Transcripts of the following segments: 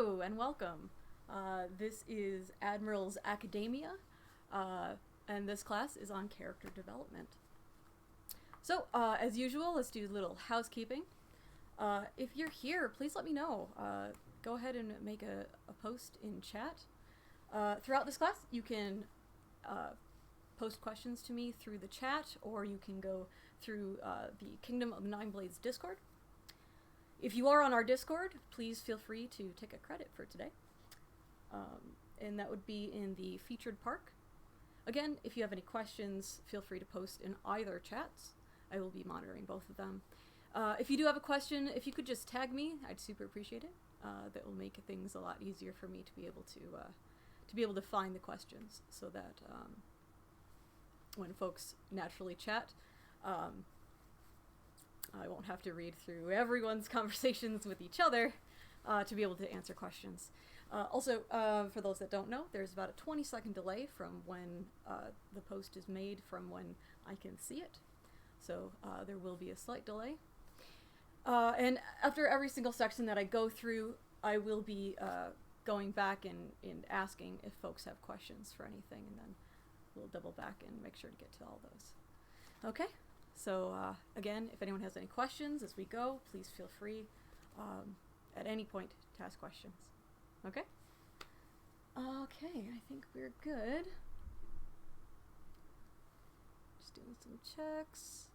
Hello and welcome. This is Admiral's Academia, and this class is on character development. So, as usual, let's do a little housekeeping. If you're here, please let me know. Go ahead and make a post in chat. Throughout this class, you can post questions to me through the chat, or you can go through the Kingdom of Nine Blades Discord. If you are on our Discord, please feel free to take a credit for today. And that would be in the featured park. Again, if you have any questions, feel free to post in either chats. I will be monitoring both of them. If you do have a question, if you could just tag me, I'd super appreciate it. That will make things a lot easier for me to be able to find the questions, so that when folks naturally chat, I won't have to read through everyone's conversations with each other to be able to answer questions. Also, for those that don't know, there's about a 20-second delay from when the post is made from when I can see it. So there will be a slight delay. And after every single section that I go through, I will be going back and asking if folks have questions for anything, and then we'll double back and make sure to get to all those. Okay? So, again, if anyone has any questions as we go, please feel free at any point to ask questions. Okay? Okay, I think we're good. Just doing some checks.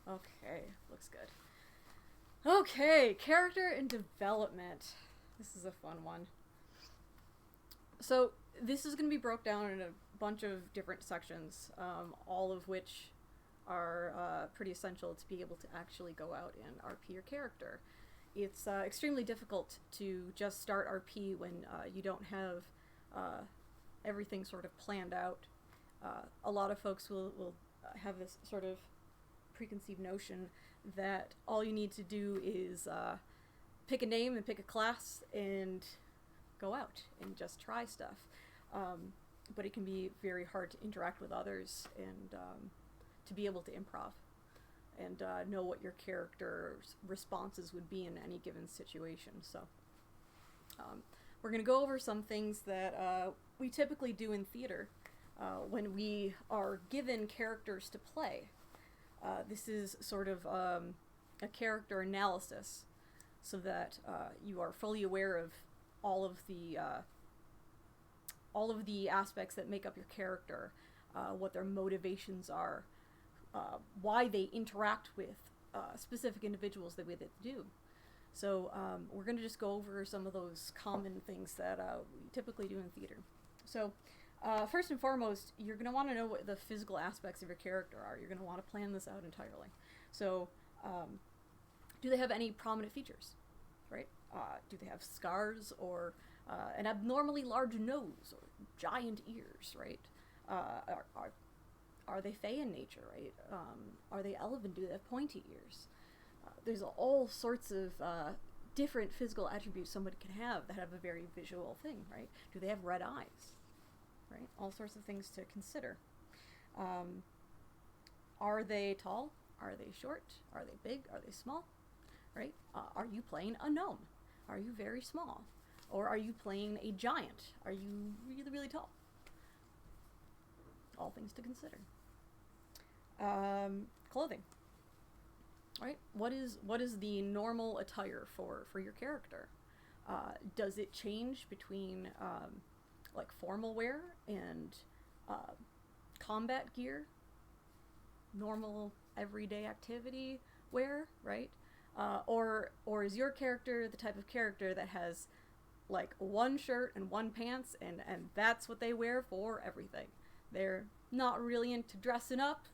Okay, looks good. Okay, character and development. This is a fun one. So, this is going to be broke down in a bunch of different sections, all of which are pretty essential to be able to actually go out and RP your character. It's extremely difficult to just start RP when you don't have everything sort of planned out. A lot of folks will have this sort of preconceived notion that all you need to do is pick a name and pick a class and go out and just try stuff. But it can be very hard to interact with others and to be able to improv and know what your character's responses would be in any given situation. So we're going to go over some things that we typically do in theater when we are given characters to play. This is sort of a character analysis, so that you are fully aware of all of the aspects that make up your character, what their motivations are, why they interact with specific individuals the way that they do. So we're going to just go over some of those common things that we typically do in theater. So first and foremost, you're going to want to know what the physical aspects of your character are. You're going to want to plan this out entirely. So do they have any prominent features, right? Do they have scars or an abnormally large nose or giant ears, right? Are they fey in nature, right? Are they elven? Do they have pointy ears? There's all sorts of different physical attributes somebody can have that have a very visual thing, right? Do they have red eyes, right? All sorts of things to consider. Are they tall? Are they short? Are they big? Are they small? Right? Are you playing a gnome? Are you very small? Or are you playing a giant? Are you really, really tall? All things to consider. Clothing. Right? What is the normal attire for your character? Does it change between like formal wear and combat gear? Normal everyday activity wear, right? Or is your character the type of character that has like one shirt and one pants and that's what they wear for everything? They're not really into dressing up.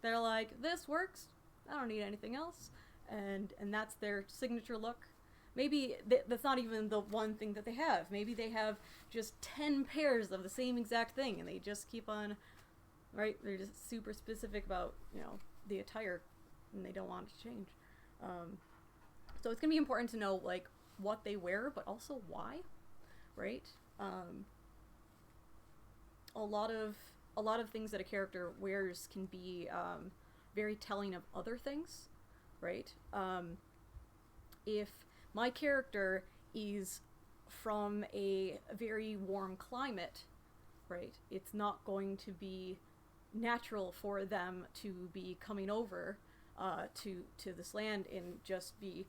They're like, this works, I don't need anything else, and that's their signature look. Maybe that's not even the one thing that they have. Maybe they have just 10 pairs of the same exact thing and they just keep on, right? They're just super specific about, the attire, and they don't want it to change. So it's going to be important to know like what they wear, but also why, right? A lot of things that a character wears can be very telling of other things, right? If my character is from a very warm climate, right? It's not going to be natural for them to be coming over to this land and just be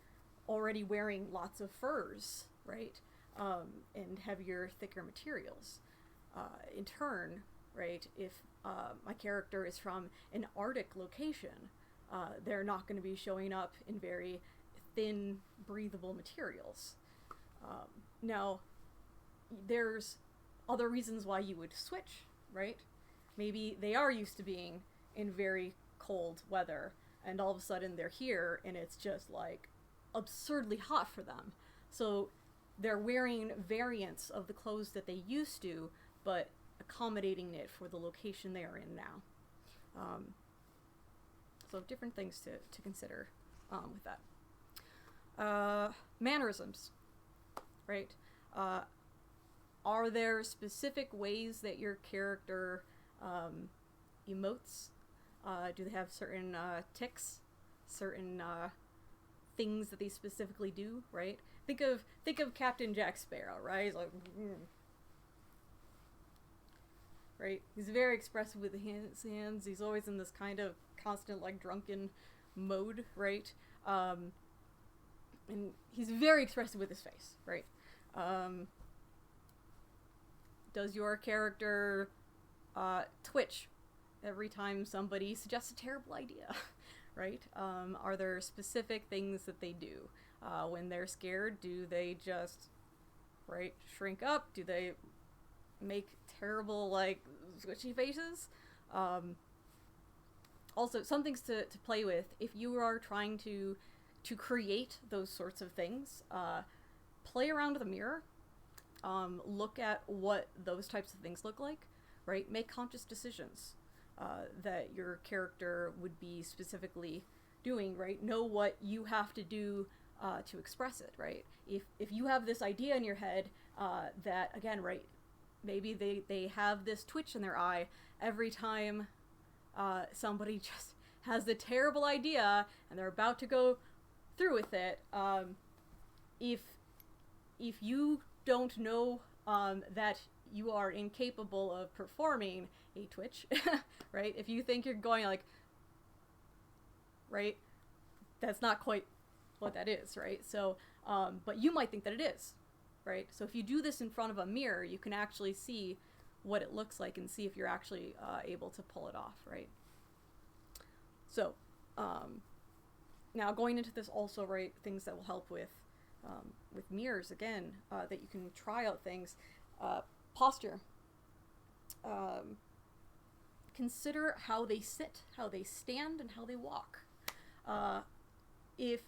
already wearing lots of furs, right? And heavier, thicker materials. In turn, right, if my character is from an Arctic location, they're not going to be showing up in very thin, breathable materials. Now, there's other reasons why you would switch, right? Maybe they are used to being in very cold weather, and all of a sudden they're here, and it's just like absurdly hot for them. So they're wearing variants of the clothes that they used to, but accommodating it for the location they are in now. So different things to consider with that. Mannerisms, right? Are there specific ways that your character emotes? Do they have certain tics, certain things that they specifically do, right? Think of Captain Jack Sparrow, right? He's like, right? He's very expressive with his hands. He's always in this kind of constant, like, drunken mode, right? And he's very expressive with his face, right? Does your character twitch every time somebody suggests a terrible idea, right? Are there specific things that they do? When they're scared, do they just, right, shrink up? Do they make terrible, like, squishy faces? Also, some things to play with. If you are trying to create those sorts of things, play around with a mirror. Look at what those types of things look like, right? Make conscious decisions that your character would be specifically doing, right? Know what you have to do to express it, right? If you have this idea in your head that, again, right, maybe they have this twitch in their eye every time somebody just has a terrible idea and they're about to go through with it. If you don't know that you are incapable of performing a twitch, right? If you think you're going like, right, that's not quite what that is, right? So, but you might think that it is, right? So if you do this in front of a mirror, you can actually see what it looks like and see if you're actually able to pull it off, right? So, now going into this also, right, things that will help with mirrors, again, that you can try out things. Posture. Consider how they sit, how they stand, and how they walk. If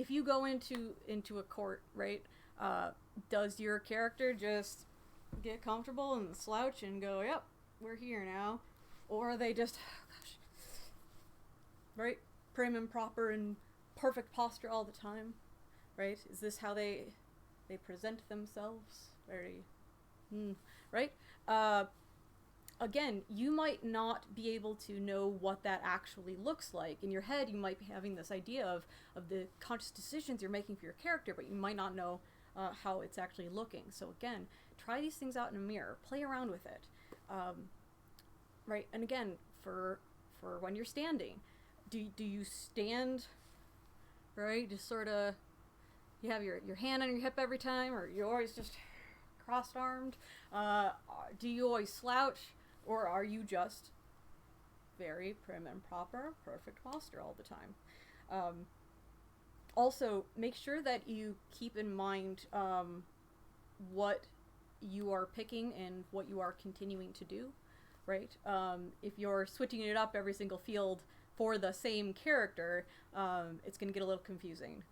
you go into a court, right, does your character just get comfortable and slouch and go, yep, we're here now? Or are they just, right, prim and proper and perfect posture all the time, right? Is this how they present themselves? Very, right? Again, you might not be able to know what that actually looks like. In your head, you might be having this idea of the conscious decisions you're making for your character, but you might not know how it's actually looking. So again, try these things out in a mirror. Play around with it. Right? And again, for when you're standing, do you stand, right? Just sort of, you have your hand on your hip every time, or you're always just crossed-armed? Do you always slouch? Or are you just very prim and proper, perfect posture all the time? Also, make sure that you keep in mind what you are picking and what you are continuing to do, right? If you're switching it up every single field for the same character, it's going to get a little confusing,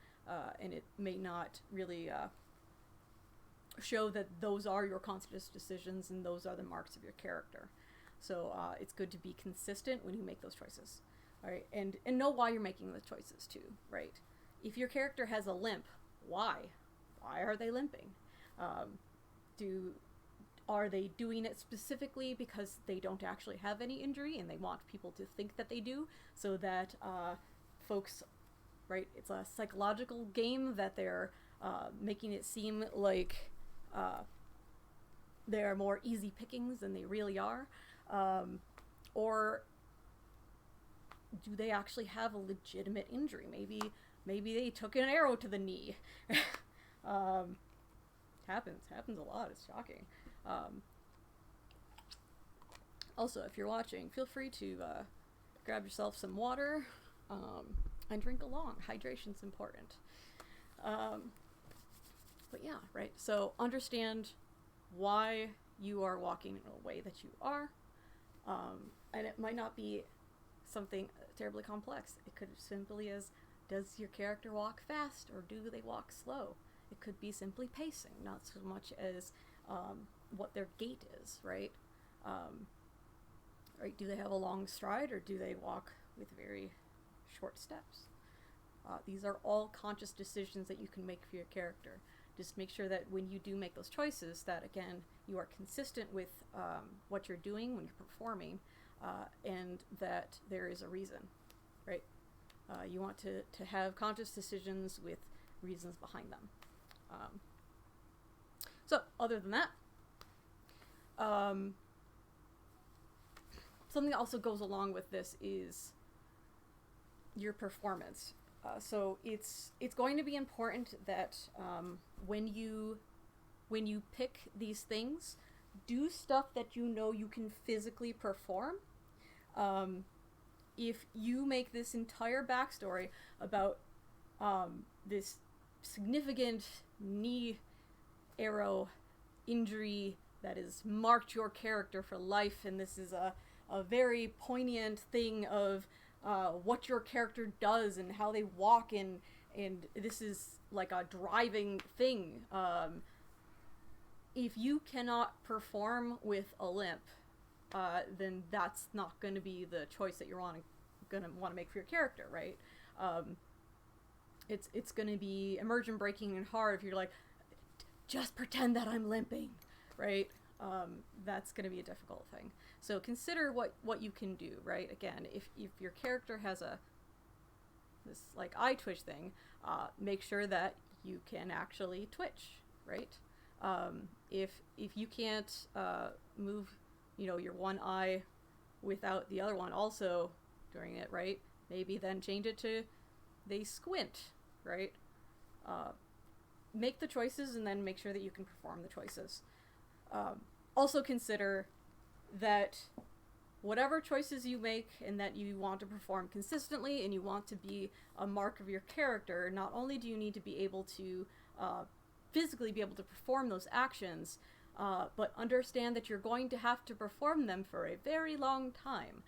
and it may not really show that those are your conscious decisions and those are the marks of your character. So it's good to be consistent when you make those choices, all right? And know why you're making the choices too, right? If your character has a limp, why? Why are they limping? Are they doing it specifically because they don't actually have any injury and they want people to think that they do, so that folks, right? It's a psychological game that they're making it seem like they're more easy pickings than they really are, or do they actually have a legitimate injury? Maybe they took an arrow to the knee. Happens a lot. It's shocking. Also, if you're watching, feel free to grab yourself some water and drink along. Hydration's important. But yeah, right. So understand why you are walking in a way that you are, and it might not be something terribly complex. It could simply as, does your character walk fast or do they walk slow? It could be simply pacing, not so much as what their gait is, right? Right? Do they have a long stride or do they walk with very short steps? These are all conscious decisions that you can make for your character. Just make sure that when you do make those choices, that again, you are consistent with what you're doing when you're performing, and that there is a reason, right? You want to have conscious decisions with reasons behind them. So, other than that, something that also goes along with this is your performance. So it's going to be important that when you pick these things, do stuff that you know you can physically perform. If you make this entire backstory about this significant knee arrow injury that has marked your character for life, and this is a very poignant thing of what your character does and how they walk, and this is like a driving thing. If you cannot perform with a limp, then that's not going to be the choice that you're going to want to make for your character, right? It's going to be immersion breaking and hard if you're like, just pretend that I'm limping, right? That's going to be a difficult thing. So consider what you can do, right? Again, if your character has this like eye twitch thing, make sure that you can actually twitch, right? If you can't move, your one eye without the other one also doing it, right? Maybe then change it to they squint, right? Make the choices and then make sure that you can perform the choices. Also consider that whatever choices you make and that you want to perform consistently and you want to be a mark of your character, not only do you need to be able to physically be able to perform those actions, but understand that you're going to have to perform them for a very long time.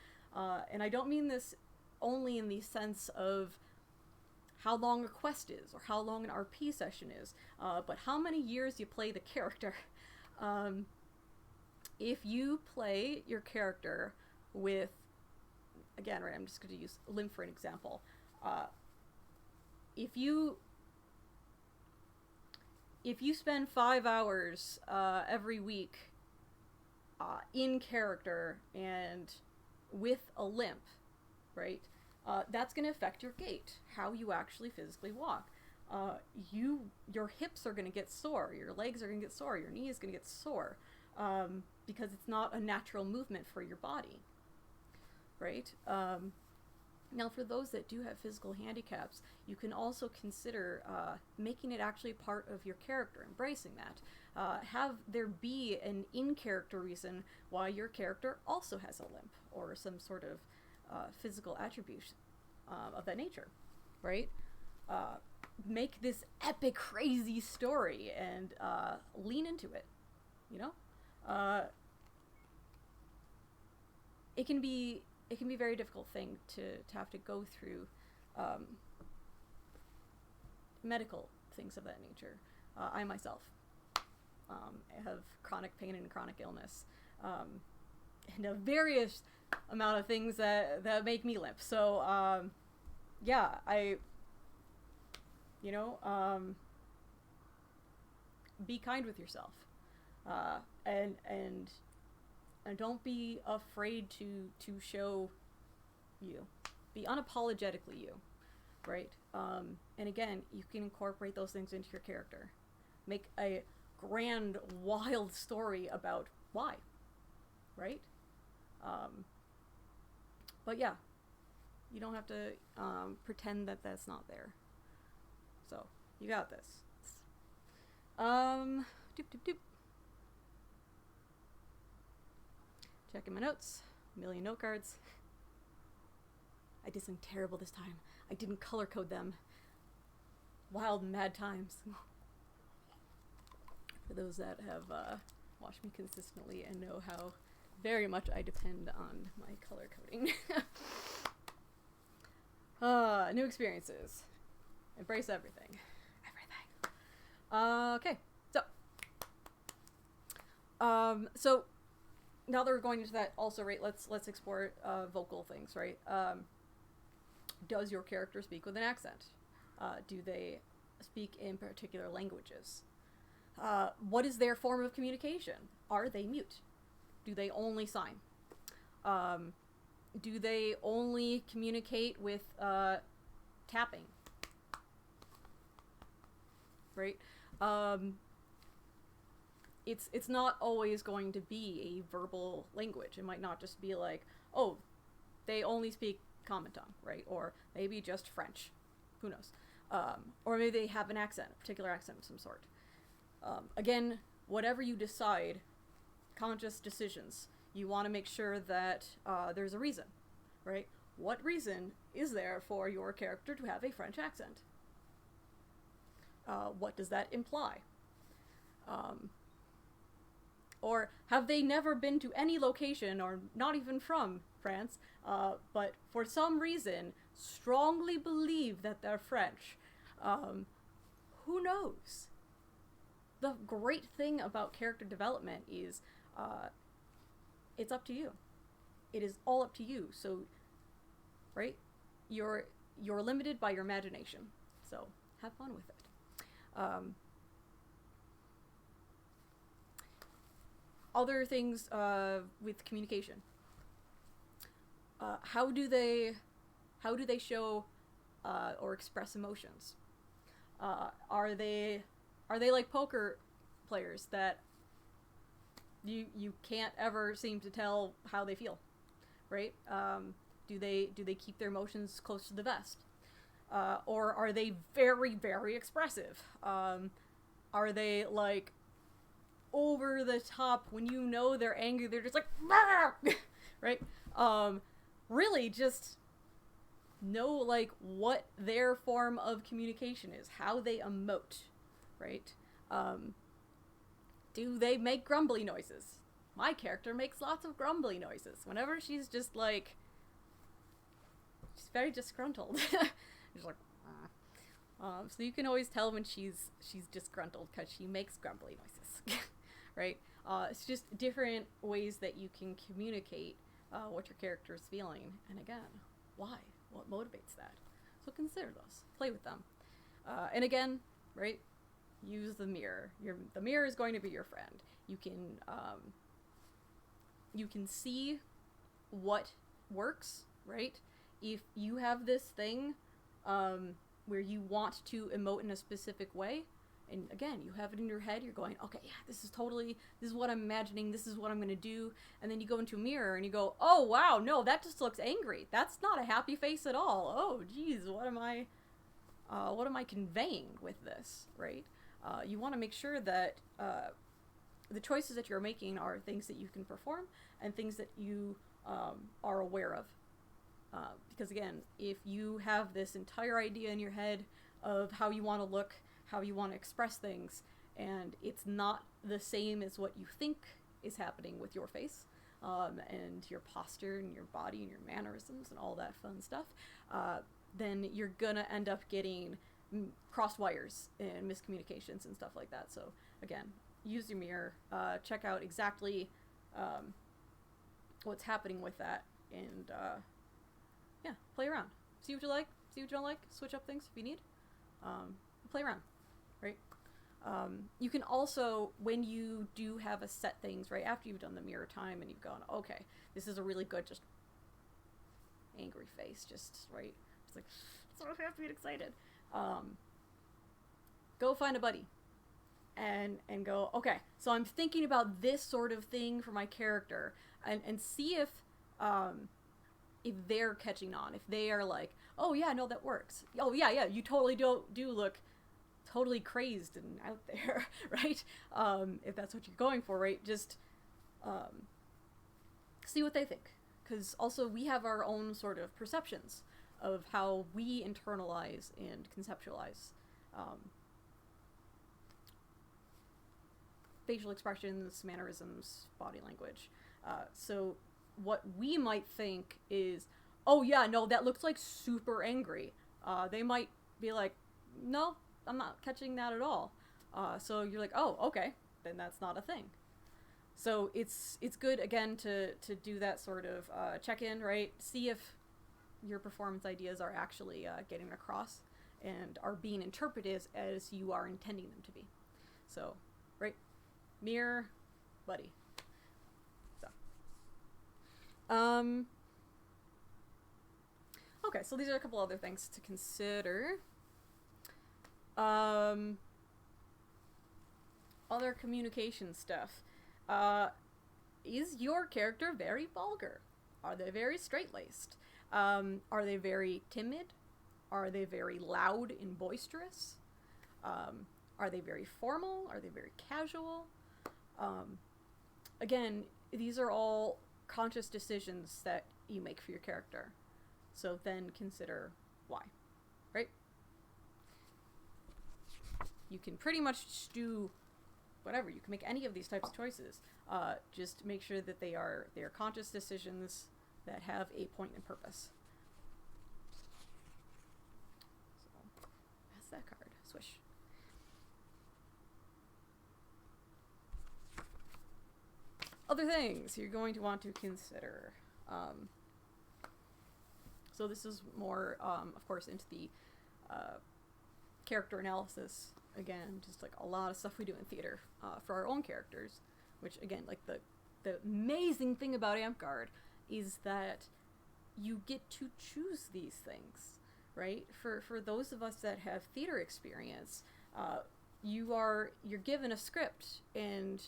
And I don't mean this only in the sense of how long a quest is or how long an RP session is, but how many years you play the character. If you play your character with, again, right, I'm just going to use limp for an example. If you spend 5 hours every week in character and with a limp, right, that's going to affect your gait, how you actually physically walk. Your hips are going to get sore, your legs are going to get sore, your knee is going to get sore, because it's not a natural movement for your body, right? Now, for those that do have physical handicaps, you can also consider making it actually part of your character, embracing that. Have there be an in-character reason why your character also has a limp or some sort of physical attribute of that nature, right? Make this epic, crazy story and lean into it, It can be a very difficult thing to have to go through medical things of that nature. I myself have chronic pain and chronic illness, and a various amount of things that make me limp. So yeah, be kind with yourself, and don't be afraid to show you. Be unapologetically you. right? And again, you can incorporate those things into your character. Make a grand, wild story about why, right? But yeah, you don't have to pretend that that's not there. So, you got this. Doop doop doop. Checking my notes. A million note cards. I did something terrible this time. I didn't color code them. Wild mad times. For those that have watched me consistently and know how very much I depend on my color coding. New experiences. Embrace everything. Okay, so now that we're going into that, also, right, let's explore vocal things, right? Does your character speak with an accent? Do they speak in particular languages? What is their form of communication? Are they mute? Do they only sign? Do they only communicate with tapping? Right? It's not always going to be a verbal language. It might not just be like, oh, they only speak common tongue, right? Or maybe just French. Who knows? Or maybe they have an accent, a particular accent of some sort. Again, whatever you decide, conscious decisions, you want to make sure that there's a reason, right? What reason is there for your character to have a French accent? What does that imply? Or have they never been to any location, or not even from France, but for some reason strongly believe that they're French? Who knows? The great thing about character development is it's up to you. It is all up to you. So, right? You're limited by your imagination. So have fun with it. Other things with communication. How do they show or express emotions? Are they like poker players that you can't ever seem to tell how they feel, right? Do they keep their emotions close to the vest? Or are they very, very expressive? Are they like over the top when you know they're angry? They're just like, right? Really just know like what their form of communication is, how they emote, right? Do they make grumbly noises? My character makes lots of grumbly noises whenever she's just like, she's very disgruntled. She's like, so you can always tell when she's disgruntled because she makes grumbly noises, right? It's just different ways that you can communicate what your character is feeling, and again, why? What motivates that? So consider those, play with them, and again, right? Use the mirror. The mirror is going to be your friend. You can see what works, right? If you have this thing where you want to emote in a specific way, and again, you have it in your head, you're going, okay, yeah, this is what I'm imagining, this is what I'm going to do, and then you go into a mirror and you go, oh, wow, no, that just looks angry. That's not a happy face at all. Oh, geez, what am I conveying with this, right? You want to make sure that the choices that you're making are things that you can perform and things that you are aware of. Because again, if you have this entire idea in your head of how you want to look, how you want to express things, and it's not the same as what you think is happening with your face, and your posture and your body and your mannerisms and all that fun stuff, then you're gonna end up getting crossed wires and miscommunications and stuff like that. So again, use your mirror, check out exactly what's happening with that, and yeah, play around. See what you like, see what you don't like, switch up things if you need. Play around, right? You can also, when you do have a set things, right, after you've done the mirror time and you've gone, okay, this is a really good, just angry face, just, right? It's like, so happy and excited. Go find a buddy. And go, okay, so I'm thinking about this sort of thing for my character, and see if they're catching on, if they are like, oh yeah, no, that works. Oh yeah, you totally do look totally crazed and out there, right? If that's what you're going for, right? Just see what they think, because also we have our own sort of perceptions of how we internalize and conceptualize facial expressions, mannerisms, body language. So what we might think is, oh yeah, no, that looks like super angry. They might be like, no, I'm not catching that at all. So you're like, oh, okay, then that's not a thing. So it's good, again, to do that sort of check-in, right? See if your performance ideas are actually getting across and are being interpreted as you are intending them to be. So, right? Mirror, buddy. So. Okay, so these are a couple other things to consider. Other communication stuff. Is your character very vulgar? Are they very straight-laced? Are they very timid? Are they very loud and boisterous? Are they very formal? Are they very casual? Again, these are all conscious decisions that you make for your character. So then consider why, right? You can pretty much do whatever. You can make any of these types of choices. Just make sure that they are conscious decisions that have a point and purpose. So that's that card. Swish. Other things you're going to want to consider. So this is more, of course, into the character analysis. Again, just like a lot of stuff we do in theater for our own characters, which, again, like the amazing thing about Amtgard is that you get to choose these things, right? For those of us that have theater experience, you're given a script, and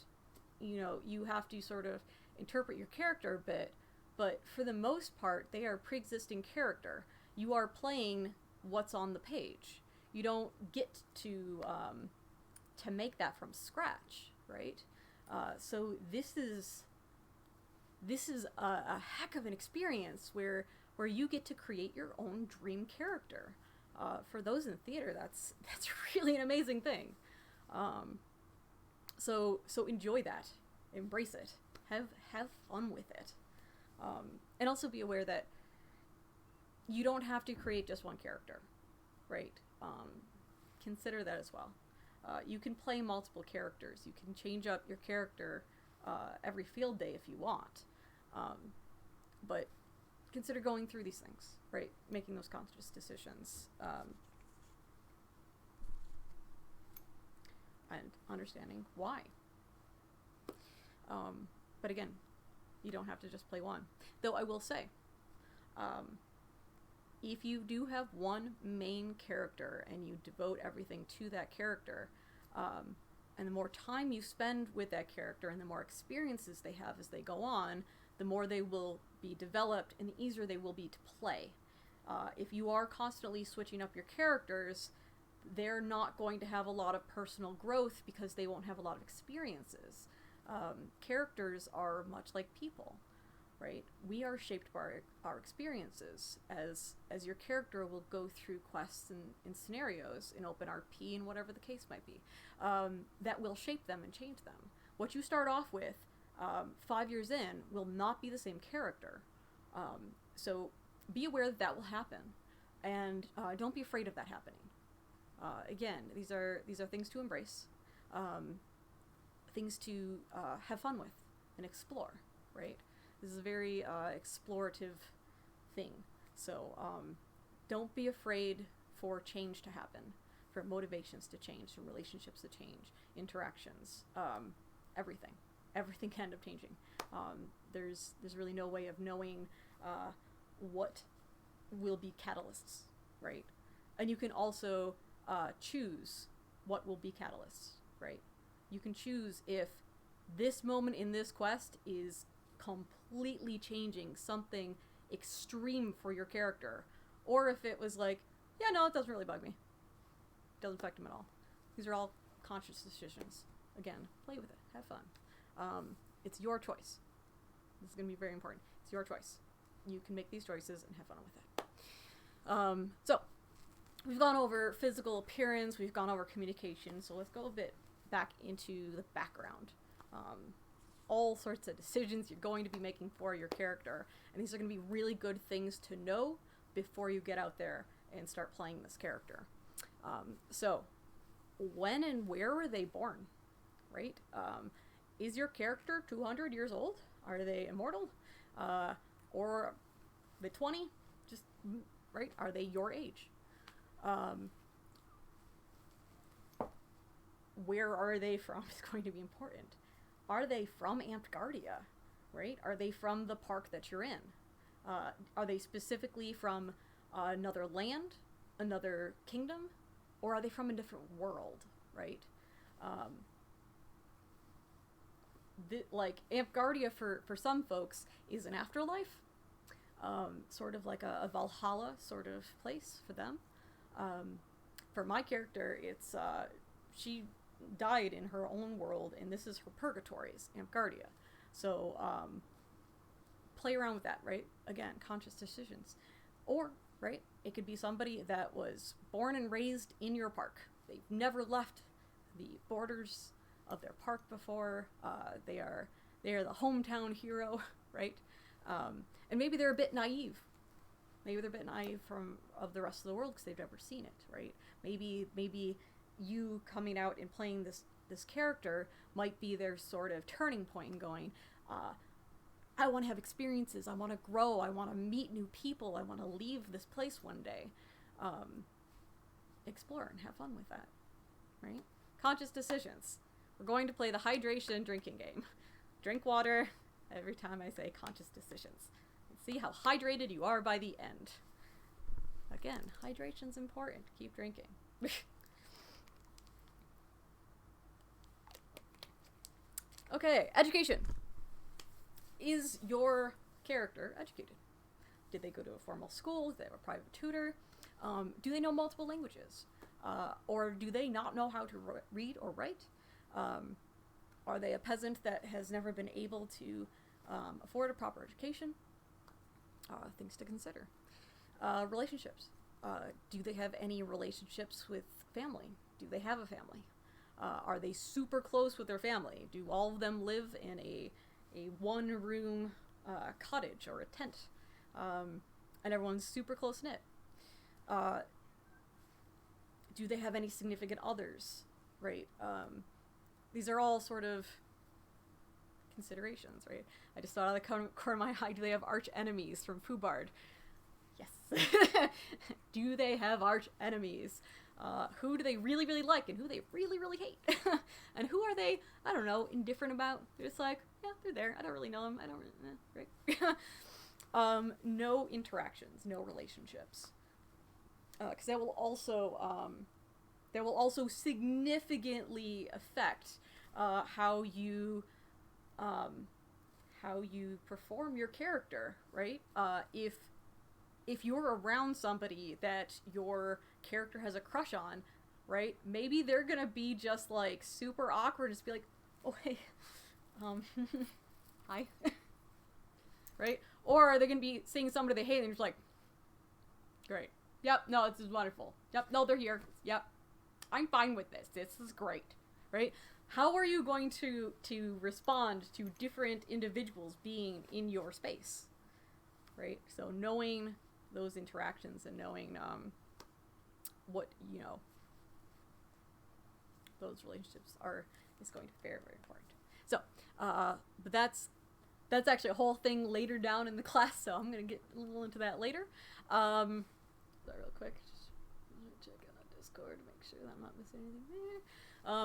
you have to sort of interpret your character a bit, but for the most part, they are pre-existing character. You are playing what's on the page. You don't get to make that from scratch, right? So this is a heck of an experience where you get to create your own dream character. For those in theater, that's really an amazing thing. So enjoy that, embrace it, have fun with it, and also be aware that you don't have to create just one character, right? Consider that as well. You can play multiple characters. You can change up your character every field day if you want, but consider going through these things, right? Making those conscious decisions. And understanding why. But again, you don't have to just play one. Though I will say, if you do have one main character and you devote everything to that character, and the more time you spend with that character and the more experiences they have as they go on, the more they will be developed and the easier they will be to play. If you are constantly switching up your characters, they're not going to have a lot of personal growth because they won't have a lot of experiences. Characters are much like people, right? We are shaped by our experiences, as your character will go through quests and scenarios in open RP and whatever the case might be, that will shape them and change them. What you start off with 5 years in will not be the same character. So be aware that will happen, and don't be afraid of that happening. Again, these are things to embrace, things to have fun with and explore, right? This is a very explorative thing. So don't be afraid for change to happen, for motivations to change, for relationships to change, interactions, everything. Everything can end up changing. There's really no way of knowing what will be catalysts, right? And you can also choose what will be catalysts, right? You can choose if this moment in this quest is completely changing something extreme for your character, or if it was like, yeah, no, it doesn't really bug me. It doesn't affect him at all. These are all conscious decisions. Again, play with it. Have fun. It's your choice. This is going to be very important. It's your choice. You can make these choices and have fun with it. So, we've gone over physical appearance. We've gone over communication. So let's go a bit back into the background. All sorts of decisions you're going to be making for your character. And these are going to be really good things to know before you get out there and start playing this character. So, when and where were they born? Right? Is your character 200 years old? Are they immortal? Or are they 20? Just, right? Are they your age? Where are they from is going to be important. Are they from Amtgardia? Right? Are they from the park that you're in? Are they specifically from another land, another kingdom, or are they from a different world? Right? Like Amtgardia for some folks is an afterlife, sort of like a Valhalla sort of place for them. For my character, it's she died in her own world, and this is her purgatories, Amtgardia. So play around with that, right? Again, conscious decisions. Or, right, it could be somebody that was born and raised in your park. They've never left the borders of their park before. They are the hometown hero, right? And maybe they're a bit naive. Maybe they're a bit naive of the rest of the world because they've never seen it, right? Maybe you coming out and playing this character might be their sort of turning point and going, I want to have experiences, I want to grow, I want to meet new people, I want to leave this place one day. Explore and have fun with that, right? Conscious decisions. We're going to play the hydration and drinking game. Drink water every time I say conscious decisions. See how hydrated you are by the end. Again, hydration's important. Keep drinking. Okay, education. Is your character educated? Did they go to a formal school? Do they have a private tutor? Do they know multiple languages? Or do they not know how to read or write? Are they a peasant that has never been able to afford a proper education? Things to consider. Relationships. Do they have any relationships with family? Do they have a family? Are they super close with their family? Do all of them live in a one-room cottage or a tent? And everyone's super close-knit? Do they have any significant others? Right? These are all sort of considerations, right? I just thought out of the corner of my eye, do they have arch enemies from Fubard? Yes. Do they have arch enemies? Who do they really, really like and who they really, really hate? And who are they, I don't know, indifferent about? They're just like, yeah, they're there. I don't really know them. I don't really, right? No interactions, no relationships. Because that will also significantly affect how you perform your character, right? If you're around somebody that your character has a crush on, right? Maybe they're gonna be just like super awkward and just be like, oh hey, hi, right? Or they're gonna be seeing somebody they hate and they're just like, great, yep, no, this is wonderful, yep, no, they're here, yep, I'm fine with this is great, right? How are you going to respond to different individuals being in your space, right? So knowing those interactions and knowing what, those relationships is going to be very, very important. So, but that's actually a whole thing later down in the class, so I'm going to get a little into that later. So real quick, just check out Discord to make sure that I'm not missing anything there.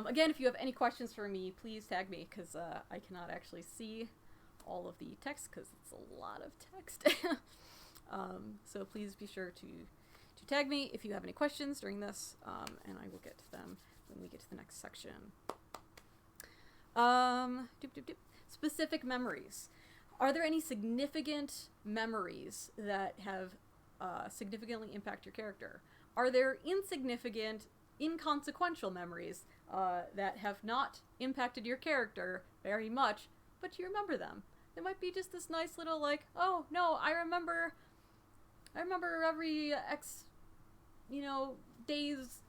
Again, if you have any questions for me, please tag me, because I cannot actually see all of the text, because it's a lot of text. So please be sure to to tag me if you have any questions during this, and I will get to them when we get to the next section. Specific memories. Are there any significant memories that have significantly impact your character? Are there insignificant, inconsequential memories that have not impacted your character very much, but you remember them? It might be just this nice little like, oh no, I remember every X, days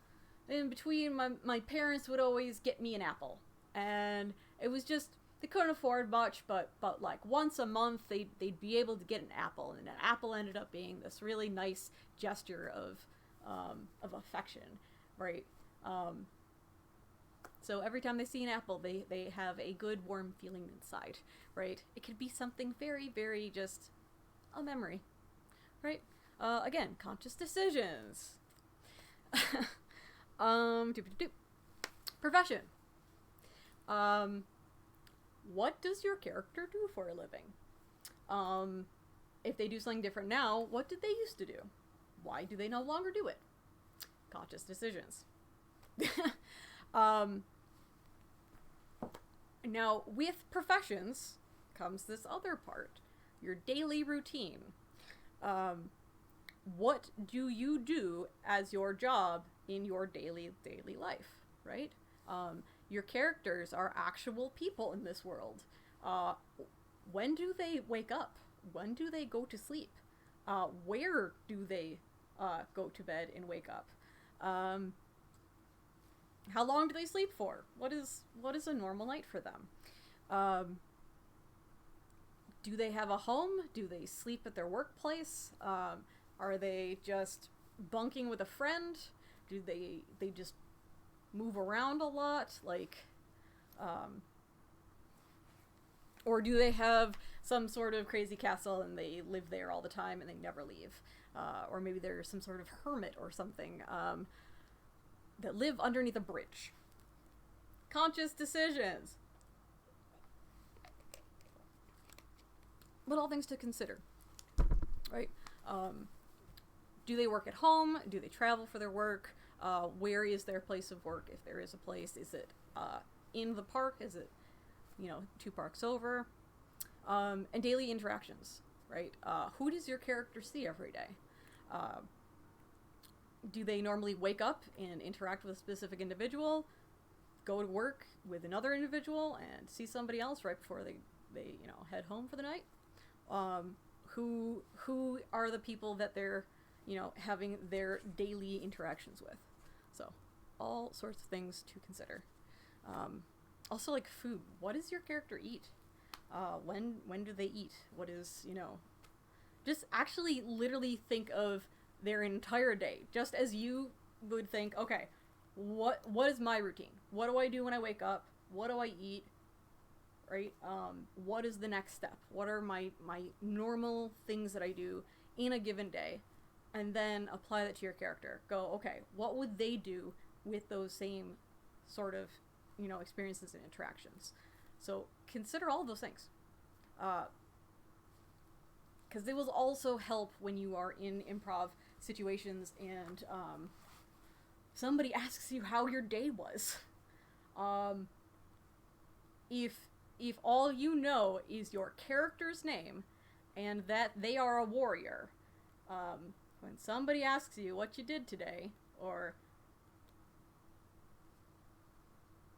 in between my parents would always get me an apple. And it was just, they couldn't afford much, but like once a month they'd be able to get an apple, and an apple ended up being this really nice gesture of affection, right? So every time they see an apple, they have a good warm feeling inside, right? It could be something very, very just a memory, right? Again, conscious decisions. Profession. What does your character do for a living? If they do something different now, what did they used to do? Why do they no longer do it? Conscious decisions. Now, with professions comes this other part, your daily routine. What do you do as your job in your daily life, right? Your characters are actual people in this world. When do they wake up? When do they go to sleep? Where do they go to bed and wake up? How long do they sleep for? What is a normal night for them? Do they have a home? Do they sleep at their workplace? Are they just bunking with a friend? Do they just move around a lot? Or do they have some sort of crazy castle and they live there all the time and they never leave? Or maybe they're some sort of hermit or something that live underneath a bridge. Conscious decisions. But all things to consider, right? Do they work at home? Do they travel for their work? Where is their place of work, if there is a place? Is it in the park? Is it, 2 parks over? And daily interactions, right? Who does your character see every day? Do they normally wake up and interact with a specific individual, go to work with another individual, and see somebody else right before they head home for the night? Who are the people that they're having their daily interactions with? So all sorts of things to consider. Also, like food. What does your character eat? When do they eat? What is, just actually literally think of their entire day, just as you would think, okay, what is my routine? What do I do when I wake up? What do I eat? Right? What is the next step? What are my normal things that I do in a given day? And then apply that to your character. Go, okay, what would they do with those same sort of, experiences and interactions? So consider all of those things. Because they will also help when you are in improv situations and somebody asks you how your day was. If all you know is your character's name and that they are a warrior, when somebody asks you what you did today, or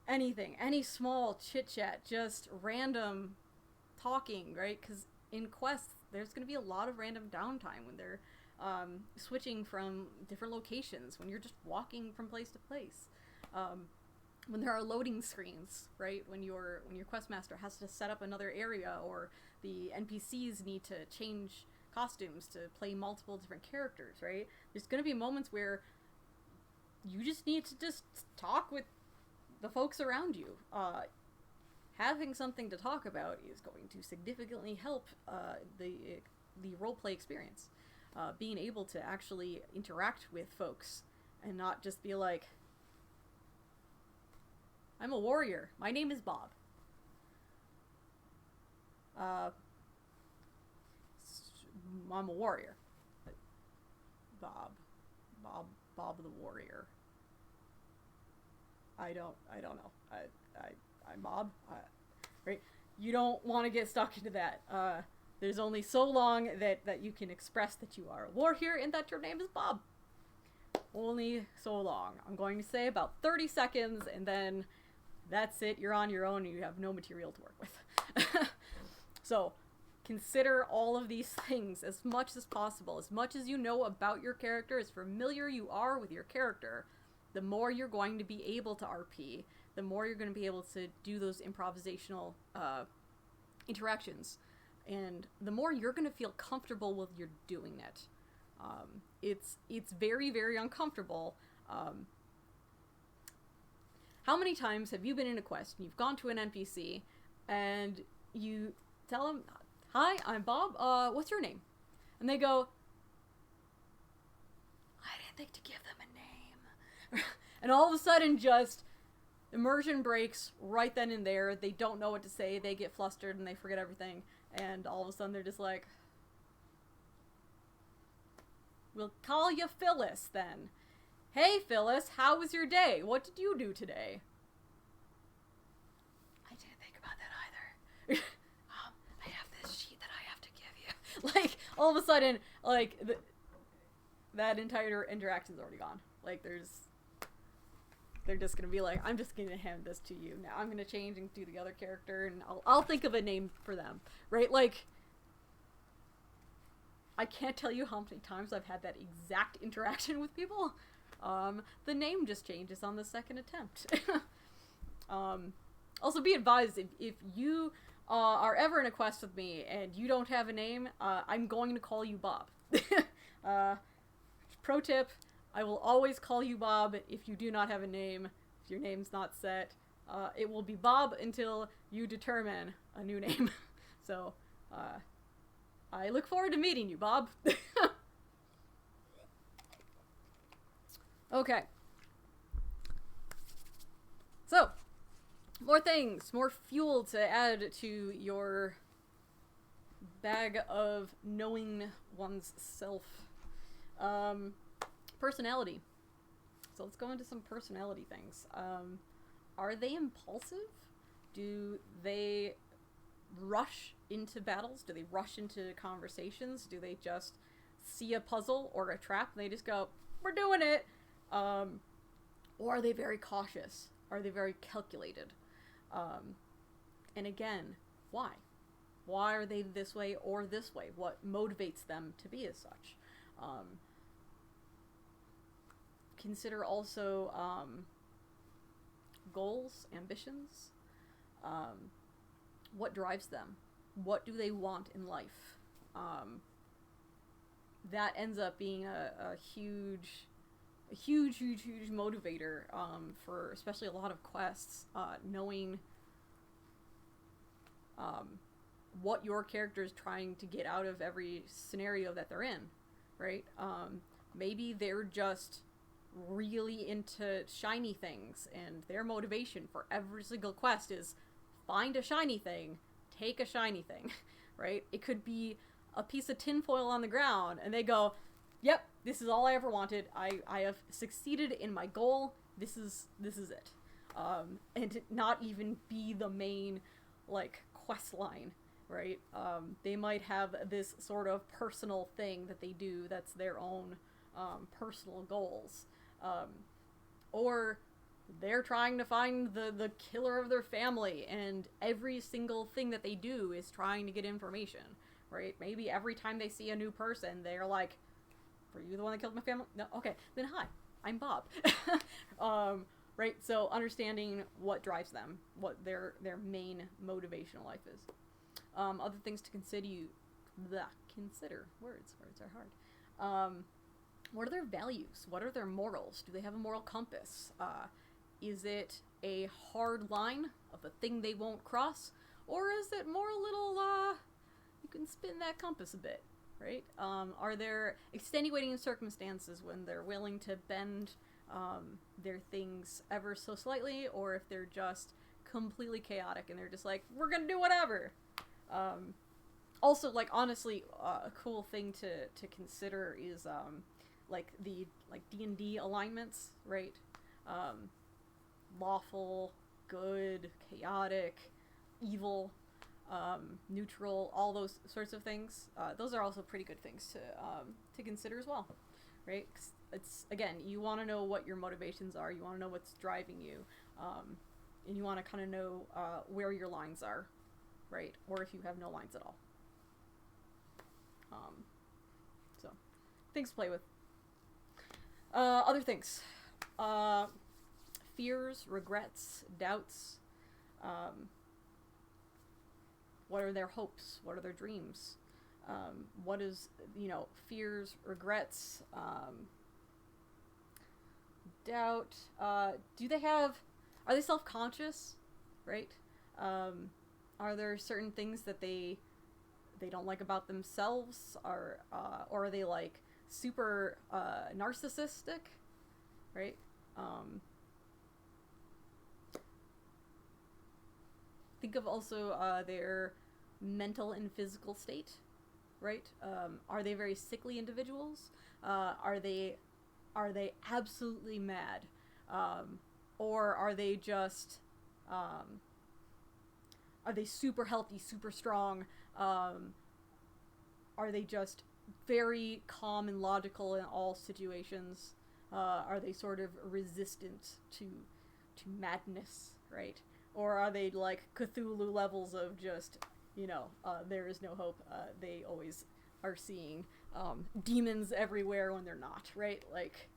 anything, any small chit-chat, just random talking, right? Because in quests, there's going to be a lot of random downtime when they're switching from different locations, when you're just walking from place to place. When there are loading screens, right? When your questmaster has to set up another area, or the NPCs need to change costumes to play multiple different characters, right? There's going to be moments where you just need to just talk with the folks around you. Having something to talk about is going to significantly help the roleplay experience. Being able to actually interact with folks and not just be like, I'm a warrior. My name is Bob. I'm a warrior. Bob. Bob the Warrior. I don't know. I'm Bob. Right? You don't want to get stuck into that. There's only so long that you can express that you are a warrior and that your name is Bob. Only so long. I'm going to say about 30 seconds, and then that's it. You're on your own, and you have no material to work with. So, consider all of these things as much as possible. As much as you know about your character, as familiar you are with your character, the more you're going to be able to RP, the more you're going to be able to do those improvisational interactions, and the more you're going to feel comfortable with you're doing it. It's very, very uncomfortable. How many times have you been in a quest and you've gone to an NPC and you tell them, "Hi, I'm Bob. What's your name?" And they go, "I didn't think to give them a name." And all of a sudden, just immersion breaks right then and there. They don't know what to say. They get flustered and they forget everything. And all of a sudden, they're just like, "We'll call you Phyllis then. Hey, Phyllis, how was your day? What did you do today?" "I didn't think about that either." "I have this sheet that I have to give you." Like, all of a sudden, like, that entire interaction's already gone. Like, they're just gonna be like, "I'm just gonna hand this to you. Now I'm gonna change and do the other character, and I'll think of a name for them." Right? Like, I can't tell you how many times I've had that exact interaction with people. The name just changes on the second attempt. Also, be advised, if you are ever in a quest with me and you don't have a name, I'm going to call you Bob. Pro tip, I will always call you Bob if you do not have a name, if your name's not set. It will be Bob until you determine a new name. So, I look forward to meeting you, Bob. Okay. So, more things, more fuel to add to your bag of knowing one's self. Personality. So let's go into some personality things. Are they impulsive? Do they rush into battles? Do they rush into conversations? Do they just see a puzzle or a trap and they just go, "We're doing it"? Or are they very cautious? Are they very calculated? And again, why? Why are they this way or this way? What motivates them to be as such? Consider also goals, ambitions. What drives them? What do they want in life? That ends up being a huge motivator for especially a lot of quests. Knowing what your character is trying to get out of every scenario that they're in, right? Maybe they're just really into shiny things, and their motivation for every single quest is find a shiny thing, take a shiny thing, right? It could be a piece of tinfoil on the ground, and they go, "Yep, this is all I ever wanted. I have succeeded in my goal. This is it." And not even be the main, like, quest line, right? They might have this sort of personal thing that they do that's their own personal goals. Or they're trying to find the killer of their family, and every single thing that they do is trying to get information, right? Maybe every time they see a new person, they're like, "Were you the one that killed my family?" No? Okay, then hi, I'm Bob. Right? So understanding what drives them, what their main motivational life is. Other things to consider. Words are hard. What are their values? What are their morals? Do they have a moral compass? Is it a hard line of a thing they won't cross? Or is it more a little, you can spin that compass a bit, right? Are there extenuating circumstances when they're willing to bend their things ever so slightly? Or if they're just completely chaotic and they're just like, "We're gonna do whatever." Also, like, honestly, a cool thing to consider is like the D&D alignments, right? Lawful, good, chaotic, evil, neutral, all those sorts of things. Those are also pretty good things to consider as well, right? 'Cause it's, again, you want to know what your motivations are. You want to know what's driving you, and you want to kind of know where your lines are, right? Or if you have no lines at all. So, things to play with. Other things. Fears, regrets, doubts. What are their hopes? What are their dreams? What is, fears, regrets, doubt. Are they self-conscious, right? Are there certain things that they don't like about themselves, or are they like super narcissistic, right? Think of also their mental and physical state, right? Are they very sickly individuals? Are they absolutely mad? Or are they just are they super healthy, super strong? Are they just very calm and logical in all situations? Are they sort of resistant to madness, right? Or are they like Cthulhu levels of just, there is no hope? They always are seeing demons everywhere when they're not, right? Like,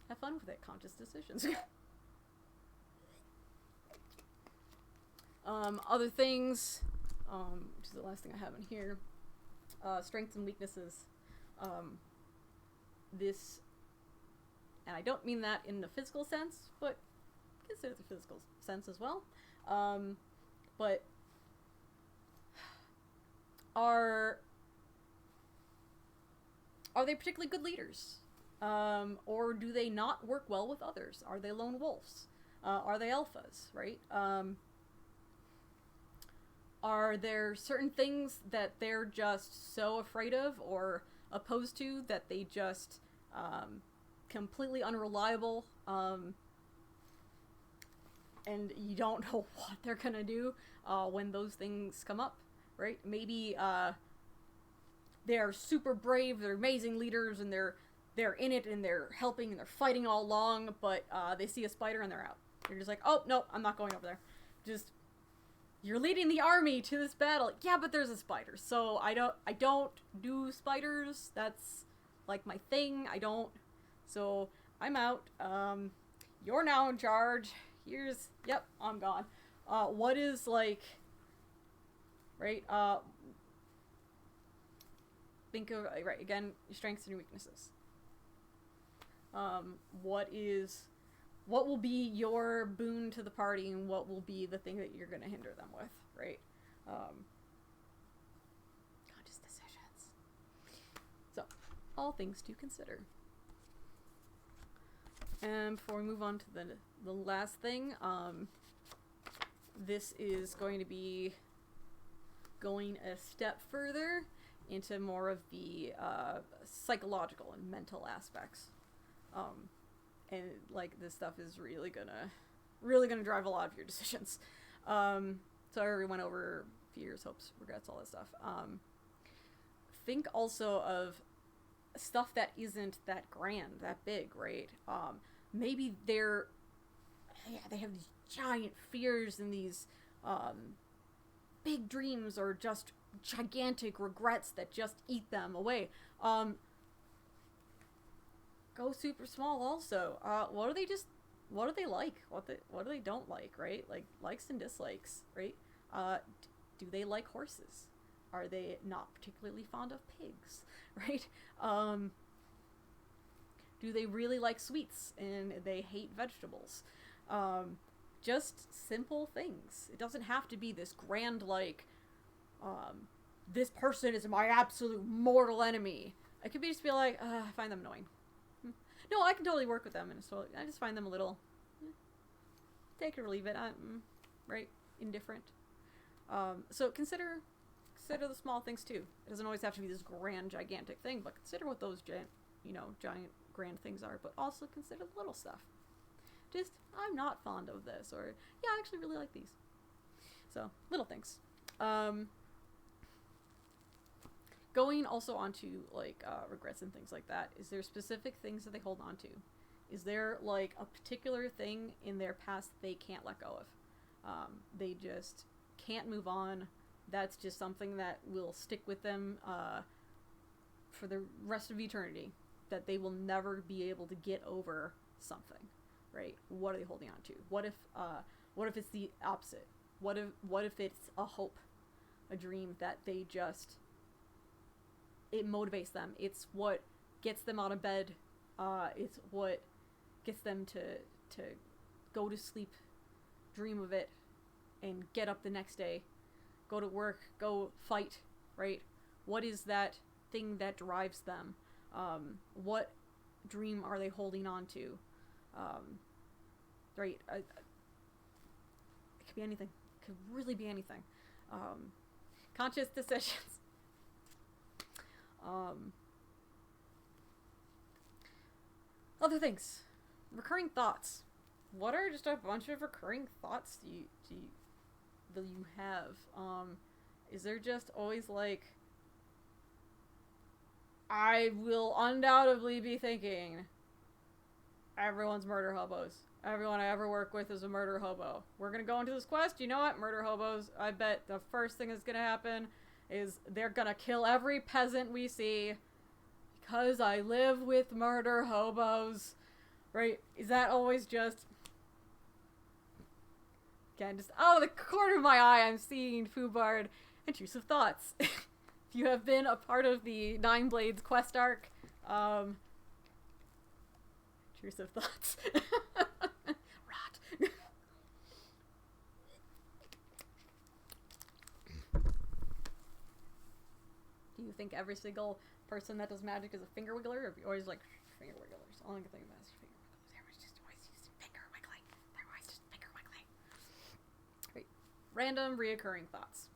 have fun with it. Conscious decisions. Other things, which is the last thing I have in here. Strengths and weaknesses. This, and I don't mean that in the physical sense, but consider the physical sense as well. But are they particularly good leaders? Or do they not work well with others? Are they lone wolves? Are they alphas, right? Are there certain things that they're just so afraid of or opposed to that they just completely unreliable, and you don't know what they're gonna do when those things come up, right? Maybe they're super brave, they're amazing leaders, and they're in it and they're helping and they're fighting all along, but they see a spider and they're out. They're just like, oh no, I'm not going over there. Just, you're leading the army to this battle. Yeah, but there's a spider. So I don't do spiders. That's like my thing. So I'm out. You're now in charge. Yep, I'm gone. What is like, right? Think of, right, again, your strengths and your weaknesses. What will be your boon to the party, and what will be the thing that you're going to hinder them with, right? Conscious decisions. So, all things to consider. And before we move on to the last thing, this is going to be going a step further into more of the psychological and mental aspects. And like, this stuff is really gonna drive a lot of your decisions. So I already went over fears, hopes, regrets, all that stuff. Think also of stuff that isn't that grand, that big, right? Maybe they have these giant fears and these big dreams, or just gigantic regrets that just eat them away. Go super small also. What do they like? What do they don't like, right? Like, likes and dislikes, right? Do they like horses? Are they not particularly fond of pigs, right? Do they really like sweets and they hate vegetables? Just simple things. It doesn't have to be this grand, like, this person is my absolute mortal enemy. It could be just be like, I find them annoying. No, I can totally work with them, and I just find them a little, take it or leave it, right? Indifferent. So consider the small things too. It doesn't always have to be this grand, gigantic thing, but consider what those giant grand things are, but also consider the little stuff. Just, I'm not fond of this, or, yeah, I actually really like these. So, little things. Going also onto, like, regrets and things like that, is there specific things that they hold on to? Is there, like, a particular thing in their past they can't let go of? They just can't move on. That's just something that will stick with them for the rest of eternity. That they will never be able to get over something, right? What are they holding on to? What if it's the opposite? What if it's a hope, a dream that they just, it motivates them. It's what gets them out of bed. It's what gets them to go to sleep, dream of it, and get up the next day, go to work, go fight, right? What is that thing that drives them? What dream are they holding on to? Right? It could be anything. It could really be anything. Conscious decisions. Other things. Recurring thoughts. What are just a bunch of recurring thoughts do you have? Is there just always like, I will undoubtedly be thinking, everyone's murder hobos. Everyone I ever work with is a murder hobo. We're gonna go into this quest. You know what? Murder hobos. I bet the first thing that's gonna happen is they're gonna kill every peasant we see because I live with murder hobos. Right? Is that always just... Again, just out of the corner of my eye, I'm seeing Fubard intrusive thoughts. If you have been a part of the Nine Blades quest arc, intrusive thoughts. Rot. Do you think every single person that does magic is a finger wiggler, or always like finger wigglers? All I can think about is finger wigglers. Everyone's just always using finger wiggling. They're always just finger wiggling. Right. Random reoccurring thoughts.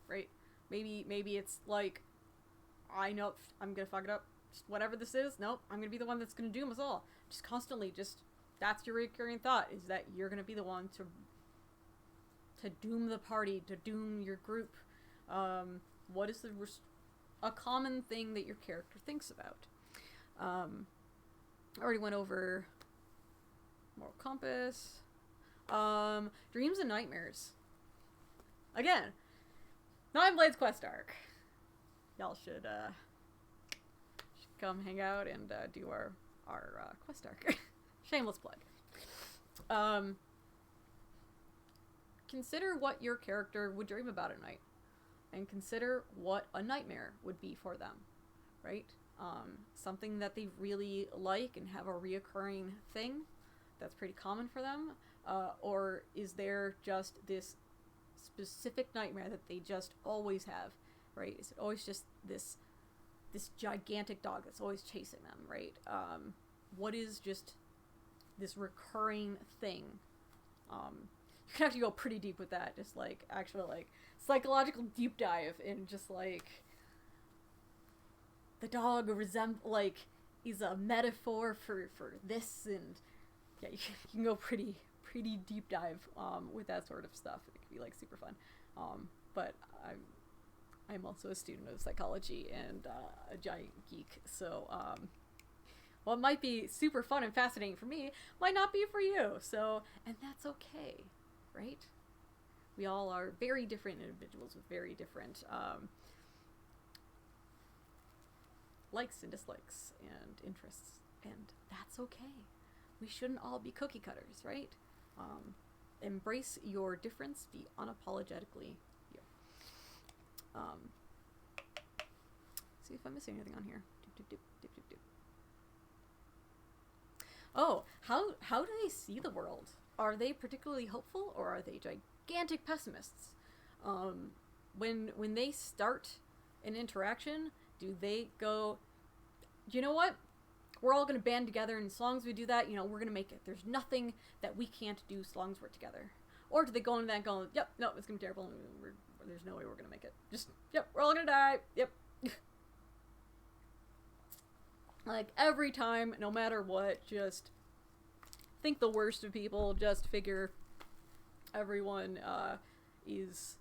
Right? Maybe it's like, I know I'm gonna fuck it up. Just whatever this is, nope, I'm gonna be the one that's gonna doom us all. Just constantly, that's your recurring thought, is that you're gonna be the one to doom the party, to doom your group. What is a common thing that your character thinks about? I already went over moral compass. Dreams and nightmares. Again, Nine Blades quest arc. Y'all should come hang out and do our quest arc. Shameless plug. Consider what your character would dream about at night, and consider what a nightmare would be for them, right? Something that they really like and have a reoccurring thing that's pretty common for them, or is there just this specific nightmare that they just always have, right? Is it always just this gigantic dog that's always chasing them, right? What is just this recurring thing? You can actually go pretty deep with that, just like actual like psychological deep dive in just like the dog is a metaphor for this, and yeah, you can go pretty deep dive with that sort of stuff. It can be like super fun. But I'm also a student of psychology and a giant geek, so what might be super fun and fascinating for me might not be for you. So, and that's okay, right? We all are very different individuals with very different likes and dislikes and interests, and that's okay. We shouldn't all be cookie cutters, right? Embrace your difference, be unapologetically you. See if I'm missing anything on here. Oh, how do they see the world? Are they particularly hopeful, or are they gigantic pessimists? When they start an interaction, do they go, you know what? We're all going to band together, and as long as we do that, we're going to make it. There's nothing that we can't do as long as we're together. Or do they go into that going, yep, no, it's going to be terrible, and there's no way we're going to make it. Just, yep, we're all going to die, yep. Like, every time, no matter what, just think the worst of people, just figure everyone is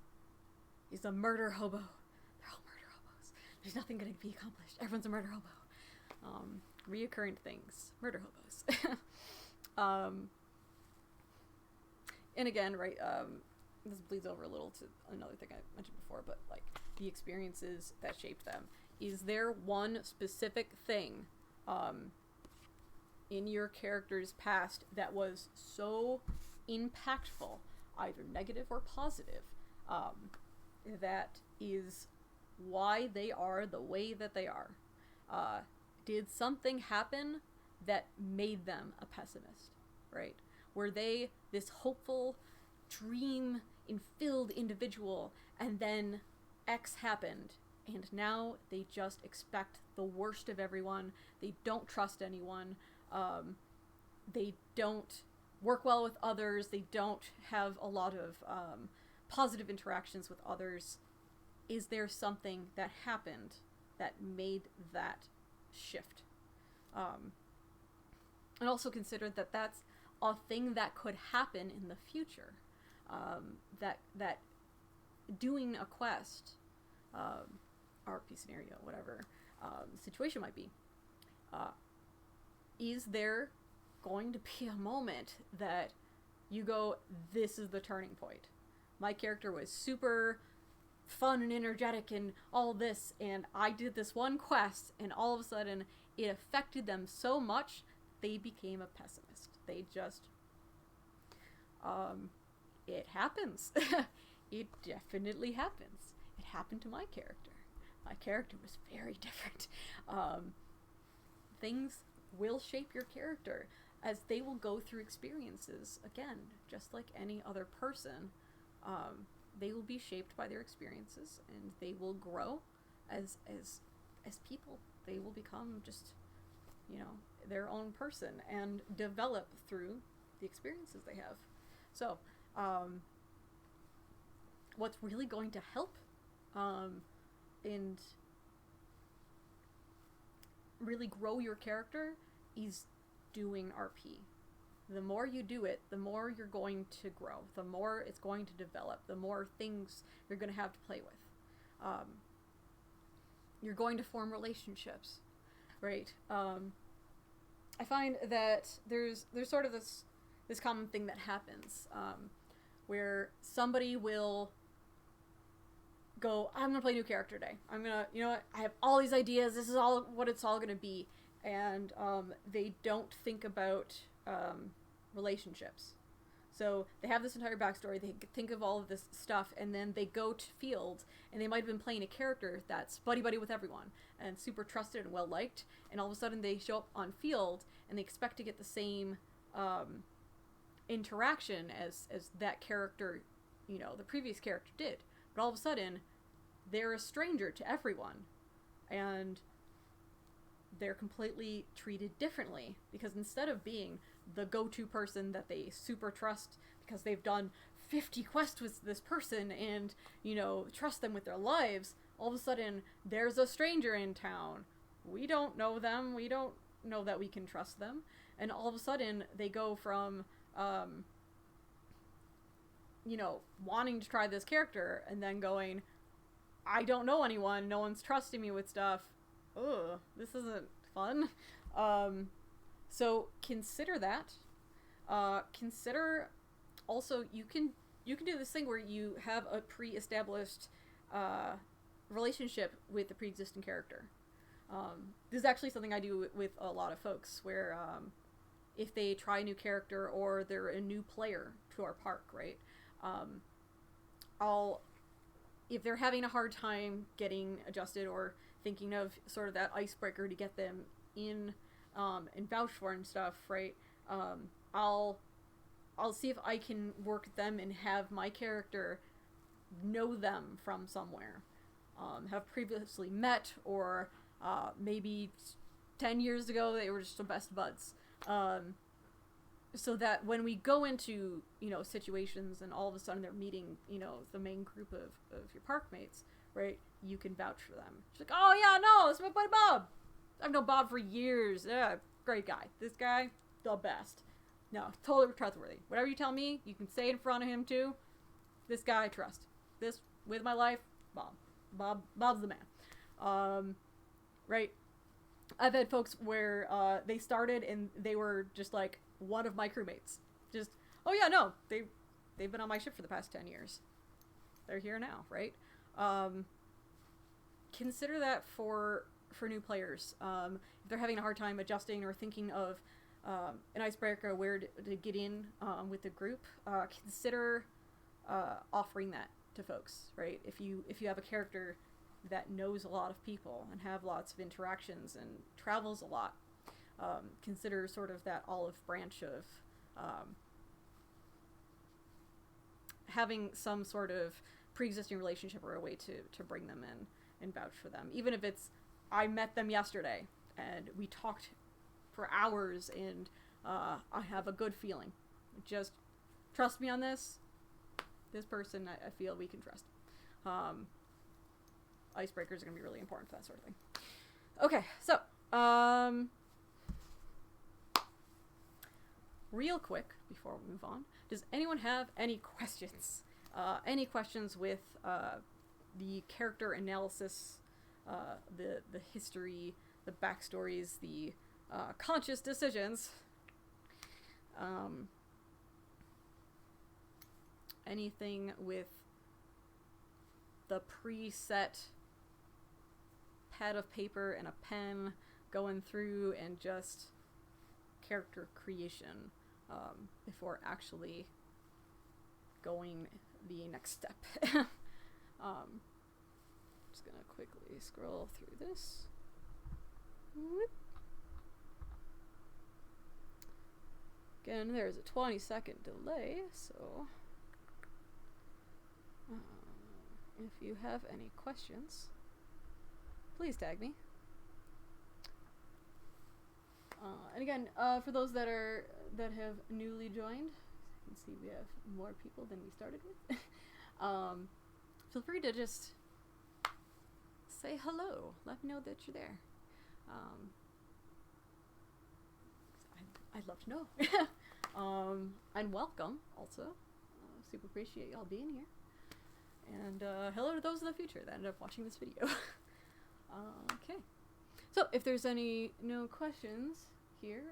a murder hobo. They're all murder hobos. There's nothing going to be accomplished. Everyone's a murder hobo. Reoccurring things. Murder hobos. And again, right, this bleeds over a little to another thing I mentioned before, but, like, the experiences that shaped them. Is there one specific thing in your character's past that was so impactful, either negative or positive, that is why they are the way that they are? Did something happen that made them a pessimist, right? Were they this hopeful, dream-infilled individual, and then X happened, and now they just expect the worst of everyone, they don't trust anyone, they don't work well with others, they don't have a lot of positive interactions with others? Is there something that happened that made that shift? And also consider that that's a thing that could happen in the future. That doing a quest, RP scenario, whatever the situation might be, is there going to be a moment that you go, this is the turning point? My character was super fun and energetic and all this, and I did this one quest, and all of a sudden it affected them so much they became a pessimist. They just it happens. It definitely happens. It happened to my character. My character was very different. Things will shape your character as they will go through experiences. Again, just like any other person, they will be shaped by their experiences, and they will grow as people. They will become just, their own person and develop through the experiences they have. So, what's really going to help and really grow your character is doing RP. The more you do it, the more you're going to grow, the more it's going to develop, the more things you're going to have to play with. You're going to form relationships, right? I find that there's sort of this common thing that happens where somebody will go, I'm going to play a new character today. I'm going to, I have all these ideas. This is all what it's all going to be. And they don't think about relationships. So they have this entire backstory, they think of all of this stuff, and then they go to field, and they might have been playing a character that's buddy-buddy with everyone, and super trusted and well-liked, and all of a sudden they show up on field, and they expect to get the same interaction as that character, the previous character did. But all of a sudden, they're a stranger to everyone, and they're completely treated differently, because instead of being the go-to person that they super trust because they've done 50 quests with this person and, trust them with their lives, all of a sudden there's a stranger in town. We don't know them. We don't know that we can trust them. And all of a sudden they go from, wanting to try this character and then going, I don't know anyone. No one's trusting me with stuff. Ugh, this isn't fun. So consider that. Consider also you can do this thing where you have a pre-established relationship with the pre-existing character. This is actually something I do with a lot of folks, where if they try a new character or they're a new player to our park, right? If they're having a hard time getting adjusted or thinking of sort of that icebreaker to get them in and vouch for and stuff, right? I'll see if I can work them and have my character know them from somewhere, have previously met, or maybe 10 years ago they were just the best buds, so that when we go into situations and all of a sudden they're meeting the main group of your park mates, right, you can vouch for them. She's like, oh yeah, no, it's my buddy Bob. I've known Bob for years. Great guy. This guy, the best. No, totally trustworthy. Whatever you tell me, you can say it in front of him too. This guy I trust. This, with my life, Bob. Bob's the man. Right? I've had folks where they started and they were just like one of my crewmates. Just, oh yeah, no, they've been on my ship for the past 10 years. They're here now, right? Consider that for new players. If they're having a hard time adjusting or thinking of an icebreaker, where to get in with the group, consider offering that to folks, right? If you have a character that knows a lot of people and have lots of interactions and travels a lot, consider sort of that olive branch of having some sort of pre-existing relationship or a way to bring them in and vouch for them. Even if it's, I met them yesterday and we talked for hours and I have a good feeling. Just trust me on this. This person I feel we can trust. Icebreakers are going to be really important for that sort of thing. Okay, so, real quick, before we move on, does anyone have any questions? Any questions with the character analysis, the history, the backstories, the conscious decisions? Anything with the preset pad of paper and a pen going through and just character creation before actually going the next step. Just gonna quickly scroll through this. Again, there's a 20-second delay, so if you have any questions, please tag me. And again, for those that have newly joined, you can see we have more people than we started with. Feel free to just say hello. Let me know that you're there. I'd love to know. And welcome, also. Super appreciate y'all being here. And hello to those in the future that end up watching this video. Okay. So, if there's no questions here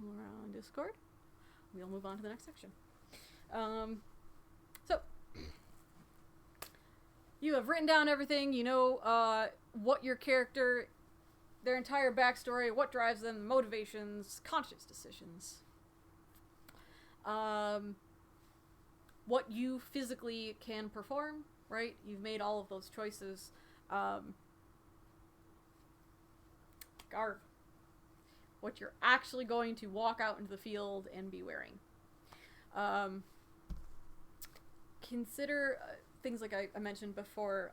or on Discord, we'll move on to the next section. So, you have written down everything. You know what your character, their entire backstory, what drives them, motivations, conscious decisions. What you physically can perform, right? You've made all of those choices. Garb. What you're actually going to walk out into the field and be wearing. Consider things like I mentioned before,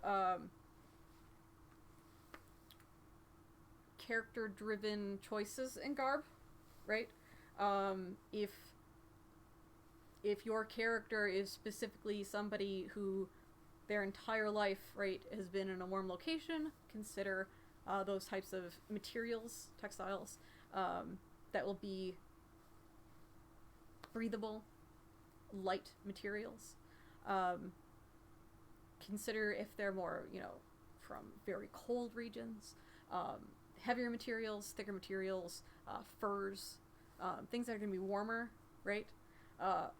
character-driven choices in garb, right? If your character is specifically somebody who their entire life, right, has been in a warm location, consider those types of materials, textiles, that will be breathable, light materials. Consider if they're more, from very cold regions, heavier materials, thicker materials, furs, things that are going to be warmer, right?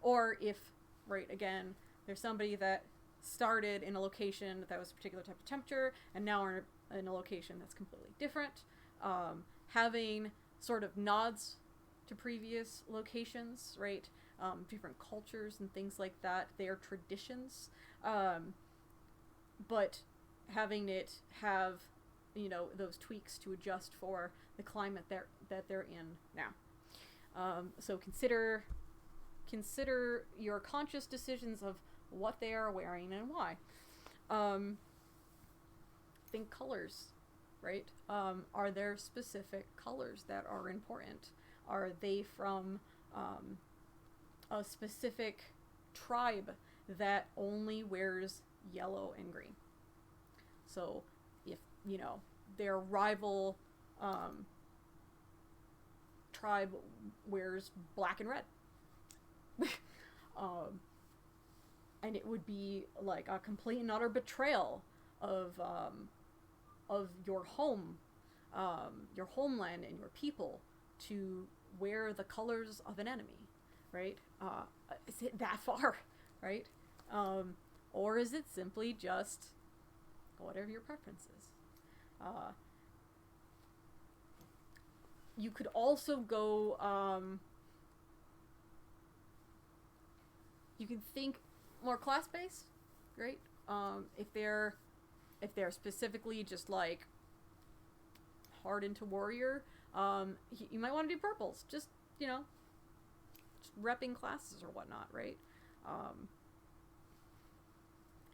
Or if, right, again, there's somebody that started in a location that was a particular type of temperature and now are in a location that's completely different. Having sort of nods to previous locations, right? Different cultures and things like that, their traditions. But having it have, those tweaks to adjust for the climate that they're in now. So consider your conscious decisions of what they are wearing and why. Think colors, right? Are there specific colors that are important? Are they from a specific tribe that only wears yellow and green? So if, their rival tribe wears black and red. And it would be like a complete and utter betrayal of your home, your homeland and your people to wear the colors of an enemy, right? Is it that far, right? Or is it simply just whatever your preference is? You could also go, you can think more class-based, right? If they're specifically just like hard into warrior, you might want to do purples, just, you know, just repping classes or whatnot, right?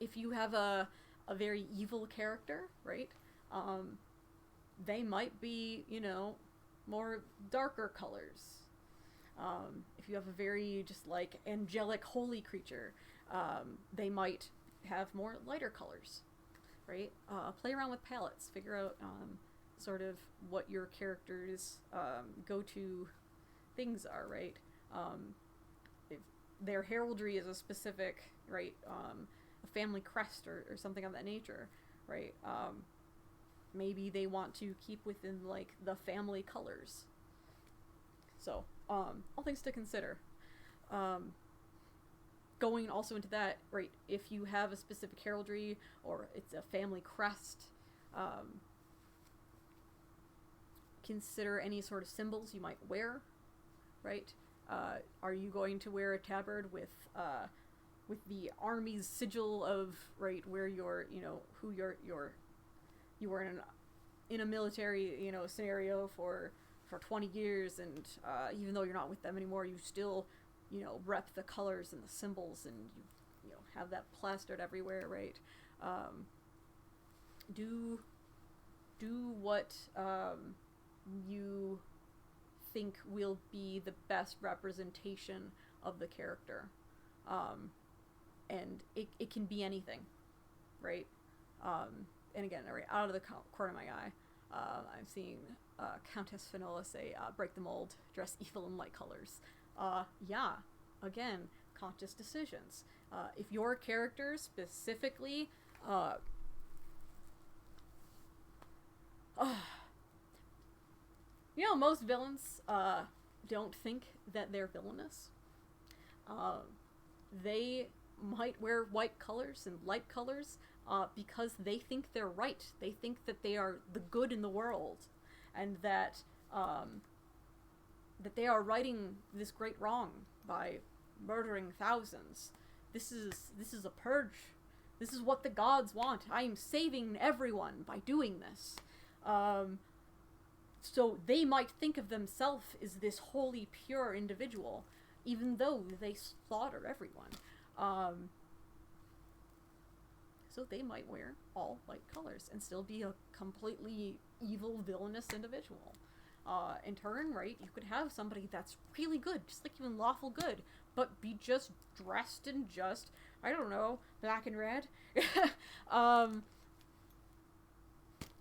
If you have a very evil character, right, they might be, you know, more darker colors. If you have a very just like angelic holy creature, they might have more lighter colors, right? Play around with palettes, figure out sort of what your character's go-to things are, right? If their heraldry is a specific, right, a family crest or something of that nature, right? Maybe they want to keep within like the family colors. So, all things to consider. Going also into that, right, if you have a specific heraldry or it's a family crest, consider any sort of symbols you might wear, right? Are you going to wear a tabard with the army's sigil of, right, where you're, you know, who you were in a military, you know, scenario for 20 years, and even though you're not with them anymore, you still, you know, rep the colors and the symbols, and you know, have that plastered everywhere, right? Do what you think will be the best representation of the character, and it can be anything, right? And again, right, out of the corner of my eye, I'm seeing Countess Finola say, break the mold, dress evil in light colors. Yeah, again, conscious decisions. If your character specifically, you know, most villains don't think that they're villainous. They might wear white colors and light colors because they think they're right. They think that they are the good in the world, and that that they are righting this great wrong by murdering thousands. This is a purge. This is what the gods want. I am saving everyone by doing this. So they might think of themselves as this holy, pure individual, even though they slaughter everyone. So they might wear all white colors and still be a completely evil, villainous individual. In turn, right, you could have somebody that's really good, just like you in lawful good, but be just dressed in just, I don't know, black and red.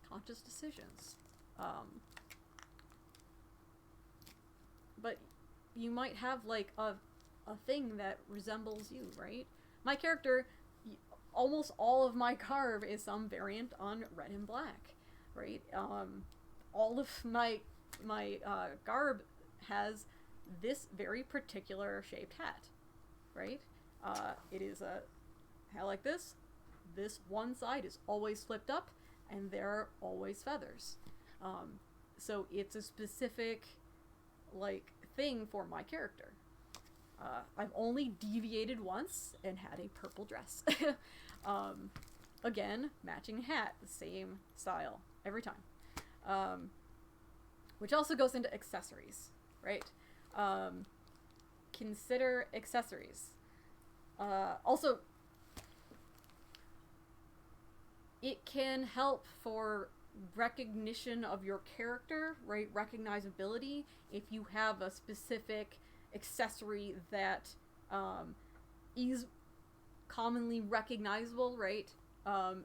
Conscious decisions. But you might have like a thing that resembles you, right? My character, almost all of my garb is some variant on red and black, right? All of my garb has this very particular shaped hat, right? It is a hat like this. This one side is always flipped up, and there are always feathers. So it's a specific, like, thing for my character. I've only deviated once and had a purple dress. Again, matching hat, the same style every time. Which also goes into accessories, right? Consider accessories. Also, it can help for recognition of your character, right? Recognizability, if you have a specific accessory that is commonly recognizable, right?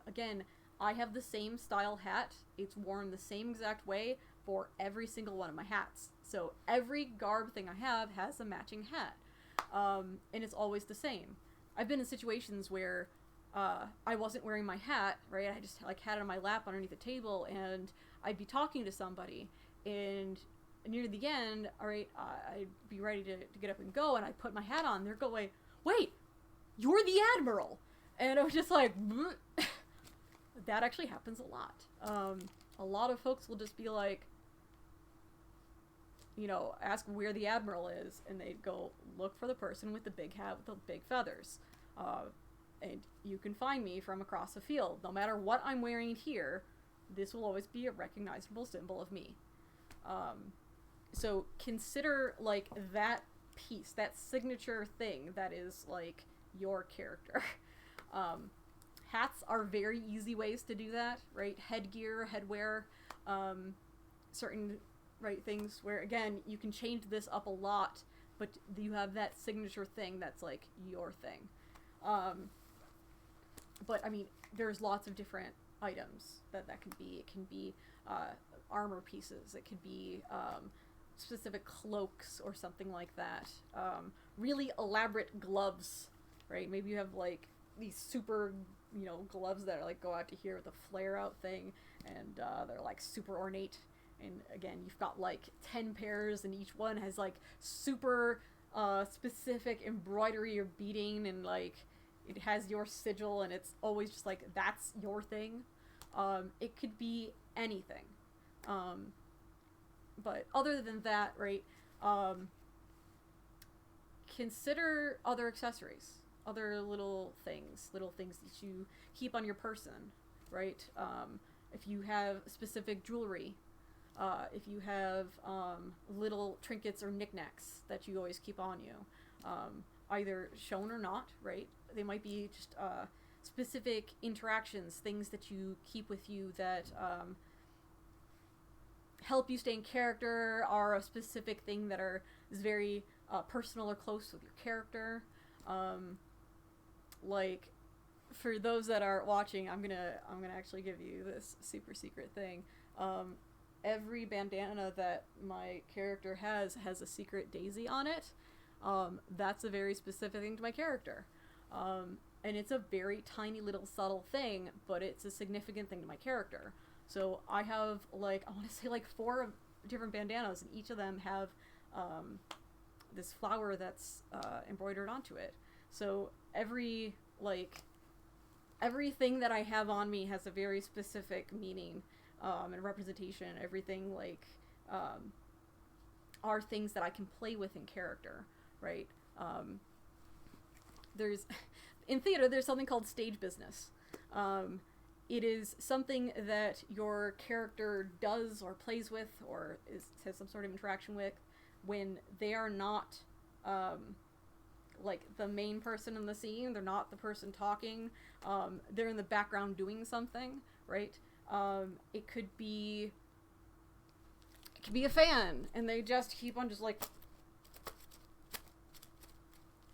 Again, I have the same style hat. It's worn the same exact way for every single one of my hats. So every garb thing I have has a matching hat. And it's always the same. I've been in situations where I wasn't wearing my hat, right? I just like had it on my lap underneath the table, and I'd be talking to somebody, and near the end, all right, I'd be ready to get up and go, and I'd put my hat on. They're going, wait, you're the Admiral. And I was just like, that actually happens a lot. A lot of folks will just be like, you know, ask where the Admiral is, and they'd go look for the person with the big hat with the big feathers. And you can find me from across the field. No matter what I'm wearing here, this will always be a recognizable symbol of me. So consider, like, that piece, that signature thing that is, like, your character. Hats are very easy ways to do that, right? Headgear, headwear, certain, right, things where, again, you can change this up a lot, but you have that signature thing that's, like, your thing. But, I mean, there's lots of different items that can be. It can be armor pieces. It could be specific cloaks or something like that. Really elaborate gloves, right? Maybe you have, like, these super, you know, gloves that are, like, go out to here with a flare-out thing, and they're, like, super ornate. And, again, you've got, like, 10 pairs, and each one has, like, super specific embroidery or beading, and, like, it has your sigil, and it's always just like, that's your thing. It could be anything. But other than that, right, consider other accessories, other little things that you keep on your person, right? If you have specific jewelry, if you have little trinkets or knickknacks that you always keep on you, either shown or not, right? They might be just specific interactions, things that you keep with you that help you stay in character, are a specific thing that is very personal or close with your character. Like, for those that are watching, I'm gonna actually give you this super secret thing. Every bandana that my character has a secret daisy on it. That's a very specific thing to my character. And it's a very tiny little subtle thing, but it's a significant thing to my character. So I have, like, I want to say, like, 4 different bandanas, and each of them have this flower that's embroidered onto it. So everything that I have on me has a very specific meaning and representation. Everything, like, are things that I can play with in character, right? In theater, there's something called stage business. It is something that your character does or plays with or has some sort of interaction with when they are not like the main person in the scene. They're not the person talking. They're in the background doing something, right? It could be a fan, and they just keep on just, like,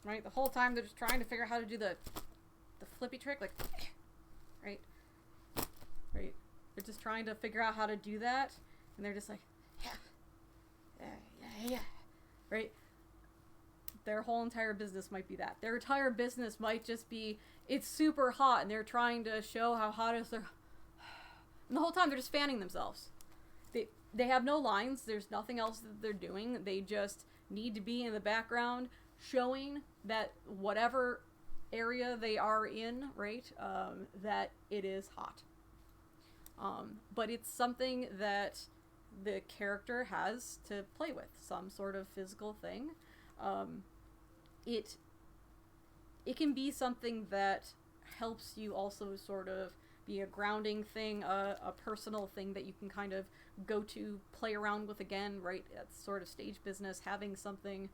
right, the whole time they're just trying to figure out how to do the flippy trick, like, right, they're just trying to figure out how to do that, and they're just like, yeah, right. Their whole entire business might be that. Their entire business might just be, it's super hot, and they're trying to show how hot it is. And the whole time they're just fanning themselves. They have no lines. There's nothing else that they're doing. They just need to be in the background, showing that whatever area they are in, right, that it is hot. But it's something that the character has to play with, some sort of physical thing. It can be something that helps you also sort of be a grounding thing, a personal thing that you can kind of go to, play around with again, right? That's sort of stage business, having something.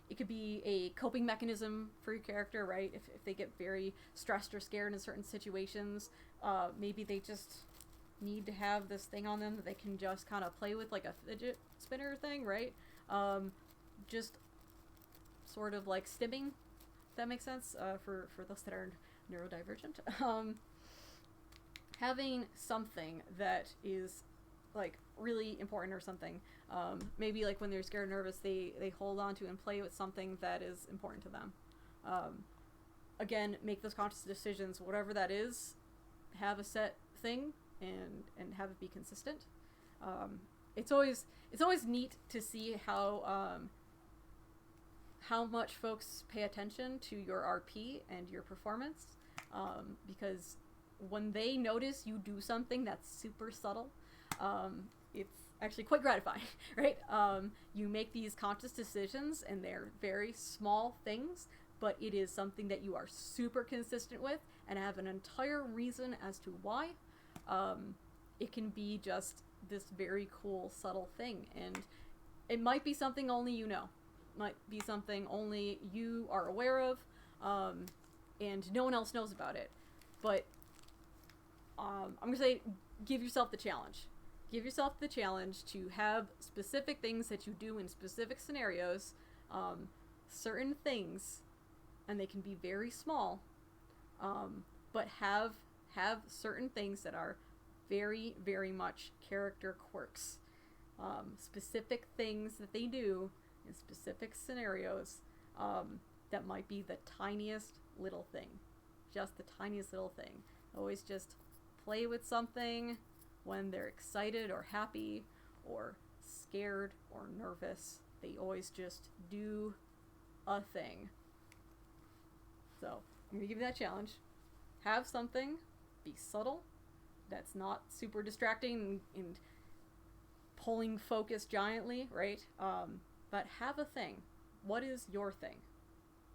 It could be a coping mechanism for your character, right? If they get very stressed or scared in certain situations, maybe they just need to have this thing on them that they can just kind of play with, like a fidget spinner thing, right? Just sort of like stimming, if that makes sense, for those that are neurodivergent. Having something that is like really important or something. Maybe like when they're scared or nervous, they hold on to and play with something that is important to them. Again, make those conscious decisions, whatever that is. Have a set thing and have it be consistent. It's always neat to see how much folks pay attention to your RP and your performance, because when they notice you do something that's super subtle, it's actually quite gratifying, right? You make these conscious decisions, and they're very small things, but it is something that you are super consistent with and have an entire reason as to why. It can be just this very cool, subtle thing, and it might be something only you know. Might be something only you are aware of, and no one else knows about it. But I'm gonna say, give yourself the challenge. Give yourself the challenge to have specific things that you do in specific scenarios, certain things, and they can be very small, but have certain things that are very, very much character quirks. Specific things that they do in specific scenarios, that might be the tiniest little thing. Just the tiniest little thing. Always just play with something when they're excited or happy or scared or nervous. They always just do a thing. So, I'm gonna give you that challenge. Have something, be subtle, that's not super distracting and pulling focus giantly, right? But have a thing. What is your thing?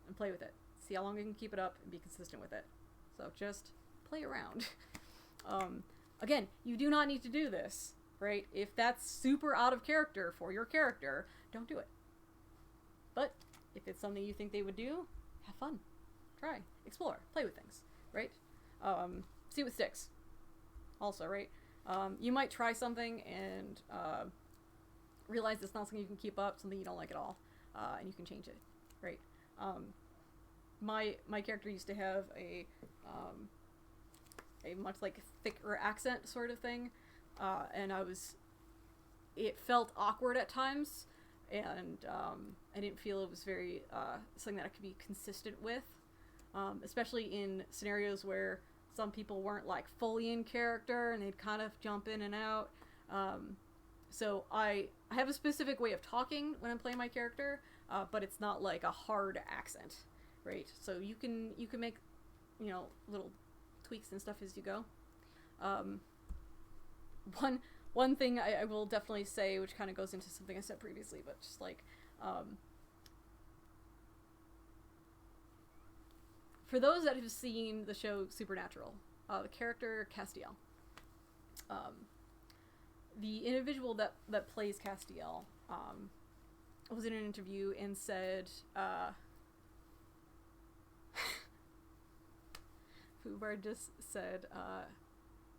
And play with it. See how long you can keep it up and be consistent with it. So just play around. Again, you do not need to do this, right? If that's super out of character for your character, don't do it. But if it's something you think they would do, have fun. Try. Explore. Play with things, right? See what sticks. Also, right? You might try something and realize it's not something you can keep up, something you don't like at all, and you can change it, right? My character used to have a much like thicker accent sort of thing, and it felt awkward at times, and I didn't feel it was very something that I could be consistent with, especially in scenarios where some people weren't like fully in character and they'd kind of jump in and out. So I have a specific way of talking when I'm playing my character, but it's not like a hard accent, right? So you can make, little tweaks and stuff as you go. One thing I will definitely say, which kind of goes into something I said previously, but just like, for those that have seen the show Supernatural, the character Castiel, the individual that plays Castiel, was in an interview and said, Fubar just said,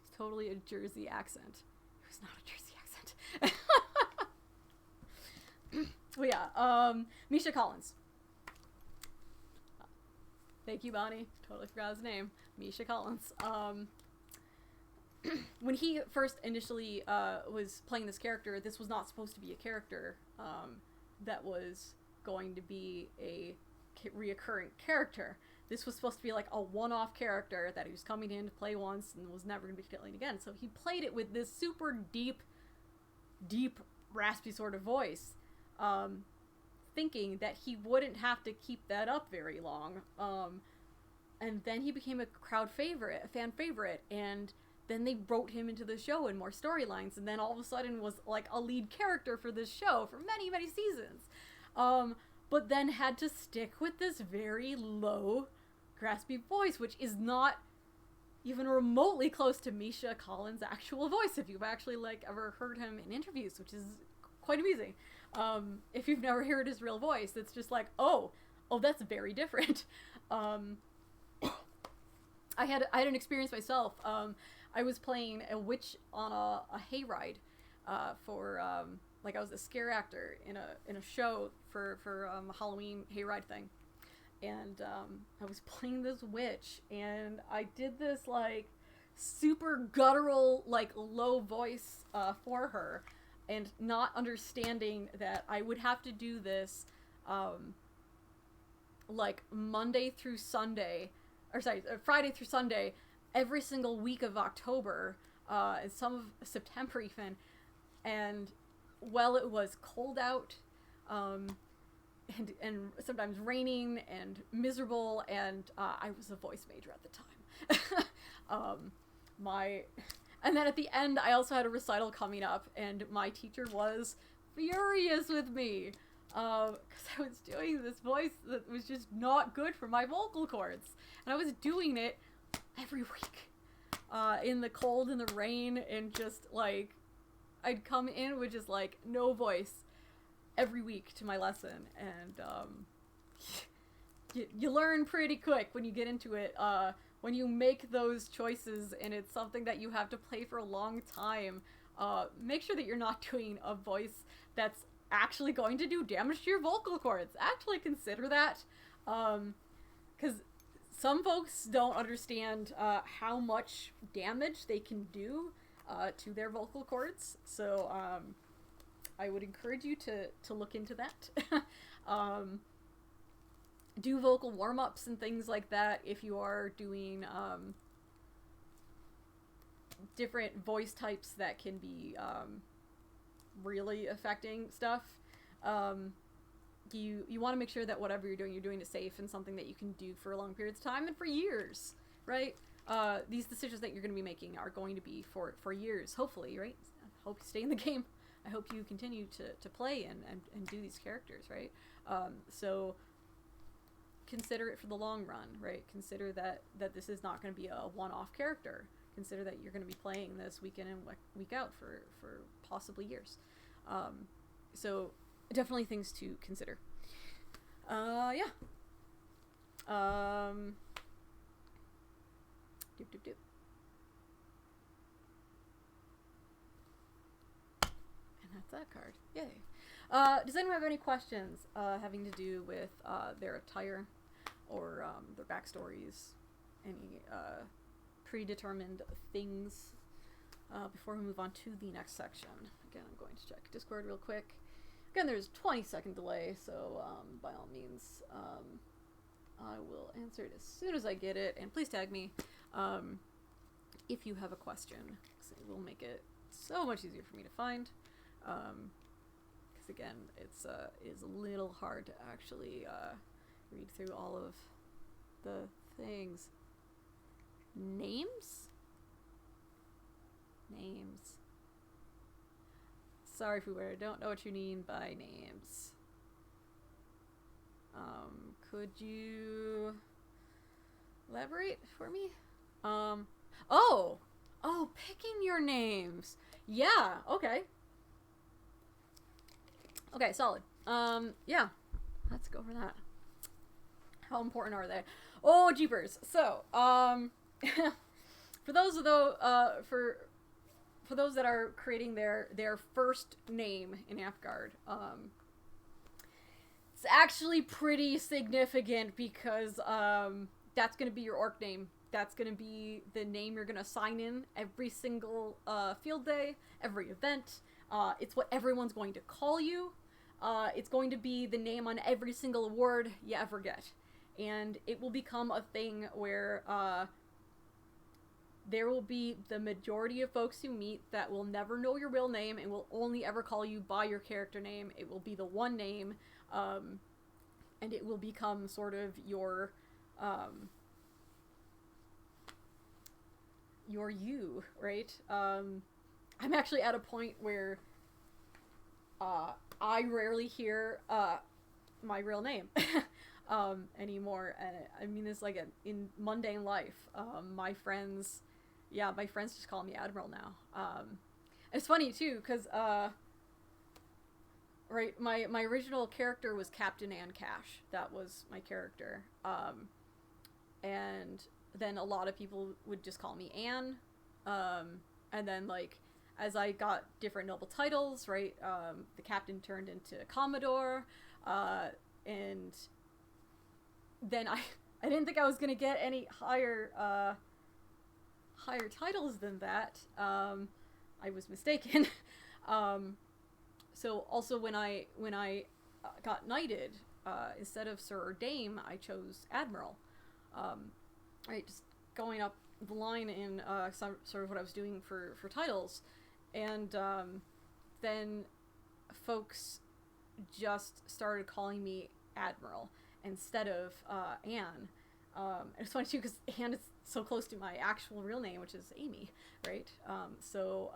it's totally a Jersey accent. It was not a Jersey accent. Well, yeah, Misha Collins. Thank you, Bonnie. Totally forgot his name. Misha Collins. When he first initially was playing this character, this was not supposed to be a character that was going to be a reoccurring character. This was supposed to be like a one-off character that he was coming in to play once and was never going to be playing again. So he played it with this super deep, raspy sort of voice, thinking that he wouldn't have to keep that up very long. And then he became a fan favorite, and then they wrote him into the show in more storylines, and then all of a sudden was like a lead character for this show for many, many seasons. But then had to stick with this very low, graspy voice, which is not even remotely close to Misha Collins' actual voice, if you've actually ever heard him in interviews, which is quite amusing. If you've never heard his real voice, it's just like, oh, that's very different. I had an experience myself. I was playing a witch on a hayride for I was a scare actor in a show for a Halloween hayride thing, and I was playing this witch, and I did this super guttural, like, low voice for her, and not understanding that I would have to do this, like, Monday through Sunday, or sorry, Friday through Sunday, every single week of October, and some of September even, and while it was cold out, and sometimes raining and miserable, and I was a voice major at the time. And then at the end, I also had a recital coming up, and my teacher was furious with me, because I was doing this voice that was just not good for my vocal cords, and I was doing it every week, in the cold and the rain, and just, like, I'd come in with just, like, no voice every week to my lesson, and you learn pretty quick when you get into it, when you make those choices and it's something that you have to play for a long time. Make sure that you're not doing a voice that's actually going to do damage to your vocal cords. Actually consider that, because some folks don't understand how much damage they can do to their vocal cords, so I would encourage you to look into that. Do vocal warm-ups and things like that if you are doing different voice types that can be really affecting stuff. You want to make sure that whatever you're doing it safe and something that you can do for long periods of time and for years, right? These decisions that you're going to be making are going to be for years, hopefully, right? I hope you stay in the game. I hope you continue to play and do these characters, right? So consider it for the long run, right? Consider that this is not going to be a one-off character. Consider that you're going to be playing this week in and week out for possibly years. So definitely things to consider. Yeah. Doop. That's that card. Yay. Does anyone have any questions having to do with their attire or their backstories? Any predetermined things before we move on to the next section? Again, I'm going to check Discord real quick. Again, there's a 20-second delay, so by all means, I will answer it as soon as I get it. And please tag me if you have a question, because it will make it so much easier for me to find. Because again, it is a little hard to actually read through all of the things. Names? Sorry, Fuber, I don't know what you mean by names. Could you elaborate for me? Picking your names. Yeah, okay. Okay, solid. Yeah. Let's go for that. How important are they? Oh, jeepers. So, for those that are creating their first name in Nilfgaard, it's actually pretty significant because that's going to be your orc name. That's going to be the name you're going to sign in every single field day, every event. It's what everyone's going to call you. It's going to be the name on every single award you ever get. And it will become a thing where there will be the majority of folks you meet that will never know your real name and will only ever call you by your character name. It will be the one name, and it will become sort of your you, right? I'm actually at a point where I rarely hear my real name anymore, and I mean this like in mundane life. My friends just call me Admiral now. It's funny too, because right, my original character was Captain Ann Cash. That was my character, and then a lot of people would just call me Anne, and then like as I got different noble titles, right, the captain turned into Commodore, and then I didn't think I was gonna get any higher higher titles than that, I was mistaken. So also when I got knighted, instead of Sir or Dame, I chose Admiral. Right, just going up the line in sort of what I was doing for titles, and then folks just started calling me Admiral instead of Anne. And it's funny too because Anne is so close to my actual real name, which is Amy, right? So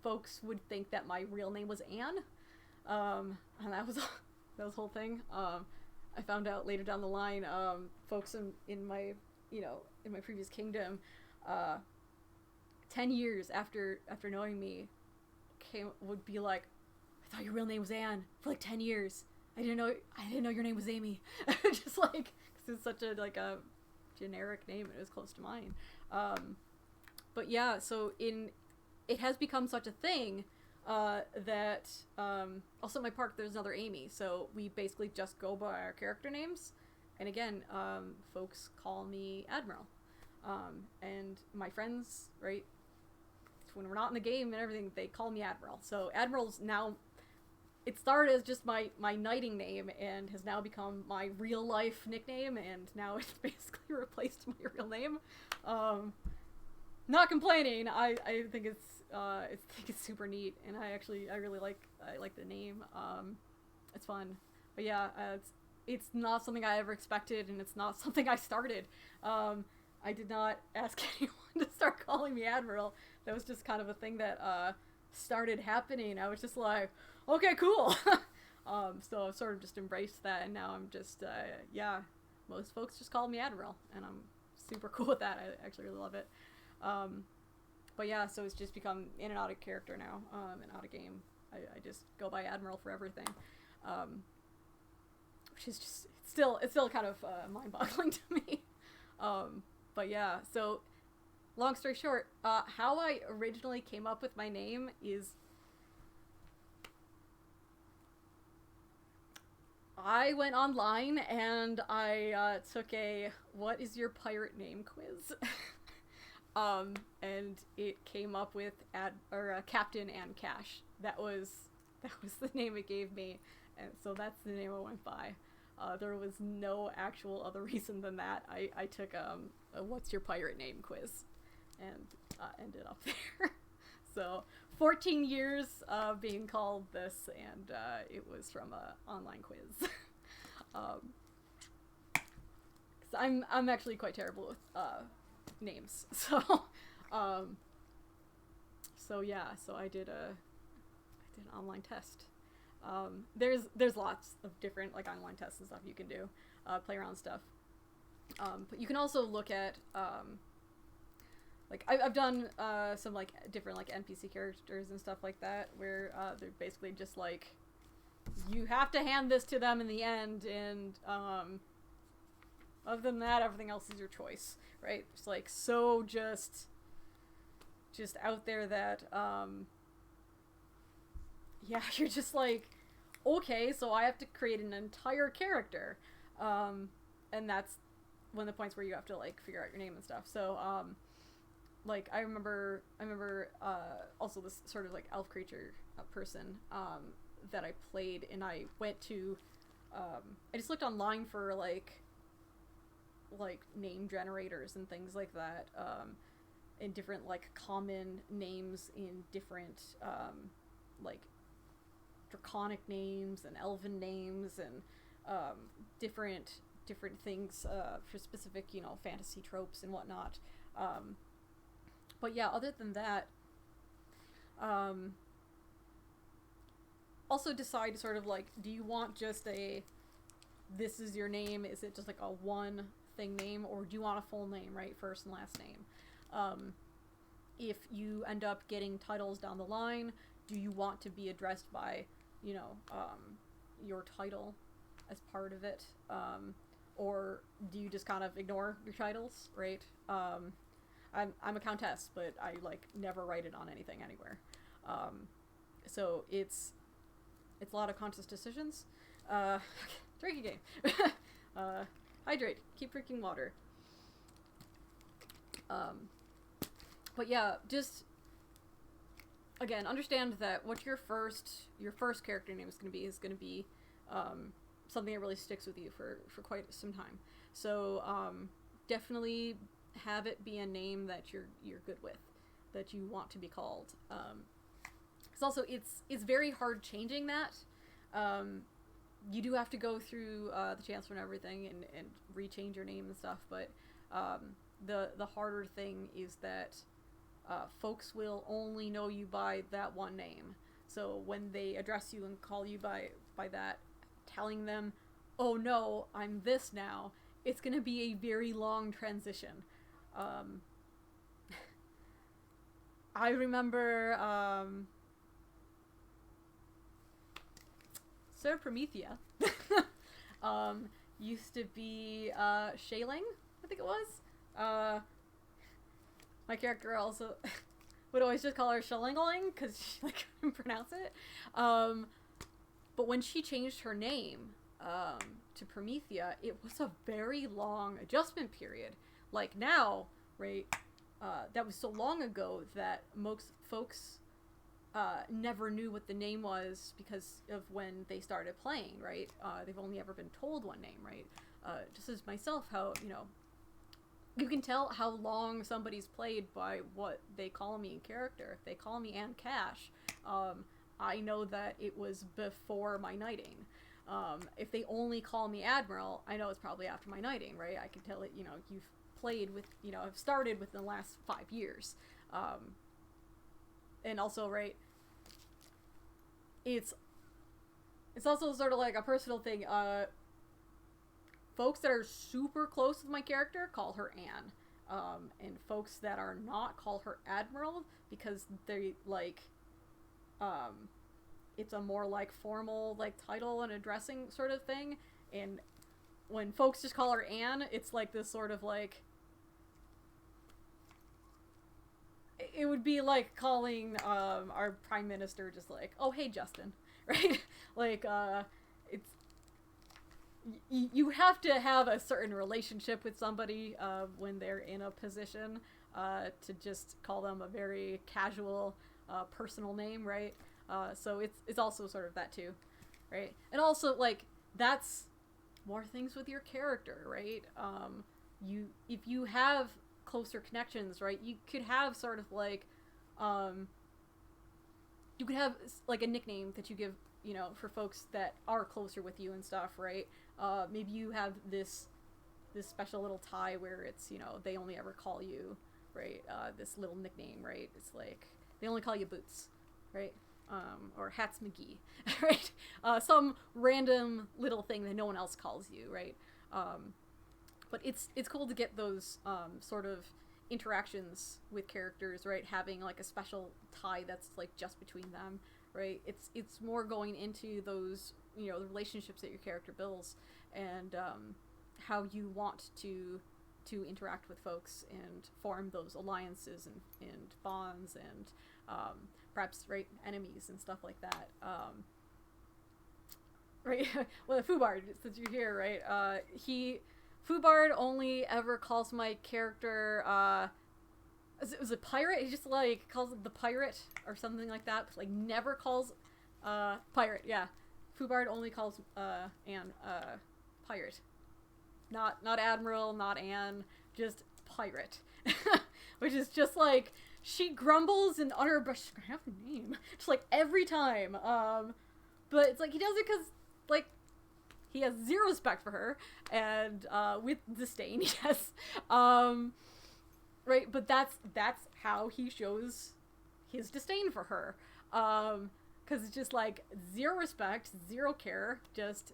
folks would think that my real name was Anne, and that was the whole thing. I found out later down the line, folks in my in my previous kingdom, 10 years after knowing me, would be like, I thought your real name was Anne for like 10 years. I didn't know your name was Amy. Just like, because it's such a like a generic name and it was close to mine. But yeah, so it has become such a thing that also in my park there's another Amy, so we basically just go by our character names. And again, folks call me Admiral. And my friends, right, when we're not in the game and everything, they call me Admiral. So Admiral's now, it started as just my knighting name and has now become my real life nickname, and now it's basically replaced my real name. Not complaining. I think it's super neat, and I really like the name. It's fun. But yeah, it's not something I ever expected, and it's not something I started. I did not ask anyone to start calling me Admiral. That was just kind of a thing that started happening. I was just like, okay, cool. So I've sort of just embraced that, and now I'm just, most folks just call me Admiral, and I'm super cool with that. I actually really love it. But yeah, so it's just become in and out of character now, and out of game. I just go by Admiral for everything. Which is just, it's still kind of mind-boggling to me. But yeah, so long story short, how I originally came up with my name is I went online and I took a what is your pirate name quiz. And it came up with Captain and Cash. That was the name it gave me, and so that's the name I went by. There was no actual other reason than that. I took a what's your pirate name quiz, and ended up there. So 14 years of being called this, and it was from a online quiz. I'm actually quite terrible with names, so so I did an online test. There's lots of different like online tests and stuff you can do, play around stuff. But you can also look at like I've done some like different like NPC characters and stuff like that where they're basically just like you have to hand this to them in the end, and other than that everything else is your choice, right? It's like so just out there that yeah, you're just like, okay, so I have to create an entire character, and that's one of the points where you have to like figure out your name and stuff. So like I remember also this sort of like elf creature person that I played, and I went to I just looked online for like name generators and things like that, in different like common names in different like draconic names and elven names and different things for specific fantasy tropes and whatnot. But yeah, other than that, also decide sort of like, do you want just this is your name? Is it just like a one thing name, or do you want a full name, right? First and last name. If you end up getting titles down the line, do you want to be addressed by, your title as part of it? Or do you just kind of ignore your titles, right? I'm a countess, but I like never write it on anything anywhere. So it's a lot of conscious decisions. Drinking game. Hydrate. Keep drinking water. But yeah, just again, understand that what your first character name is going to be something that really sticks with you for quite some time. So definitely have it be a name that you're good with, that you want to be called. Because also it's very hard changing that. You do have to go through the chancellor and everything and rechange your name and stuff, but the harder thing is that folks will only know you by that one name. So when they address you and call you by that, telling them, oh no, I'm this now, it's going to be a very long transition. I remember Sir Promethea used to be Shailing, I think it was. My character also would always just call her Shalingaling because she couldn't pronounce it. But when she changed her name to Promethea, it was a very long adjustment period. Like now, right? That was so long ago that most folks never knew what the name was because of when they started playing, right? They've only ever been told one name, right? Just as myself, how, you can tell how long somebody's played by what they call me in character. If they call me Anne Cash, I know that it was before my knighting. If they only call me Admiral, I know it's probably after my knighting, right? I can tell it, you've played with, have started within the last 5 years. And also, right, it's also sort of like a personal thing. Folks that are super close with my character call her Anne. And folks that are not call her Admiral because they, it's a more, formal, title and addressing sort of thing. And when folks just call her Anne, it's this sort of, it would be like calling our prime minister just oh, hey, Justin, right? It's you have to have a certain relationship with somebody when they're in a position to just call them a very casual personal name, right? So it's also sort of that too, right? And also that's more things with your character, right? If you have closer connections, right, you could have sort of you could have a nickname that you give, for folks that are closer with you and stuff, right? Maybe you have this special little tie where it's, they only ever call you, right, this little nickname, right? It's they only call you Boots, right? Or Hats McGee, right? Some random little thing that no one else calls you, right? But it's cool to get those sort of interactions with characters, right? Having a special tie that's just between them, right? It's more going into those, the relationships that your character builds and how you want to interact with folks and form those alliances and bonds and perhaps, right, enemies and stuff like that. Right? Well, the Fubard, since you're here, right? Fubard only ever calls my character, was it pirate? He just calls it the pirate or something like that. Never calls pirate. Yeah, Fubard only calls Anne pirate. Not Admiral, not Anne, just pirate. Which is just she grumbles in utter, but she's gonna have a name. Just every time. But it's he does it because he has zero respect for her, and with disdain, yes. Right, but that's how he shows his disdain for her. Because it's just zero respect, zero care, just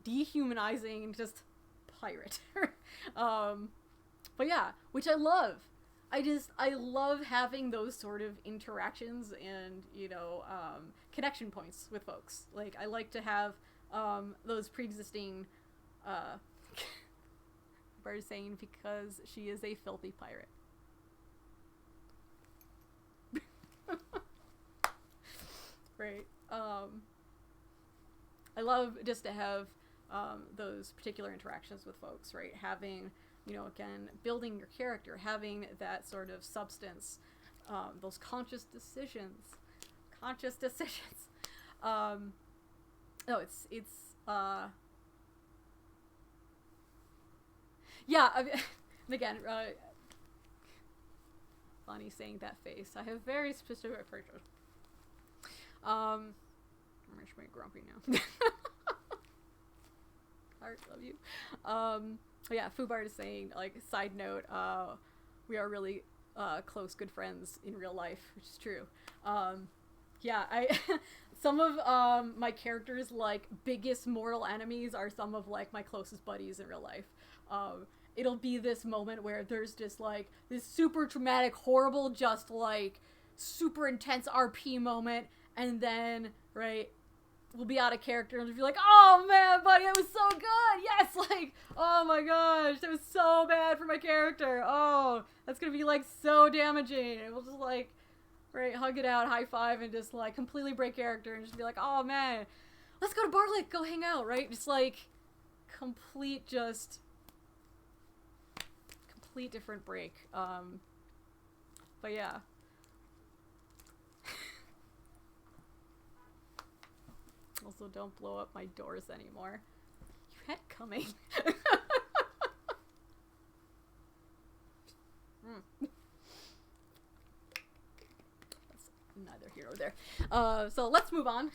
dehumanizing, just pirate. But yeah, which I love. I love having those sort of interactions and, connection points with folks. I like to have those pre-existing bird saying because she is a filthy pirate. Right. I love just to have those particular interactions with folks, right? Having, again, building your character, having that sort of substance those conscious decisions. No, it's yeah, I mean, and again, funny saying that face. I have very specific features. I'm actually grumpy now. Heart, love you. But yeah, Fubart is saying, like, side note, we are really close, good friends in real life, which is true. Yeah, some of my characters' like biggest mortal enemies are some of like my closest buddies in real life. It'll be this moment where there's just like this super traumatic, horrible, just like super intense RP moment, and then right, we'll be out of character and we'll be like, oh man, buddy, it was so good. Yes, like, oh my gosh, that was so bad for my character. Oh, that's gonna be like so damaging. And we'll just like, right, hug it out, high five, and just like completely break character and just be like, oh man, let's go to Barlick, go hang out, right? Just like complete different break. But yeah. Also, don't blow up my doors anymore. You had it coming. That's neither here nor there. So let's move on.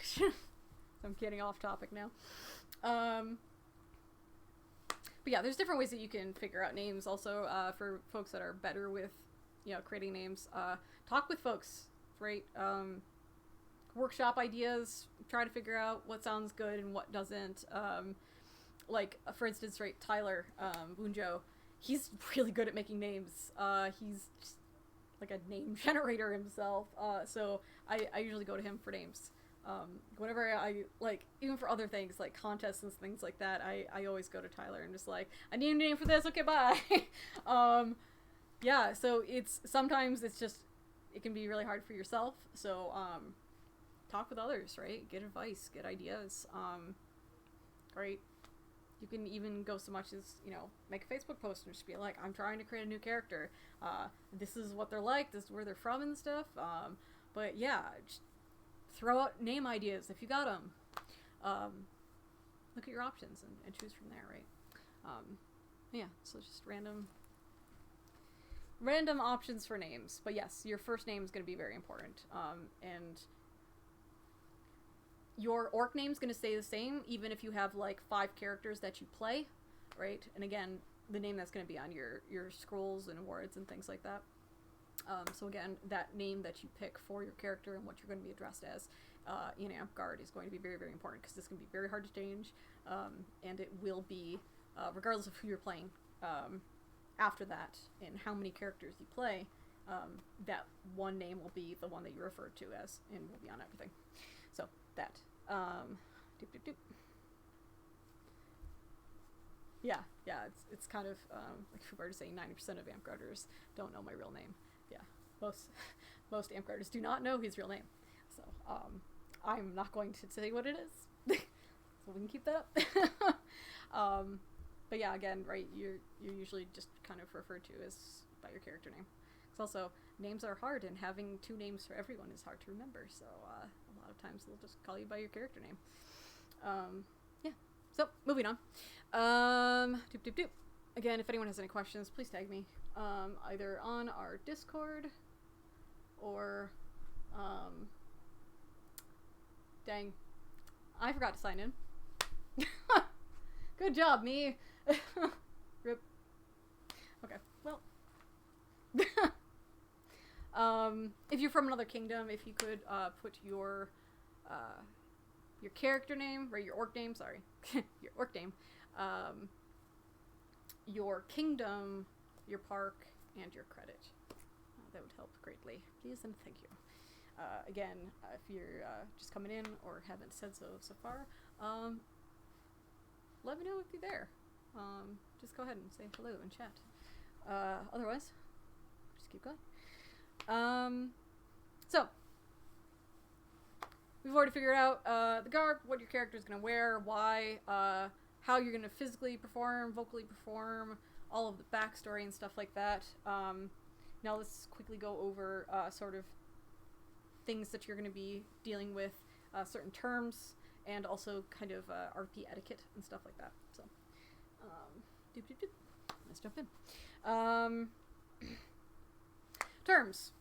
I'm getting off topic now. But yeah, there's different ways that you can figure out names. Also, for folks that are better with, creating names, talk with folks, right? Workshop ideas, try to figure out what sounds good and what doesn't. Like, for instance, right, Tyler, Bunjo, he's really good at making names. He's just like a name generator himself. So I usually go to him for names. Whenever I, like, even for other things, like contests and things like that, I always go to Tyler and just like, I need a name for this, okay, bye. Yeah, so sometimes it's just, it can be really hard for yourself, so, talk with others, right? Get advice, get ideas, right? You can even go so much as, make a Facebook post and just be like, I'm trying to create a new character, this is what they're like, this is where they're from and stuff, but yeah, just throw out name ideas if you got them. Look at your options and choose from there, right? Yeah, so just random options for names. But yes, your first name is going to be very important. And your orc name is going to stay the same, even if you have like 5 characters that you play, right? And again, the name that's going to be on your scrolls and awards and things like that. So again, that name that you pick for your character and what you're going to be addressed as in Amtgard is going to be very, very important, because this can be very hard to change, and it will be, regardless of who you're playing, after that and how many characters you play, that one name will be the one that you refer to as, and will be on everything. So that. Yeah, it's kind of, like Fubart is saying, 90% of Amtgarders don't know my real name. Yeah, most Amtgarders do not know his real name. So, I'm not going to say what it is. So we can keep that up. But yeah, again, right, you're usually just kind of referred to as by your character name. It's also, names are hard, and having 2 names for everyone is hard to remember, so a lot of times they'll just call you by your character name. Yeah, so moving on. Again, if anyone has any questions, please tag me, either on our Discord or, dang, I forgot to sign in. Good job, me. Rip. Okay, well. If you're from another kingdom, if you could put your character name, or your orc name, sorry, your orc name, your kingdom, your park, and your credit. That would help greatly. Please and thank you. Again, if you're just coming in or haven't said so far, let me know if you're there. Just go ahead and say hello and chat. Otherwise, just keep going. So, we've already figured out the garb, what your character is going to wear, why, how you're going to physically perform, vocally perform, all of the backstory and stuff like that. Now let's quickly go over sort of things that you're going to be dealing with, certain terms, and also kind of RP etiquette and stuff like that. So, let's jump in. Terms.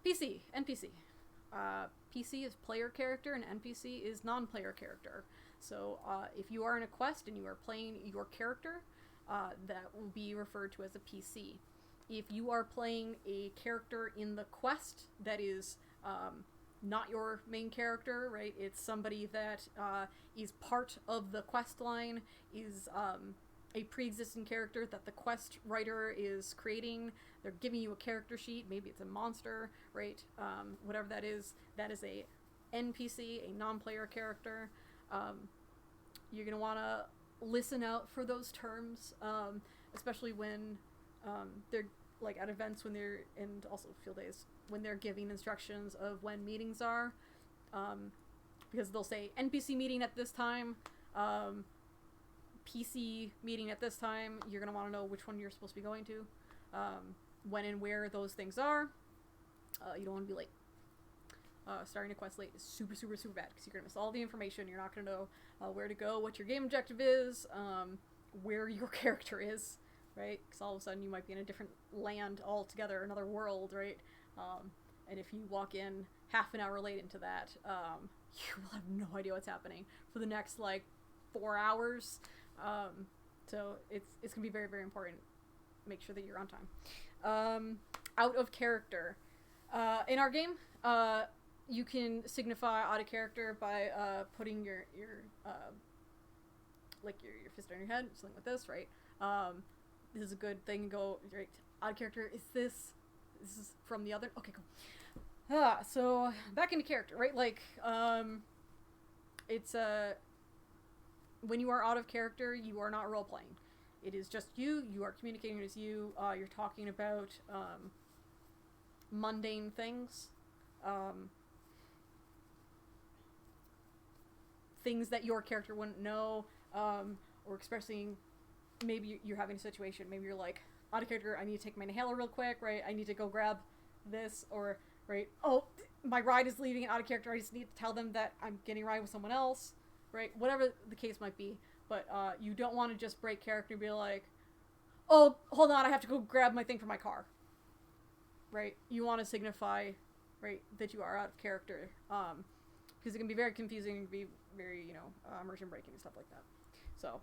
PC, NPC. PC is player character and NPC is non-player character. So if you are in a quest and you are playing your character, that will be referred to as a PC. If you are playing a character in the quest that is not your main character, right? It's somebody that is part of the quest line, is a pre-existing character that the quest writer is creating. They're giving you a character sheet. Maybe it's a monster, right? Whatever that is a NPC, a non-player character. You're going to want to listen out for those terms, especially when they're like at events when they're, and also field days, when they're giving instructions of when meetings are, because they'll say NPC meeting at this time, PC meeting at this time. You're going to want to know which one you're supposed to be going to, when and where those things are. You don't want to be late. Starting a quest late is super, super, super bad because you're going to miss all the information. You're not going to know where to go, what your game objective is, where your character is, right? Because all of a sudden you might be in a different land altogether, another world, right? And if you walk in half an hour late into that, you will have no idea what's happening for the next, like, 4 hours. So it's going to be very, very important. Make sure that you're on time. Out of character. In our game, you can signify out of character by putting your fist on your head, something like this, right? This is a good thing to go, right? Out of character, this is from the other, okay, cool. So back into character, right? Like, it's when you are out of character, you are not role-playing. It is just you are communicating as you, you're talking about mundane things, things that your character wouldn't know, or expressing, maybe you're having a situation, maybe you're like, out of character, I need to take my inhaler real quick, right? I need to go grab this, or, right, oh, my ride is leaving, out of character, I just need to tell them that I'm getting a ride with someone else, right? Whatever the case might be, but you don't want to just break character and be like, oh, hold on, I have to go grab my thing from my car, right? You want to signify, right, that you are out of character, because it can be very confusing, and be very, immersion breaking and stuff like that. So,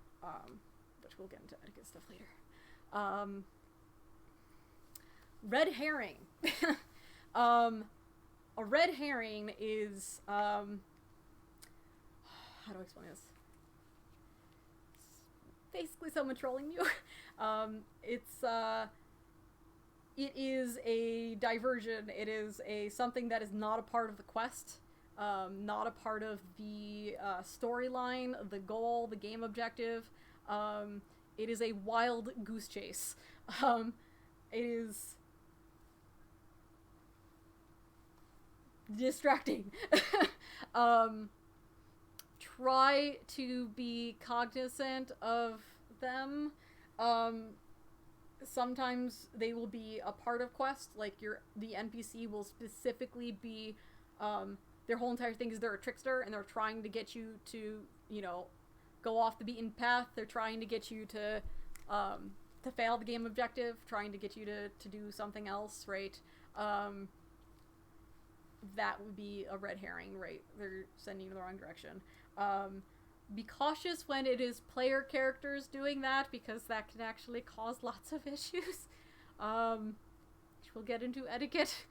which we'll get into etiquette stuff later. Red herring. A red herring is, how do I explain this? It's basically someone trolling you. It is a diversion. It is something that is not a part of the quest, not a part of the storyline, the goal, the game objective. It is a wild goose chase. It is distracting. Try to be cognizant of them. Sometimes they will be a part of quests, like the NPC will specifically be, their whole entire thing is they're a trickster and they're trying to get you to, go off the beaten path. They're trying to get you to fail the game objective, trying to get you to do something else, right? That would be a red herring, right? They're sending you in the wrong direction. Be cautious when it is player characters doing that, because that can actually cause lots of issues. Which we'll get into etiquette.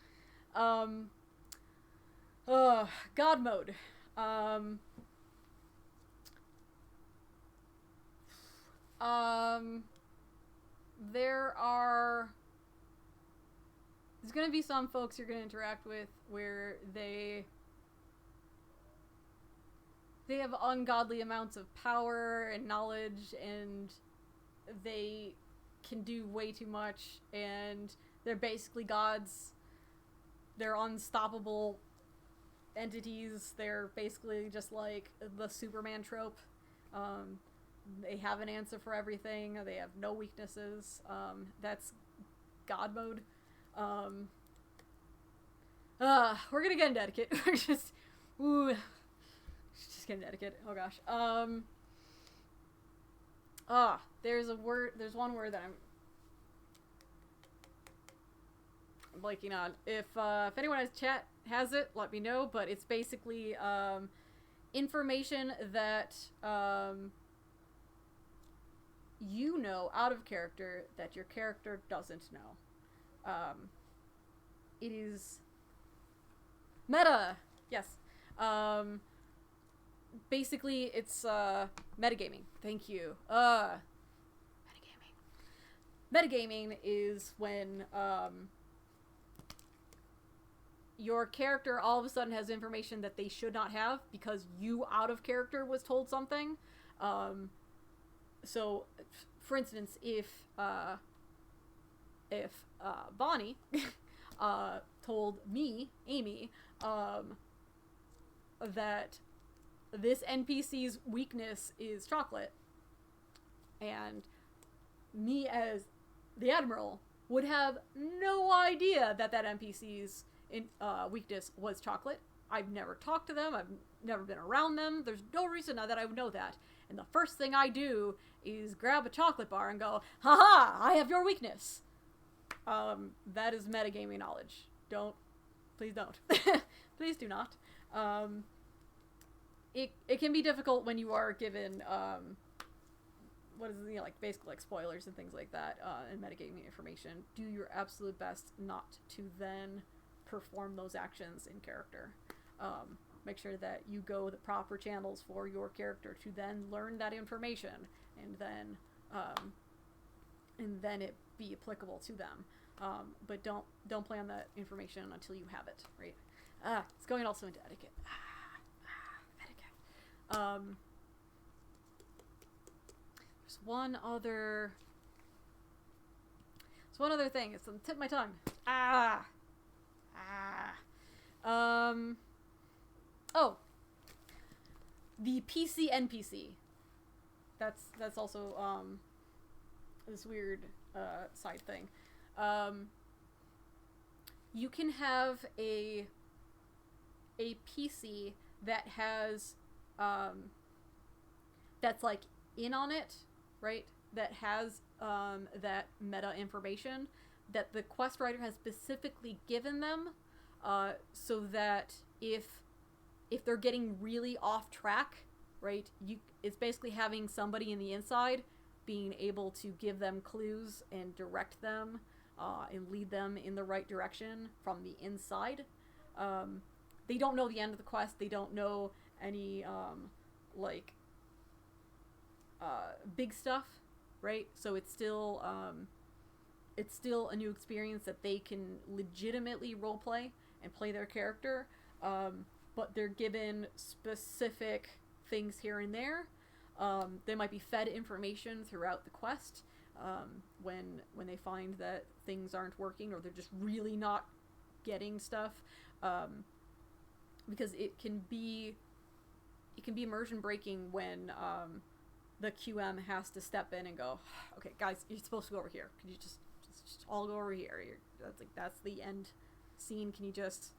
God mode. There's gonna be some folks you're gonna interact with where they have ungodly amounts of power and knowledge, and they can do way too much, and they're basically gods. They're unstoppable entities. They're basically just like the Superman trope. They have an answer for everything. They have no weaknesses. That's God mode. We're gonna get into etiquette. We're just getting etiquette. Oh gosh. There's one word that I'm blanking on. If anyone has chat has it, let me know, but it's basically information that you know out of character that your character doesn't know. It is meta. Yes. Basically it's metagaming. Thank you. Metagaming is when your character all of a sudden has information that they should not have because you out of character was told something. So, for instance, if Bonnie told me, Amy, that this NPC's weakness is chocolate, and me as the Admiral would have no idea that NPC's weakness was chocolate. I've never talked to them. I've never been around them. There's no reason that I would know that. And the first thing I do is grab a chocolate bar and go, haha, I have your weakness. That is metagaming knowledge. Please don't. Please do not. It can be difficult when you are given, basically like spoilers and things like that, and metagaming information. Do your absolute best not to then perform those actions in character. Make sure that you go the proper channels for your character to then learn that information, and then it be applicable to them. But don't play on that information until you have it, right? It's going also into etiquette. Etiquette. There's one other thing. It's on the tip of my tongue. Oh, the PC NPC. That's also this weird side thing. You can have a PC that has that's like in on it, right? That has that meta information that the quest writer has specifically given them, so that if they're getting really off track, right? It's basically having somebody in the inside being able to give them clues and direct them and lead them in the right direction from the inside. They don't know the end of the quest. They don't know any big stuff, right? So it's still a new experience that they can legitimately roleplay and play their character, but they're given specific things here and there. They might be fed information throughout the quest when they find that things aren't working, or they're just really not getting stuff, because it can be immersion breaking when the QM has to step in and go, okay, guys, you're supposed to go over here. Could you just all go over here? That's the end scene. Can you just,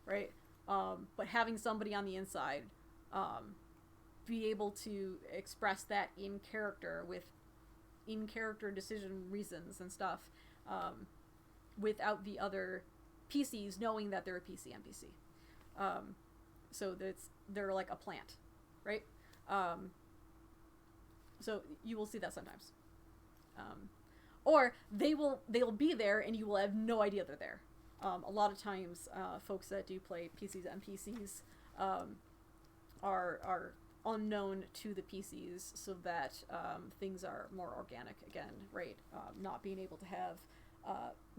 right? But having somebody on the inside be able to express that in character with in-character decision reasons and stuff, without the other PCs knowing that they're a PC NPC. So they're like a plant, right? So you will see that sometimes. Or they'll be there and you will have no idea they're there. A lot of times, folks that do play PCs and NPCs are unknown to the PCs, so that things are more organic again, right? Not being able to have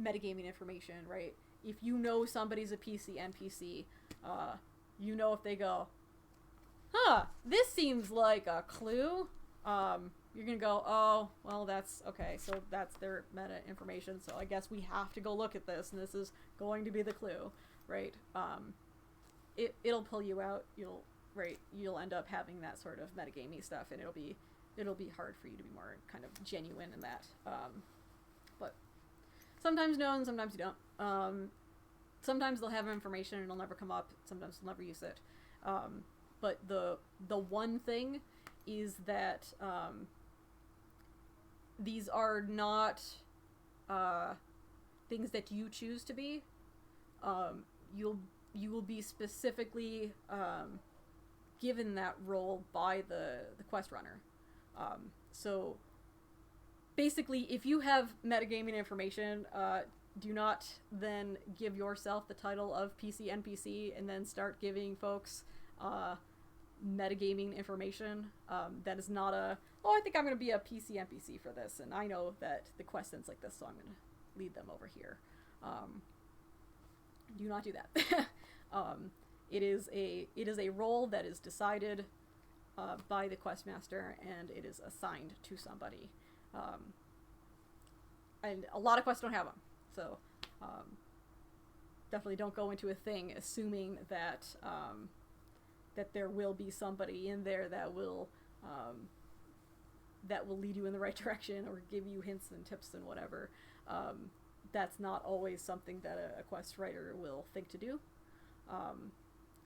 metagaming information, right? If you know somebody's a PC NPC, you know if they go, this seems like a clue, you're gonna go, oh, well, that's okay, so that's their meta information, so I guess we have to go look at this, and this is going to be the clue, right? It'll pull you out, you'll end up having that sort of metagamey stuff, and it'll be hard for you to be more kind of genuine in that. But Sometimes no, and sometimes you don't. Sometimes they'll have information and it'll never come up. Sometimes they'll never use it. But the one thing is that these are not things that you choose to be. You will be specifically given that role by the quest runner. So basically, if you have metagaming information, do not then give yourself the title of PC NPC and then start giving folks metagaming information. That is not I think I'm going to be a PC NPC for this, and I know that the quest ends like this, so I'm going to lead them over here. Do not do that. It is a role that is decided by the questmaster, and it is assigned to somebody. And a lot of quests don't have them. So, definitely don't go into a thing assuming that that there will be somebody in there that will lead you in the right direction or give you hints and tips and whatever. That's not always something that a quest writer will think to do.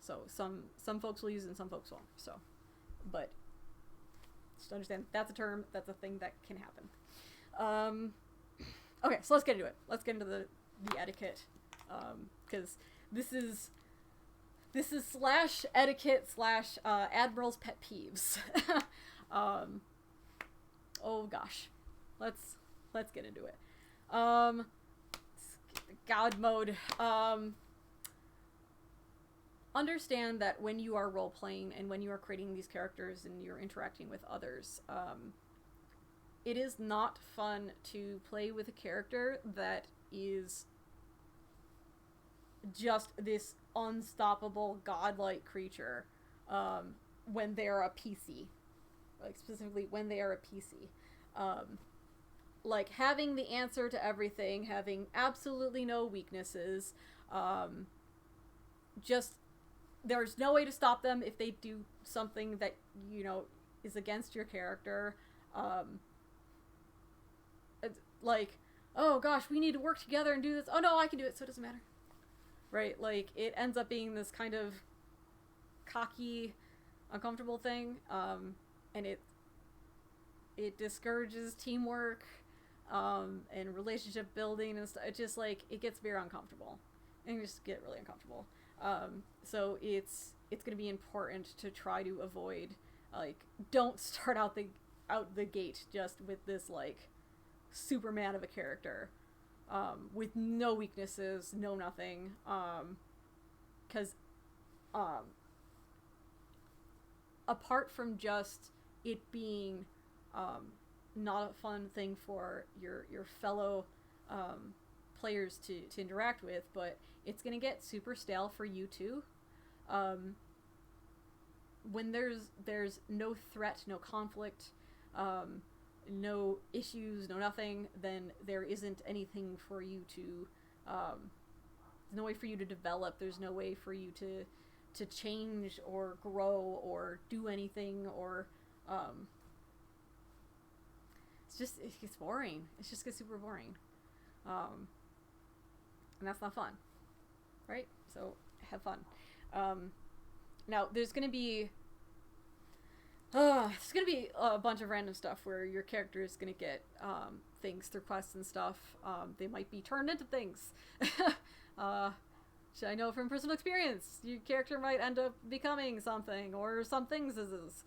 So some folks will use it and some folks won't. So, but just understand that's a term, that's a thing that can happen. Okay, so let's get into it. Let's get into the etiquette, because this is slash etiquette slash Admiral's pet peeves. Oh gosh, let's get into it. God mode. Understand that when you are role playing and when you are creating these characters and you're interacting with others, it is not fun to play with a character that is just this unstoppable godlike creature when they're a PC. Like, specifically when they are a PC. Like, having the answer to everything, having absolutely no weaknesses, just, there's no way to stop them if they do something that, you know, is against your character. Like, oh gosh, we need to work together and do this. Oh no, I can do it, so it doesn't matter. Right? Like, it ends up being this kind of cocky, uncomfortable thing, and it discourages teamwork, and relationship building and stuff. It just, like, it gets very uncomfortable. And you just get really uncomfortable. So it's gonna be important to try to avoid, like, don't start out the gate just with this, like, Superman of a character, with no weaknesses, no nothing, because, apart from just it being, not a fun thing for your fellow, players to interact with, but it's gonna get super stale for you too. When there's no threat, no conflict, no issues, no nothing, then there isn't anything for you to, there's no way for you to develop, there's no way for you to change or grow or do anything, or, it gets boring. It just gets super boring. And that's not fun. Right? So, have fun. Now, there's gonna be a bunch of random stuff where your character is gonna get things through quests and stuff. They might be turned into things. I know from personal experience, your character might end up becoming something, or some things is.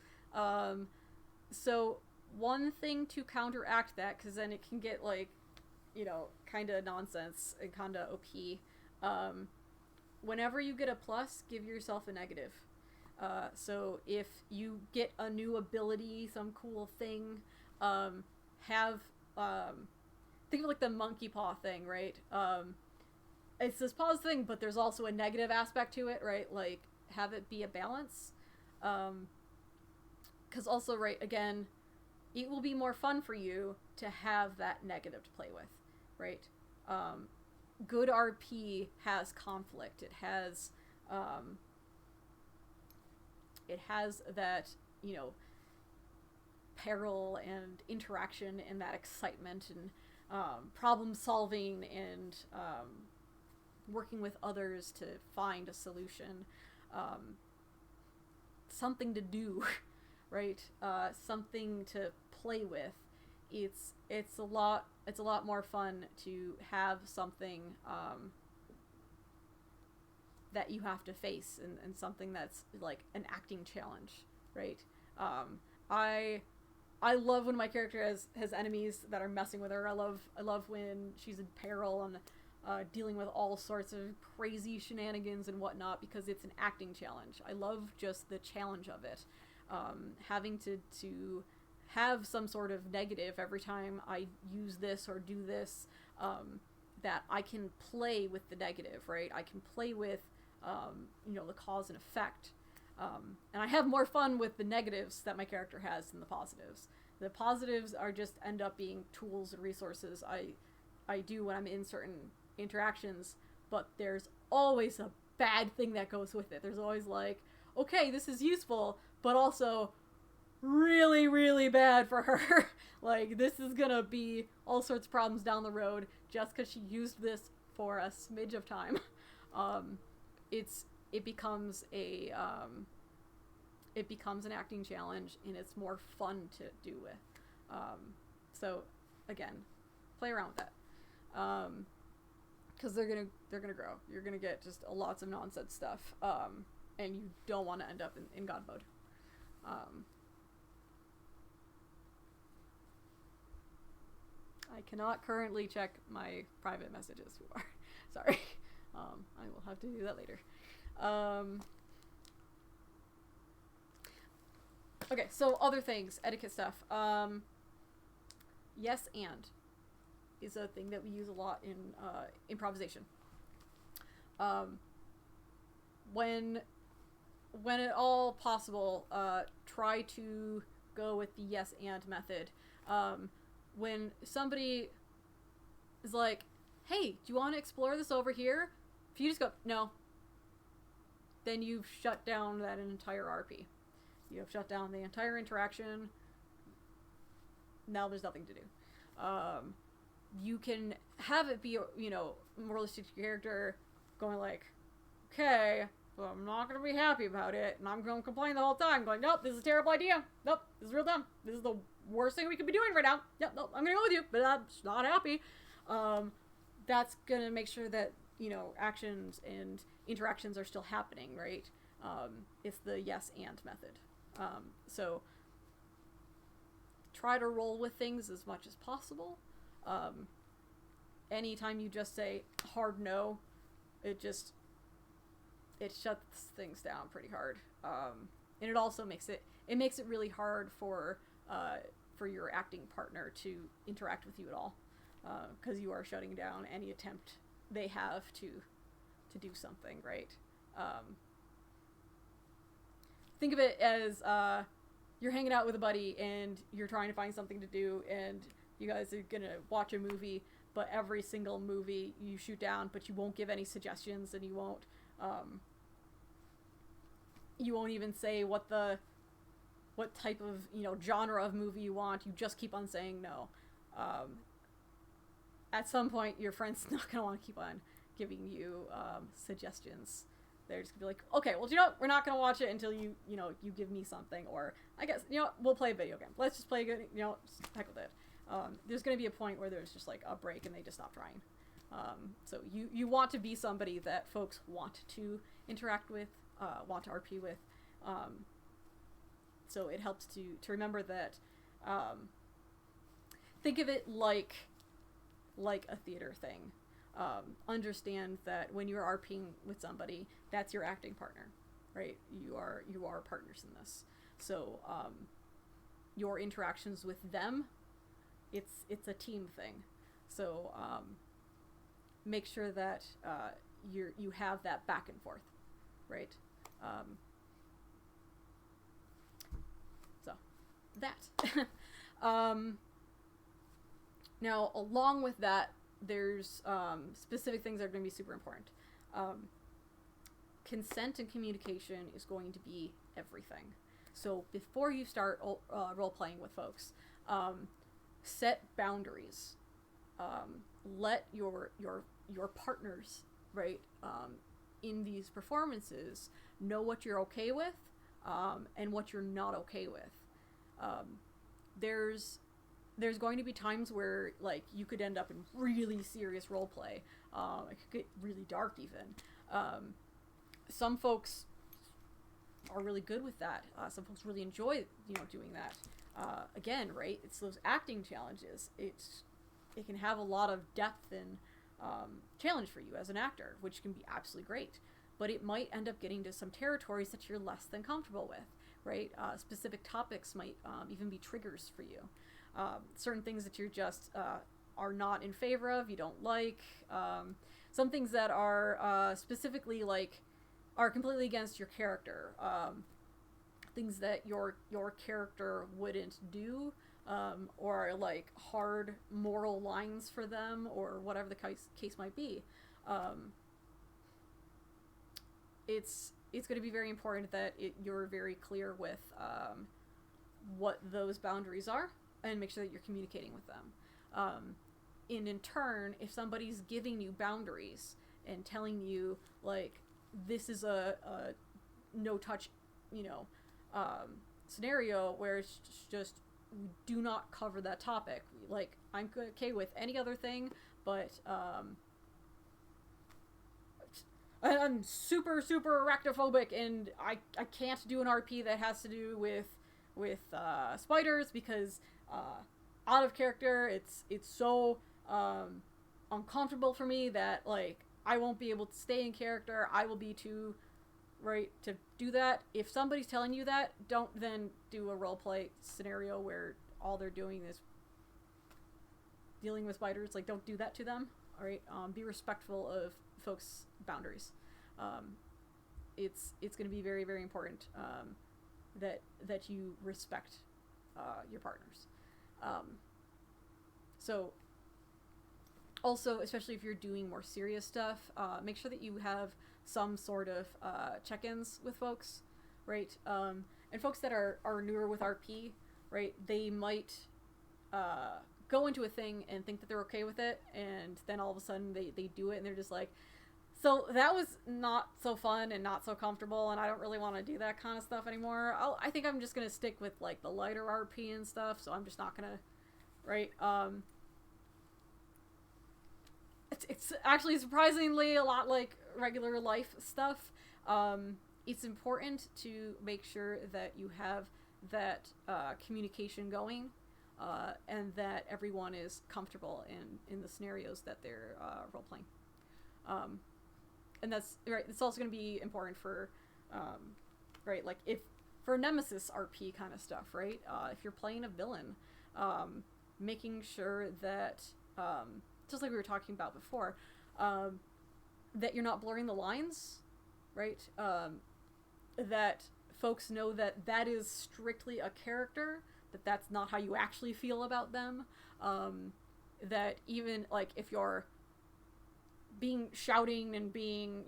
So one thing to counteract that, because then it can get, like, you know, kind of nonsense and kind of OP. Whenever you get a plus, give yourself a negative. So if you get a new ability, some cool thing, think of, like, the monkey paw thing, right? It's this positive thing, but there's also a negative aspect to it, right? Like, have it be a balance. Because also, right, again, it will be more fun for you to have that negative to play with, right? Good RP has conflict. It has that, you know, peril and interaction and that excitement, and problem solving and working with others to find a solution, something to do, right? Something to play with. It's a lot more fun to have something that you have to face, and something that's like an acting challenge, right? I love when my character has enemies that are messing with her. I love when she's in peril and dealing with all sorts of crazy shenanigans and whatnot, because it's an acting challenge. I love just the challenge of it. Having to have some sort of negative every time I use this or do this, that I can play with the negative, right? I can play with, the cause and effect. And I have more fun with the negatives that my character has than the positives. The positives are just end up being tools and resources I do when I'm in certain interactions, but there's always a bad thing that goes with it. There's always like, okay, this is useful, but also really, really bad for her. Like, this is gonna be all sorts of problems down the road just because she used this for a smidge of time. It becomes an acting challenge, and it's more fun to do with. So again, play around with that, because they're gonna grow. You're gonna get just lots of nonsense stuff, and you don't want to end up in God mode. I cannot currently check my private messages. Sorry. I will have to do that later. Okay, so other things, etiquette stuff. Yes and is a thing that we use a lot in improvisation. When at all possible, try to go with the yes and method. When somebody is like, hey, do you want to explore this over here? If you just go, no, then you've shut down that entire RP. You have shut down the entire interaction. Now there's nothing to do. You can have it be, moralistic to your character, going like, okay, well, I'm not going to be happy about it, and I'm going to complain the whole time, going, nope, this is a terrible idea. Nope, this is real dumb. This is the worst thing we could be doing right now. Yep, nope, I'm going to go with you, but I'm just not happy. That's going to make sure that, actions and interactions are still happening, right? It's the yes and method. So try to roll with things as much as possible. Anytime you just say hard no, it shuts things down pretty hard. And it also makes it really hard for your acting partner to interact with you at all, because you are shutting down any attempt they have to do something, right? Think of it as you're hanging out with a buddy and you're trying to find something to do, and you guys are gonna watch a movie, but every single movie you shoot down, but you won't give any suggestions, and you won't even say what type of genre of movie you want. You just keep on saying no. At some point, your friend's not gonna want to keep on giving you suggestions. They're just gonna be like, okay, well, we're not gonna watch it until you give me something, or I guess, we'll play a video game. Let's just play a good, heck with it. There's gonna be a point where there's just like a break and they just stop trying. So you want to be somebody that folks want to interact with, want to RP with. So it helps to remember that, think of it like a theater thing. Understand that when you're RPing with somebody, that's your acting partner, right? You are partners in this. So your interactions with them, it's a team thing. So make sure that you have that back and forth, right? So that. Now, along with that, there's specific things that are going to be super important. Consent and communication is going to be everything. So before you start role-playing with folks, set boundaries. let your partners, right, in these performances know what you're okay with, and what you're not okay with. There's going to be times where like you could end up in really serious role play. It could get really dark even. Some folks are really good with that. Some folks really enjoy doing that. Again, right? It's those acting challenges. It can have a lot of depth and challenge for you as an actor, which can be absolutely great. But it might end up getting to some territories that you're less than comfortable with, right? Specific topics might even be triggers for you. Certain things that you're just are not in favor of, you don't like. Some things that are specifically like are completely against your character. Things that your character wouldn't do, or are like hard moral lines for them, or whatever the case might be. It's going to be very important that you're very clear with what those boundaries are, and make sure that you're communicating with them. In turn, if somebody's giving you boundaries and telling you like this is a no touch, scenario where it's just we do not cover that topic. Like I'm okay with any other thing, but I'm super arachnophobic, and I can't do an RP that has to do with spiders because out of character. It's so uncomfortable for me that like I won't be able to stay in character. I will be too right to do that. If somebody's telling you that, don't then do a roleplay scenario where all they're doing is dealing with spiders. Like, don't do that to them. All right. Be respectful of folks' boundaries. It's going to be very, very important that you respect your partners. So also, especially if you're doing more serious stuff, make sure that you have some sort of check-ins with folks, right? And folks that are newer with RP, right? They might go into a thing and think that they're okay with it, and then all of a sudden they do it and they're just like, so that was not so fun and not so comfortable, and I don't really want to do that kind of stuff anymore. I think I'm just going to stick with like the lighter RP and stuff, so I'm just not going to, right? It's actually surprisingly a lot like regular life stuff. It's important to make sure that you have that communication going, and that everyone is comfortable in the scenarios that they're role-playing. And that's right. It's also going to be important for, right, like if for Nemesis RP kind of stuff, right? If you're playing a villain, making sure that, just like we were talking about before, that you're not blurring the lines, right? That folks know that that is strictly a character, that that's not how you actually feel about them. That even like if you're shouting and being,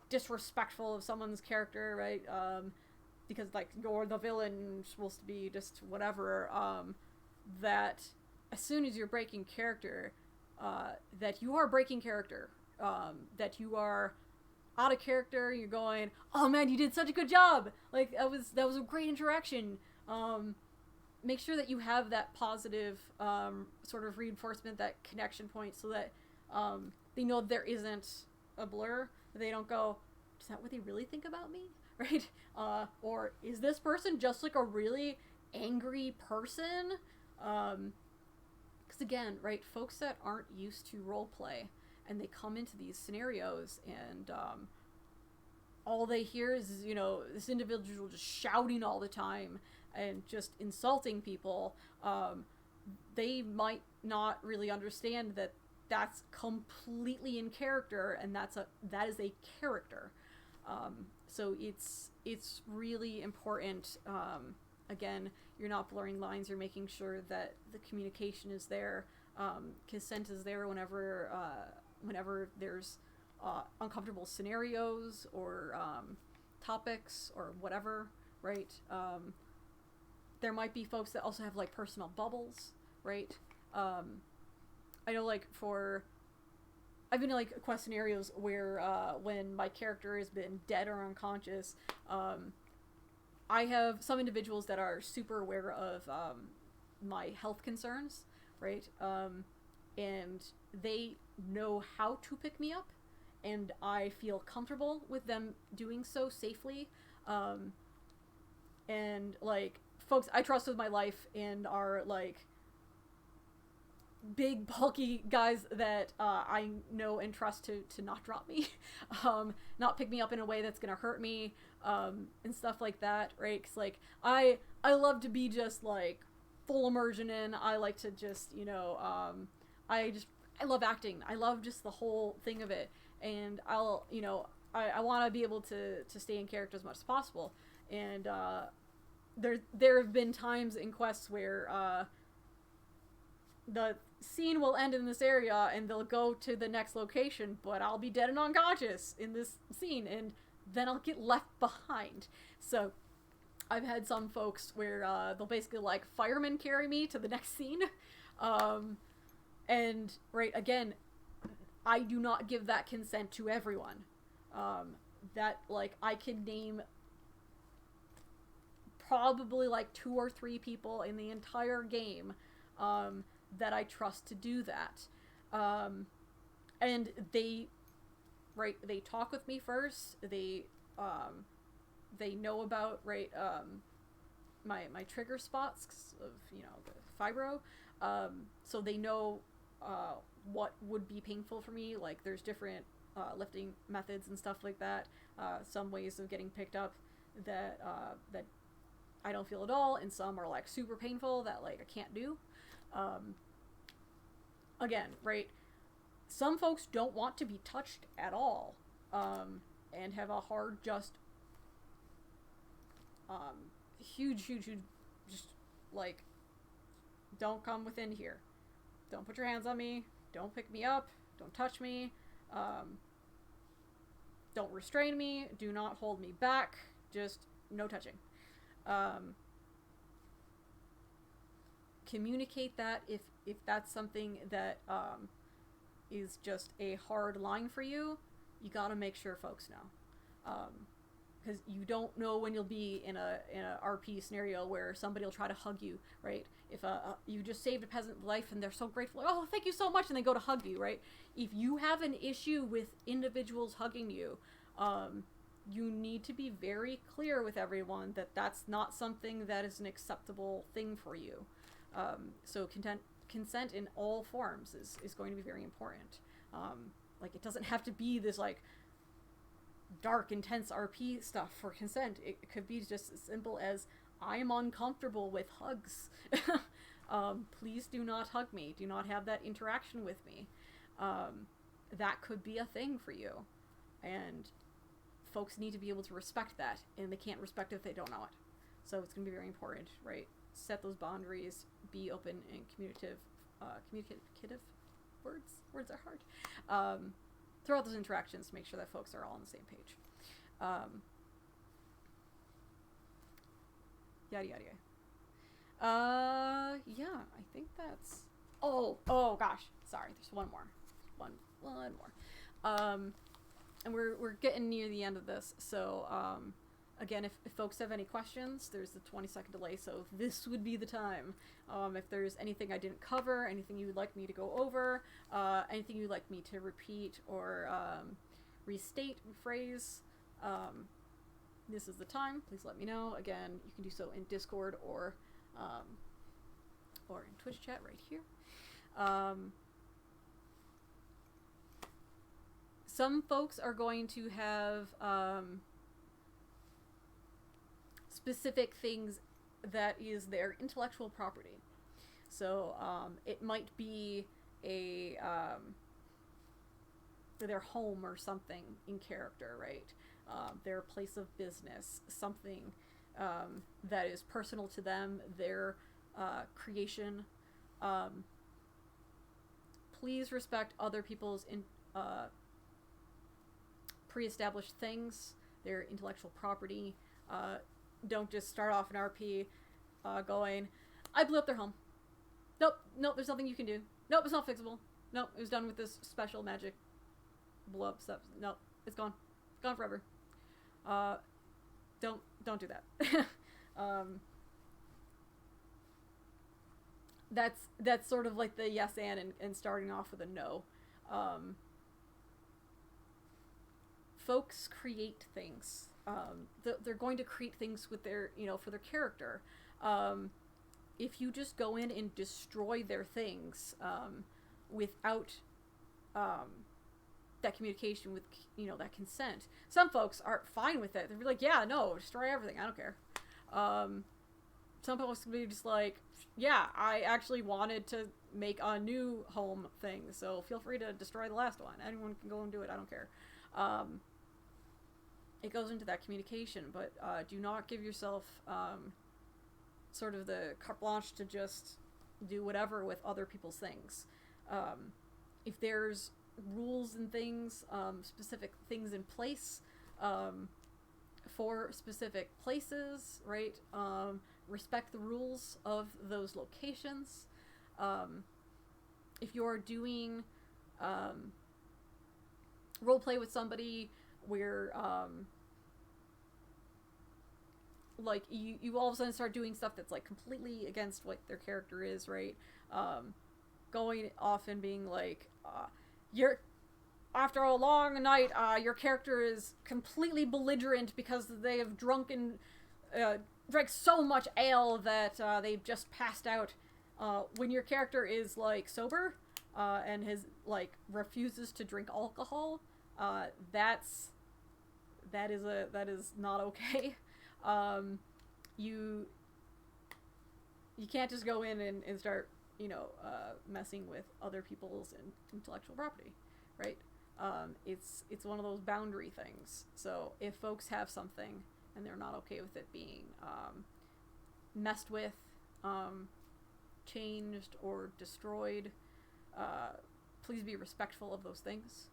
disrespectful of someone's character, right? Because like you're the villain, supposed to be just whatever. That as soon as you're breaking character, that you are breaking character, that you are out of character. You're going, oh man, you did such a good job. Like that was a great interaction. Make sure that you have that positive sort of reinforcement, that connection point, so that they know there isn't a blur. They don't go, is that what they really think about me? Right? Or is this person just like a really angry person? Because again, right, folks that aren't used to roleplay and they come into these scenarios and all they hear is, this individual just shouting all the time and just insulting people, they might not really understand that that's completely in character, and that is a character. So it's really important. Again, you're not blurring lines. You're making sure that the communication is there. Consent is there whenever there's uncomfortable scenarios or topics or whatever, right? There might be folks that also have like personal bubbles, right? I know, like, I've been in, like, quest scenarios where, when my character has been dead or unconscious, I have some individuals that are super aware of, my health concerns, right? And they know how to pick me up, and I feel comfortable with them doing so safely. And, like, folks I trust with my life and are, like, big bulky guys that I know and trust to not drop me, not pick me up in a way that's gonna hurt me, and stuff like that, right? Because, like, I love to be just, like, full immersion in. I like to just, you know, I love acting. I love just the whole thing of it, and I'll, you know, I want to be able to stay in character as much as possible, and there have been times in quests where the scene will end in this area and they'll go to the next location, but I'll be dead and unconscious in this scene, and then I'll get left behind. So I've had some folks where they'll basically, like, firemen carry me to the next scene. And, right, again, I do not give that consent to everyone. That, like, I can name probably, like, 2 or 3 people in the entire game, that I trust to do that. And they talk with me first. They know about, right, my trigger spots of, you know, the fibro. So they know, what would be painful for me. Like, there's different, lifting methods and stuff like that. Some ways of getting picked up that I don't feel at all, and some are, like, super painful that, like, I can't do. Again, right, some folks don't want to be touched at all, and have a hard, just, huge, just, like, don't come within here. Don't put your hands on me. Don't pick me up. Don't touch me. Don't restrain me. Do not hold me back. Just no touching. Communicate that if that's something that is just a hard line for you. You gotta make sure folks know, because you don't know when you'll be in a RP scenario where somebody will try to hug you, right? If you just saved a peasant life and they're so grateful, like, oh, thank you so much, and they go to hug you, right? If you have an issue with individuals hugging you, you need to be very clear with everyone that that's not something that is an acceptable thing for you. So consent in all forms is going to be very important. Like, it doesn't have to be this, like, dark, intense RP stuff for consent. It could be just as simple as, I'm uncomfortable with hugs. Please do not hug me. Do not have that interaction with me. That could be a thing for you. And folks need to be able to respect that, and they can't respect it if they don't know it. So it's going to be very important, right? Set those boundaries, be open and communicative. Words are hard. Throughout those interactions to make sure that folks are all on the same page. Yada yada yada. Yeah, I think that's. Oh gosh, sorry. There's one more. And we're getting near the end of this, so again, if folks have any questions, there's the 20-second delay, so this would be the time. If there's anything I didn't cover, anything you would like me to go over, anything you'd like me to repeat or restate, rephrase, this is the time. Please let me know. Again, you can do so in Discord or in Twitch chat right here. Some folks are going to have specific things that is their intellectual property. So it might be their home or something in character, right? Their place of business, something that is personal to them, their creation. Please respect other people's pre-established things, their intellectual property. Don't just start off an RP going, I blew up their home. Nope, there's nothing you can do. Nope, it's not fixable. No, it was done with this special magic blow up stuff. No, it's gone. Gone forever. Don't do that. That's sort of like the yes and starting off with a no. Folks create things. They're going to create things with their, for their character. If you just go in and destroy their things without that communication with, that consent, some folks are fine with it. They're like, yeah, no, destroy everything. I don't care. Some folks can be just like, yeah, I actually wanted to make a new home thing, so feel free to destroy the last one. Anyone can go and do it. I don't care. It goes into that communication, but do not give yourself sort of the carte blanche to just do whatever with other people's things. If there's rules and things, specific things in place for specific places, right? Respect the rules of those locations. If you're doing roleplay with somebody where like you all of a sudden start doing stuff that's like completely against what their character is, right? Going off and being like, you're after a long night, your character is completely belligerent because they have drank so much ale that they've just passed out. When your character is like sober and refuses to drink alcohol, that is not okay. You can't just go in and start messing with other people's intellectual property, right? It's one of those boundary things. So if folks have something and they're not okay with it being messed with, changed, or destroyed, please be respectful of those things.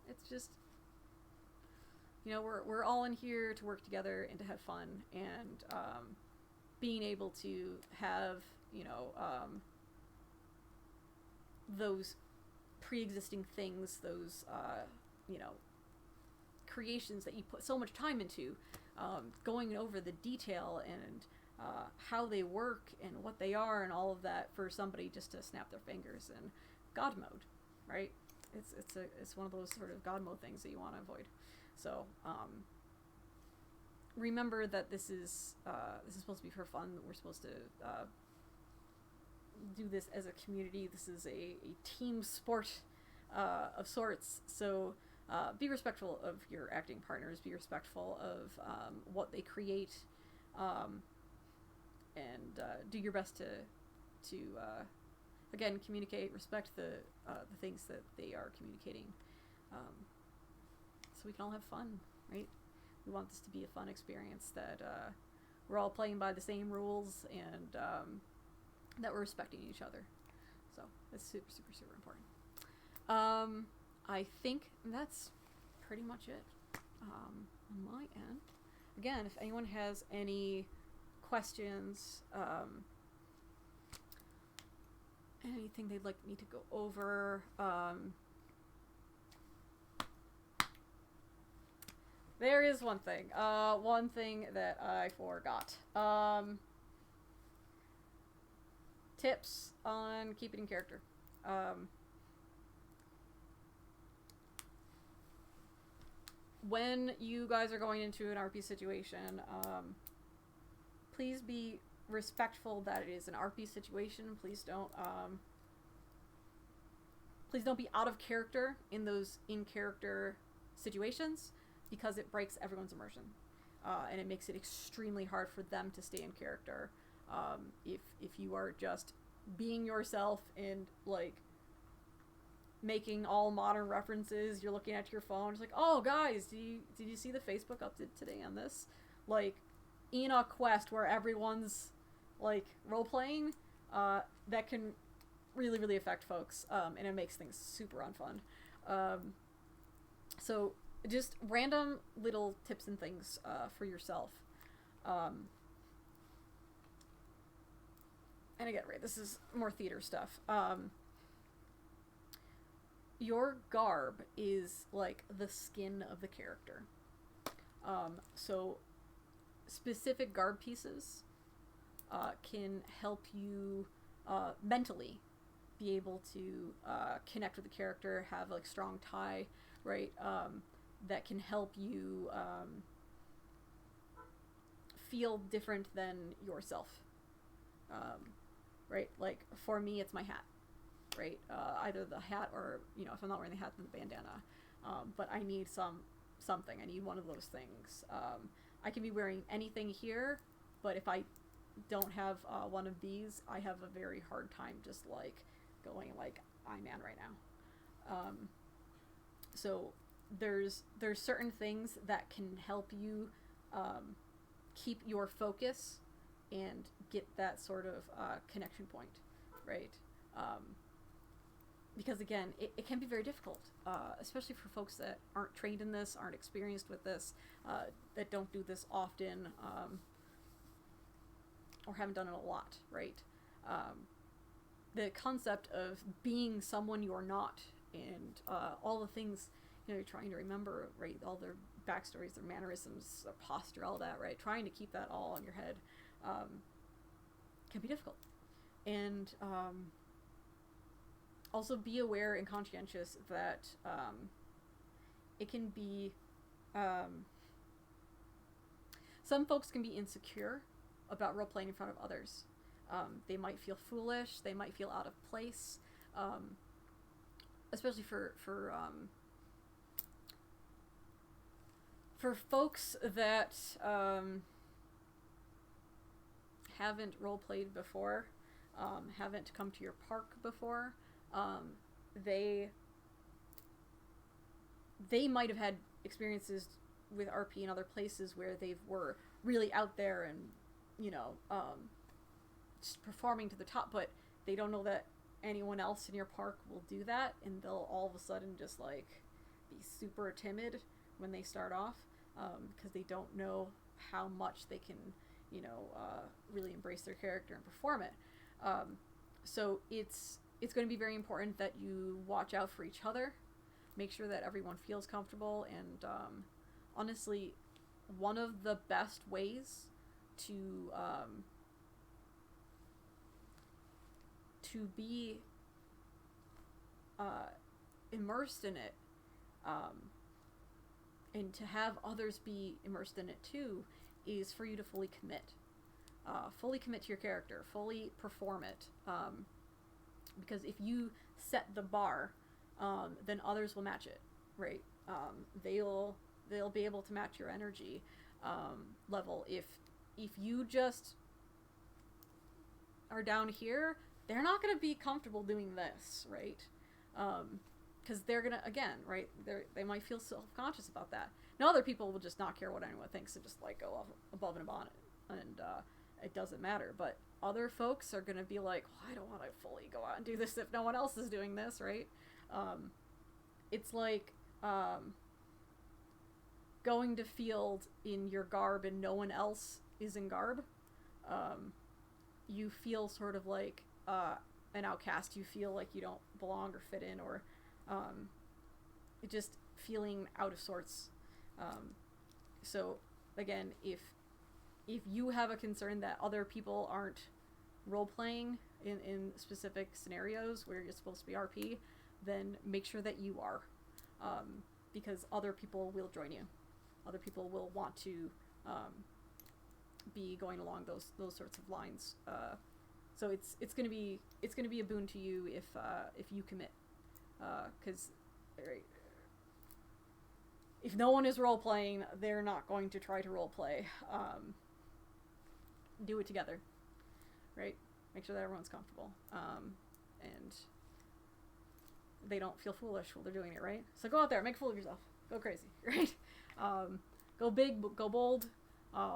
It's just, we're all in here to work together and to have fun, and being able to have, those pre-existing things, those, creations that you put so much time into, going over the detail and how they work and what they are and all of that for somebody just to snap their fingers in God mode, right? It's one of those sort of God mode things that you want to avoid. So remember that this is supposed to be for fun. We're supposed to do this as a community. This is a team sport of sorts. So be respectful of your acting partners. Be respectful of what they create, and do your best to again communicate. Respect the things that they are communicating, so we can all have fun, right? We want this to be a fun experience, that we're all playing by the same rules, and that we're respecting each other. So it's super, super, super important. I think that's pretty much it on my end. Again, if anyone has any questions, anything they'd like me to go over, there is one thing that I forgot. Tips on keeping in character. When you guys are going into an RP situation, please be respectful that it is an RP situation. Please don't be out of character in those in-character situations, because it breaks everyone's immersion, and it makes it extremely hard for them to stay in character. If you are just being yourself and making all modern references, you're looking at your phone, it's like, oh guys, did you see the Facebook update today on this? In a quest where everyone's role playing, that can really, really affect folks, and it makes things super unfun. So just random little tips and things for yourself. and again, right, this is more theater stuff. Your garb is like the skin of the character. So specific garb pieces can help you mentally be able to connect with the character, have like strong tie, right? That can help you feel different than yourself, right? Like for me, it's my hat, right? Either the hat or, you know, if I'm not wearing the hat, then the bandana. But I need something. I need one of those things. I can be wearing anything here, but if I don't have one of these, I have a very hard time just like going like I'm man right now. So there's certain things that can help you keep your focus and get that sort of connection point, right? Because again, it can be very difficult, especially for folks that aren't trained in this, aren't experienced with this, that don't do this often, or haven't done it a lot, right? The concept of being someone you're not, and all the things, you know, you're trying to remember, right? All their backstories, their mannerisms, their posture, all that, right? Trying to keep that all in your head can be difficult. And also be aware and conscientious that it can be... some folks can be insecure about role-playing in front of others. They might feel foolish, they might feel out of place, especially for folks that haven't role-played before, haven't come to your park before. They might have had experiences with RP in other places where they were really out there and, you know, just performing to the top, but they don't know that anyone else in your park will do that, and they'll all of a sudden just like be super timid when they start off, because they don't know how much they can, you know, really embrace their character and perform it. So it's going to be very important that you watch out for each other, make sure that everyone feels comfortable, and honestly, one of the best ways to be immersed in it, and to have others be immersed in it too, is for you to fully commit. Fully commit to your character, fully perform it. Because if you set the bar, then others will match it, right? They'll be able to match your energy level. If you just are down here, they're not going to be comfortable doing this, right? Because they're gonna, again, right? They might feel self-conscious about that. Now other people will just not care what anyone thinks and just like go above and beyond it, and it doesn't matter. But other folks are gonna be like, well, I don't want to fully go out and do this if no one else is doing this, right? It's like going to field in your garb and no one else is in garb. You feel sort of like an outcast. You feel like you don't belong or fit in, or just feeling out of sorts. So again, if you have a concern that other people aren't role-playing in specific scenarios where you're supposed to be RP, then make sure that you are, because other people will join you. Other people will want to be going along those sorts of lines. So it's gonna be a boon to you if you commit, because if no one is role playing, they're not going to try to role play. Do it together, right? Make sure that everyone's comfortable, and they don't feel foolish while they're doing it, right? So go out there, make a fool of yourself, go crazy, right? Go big, go bold,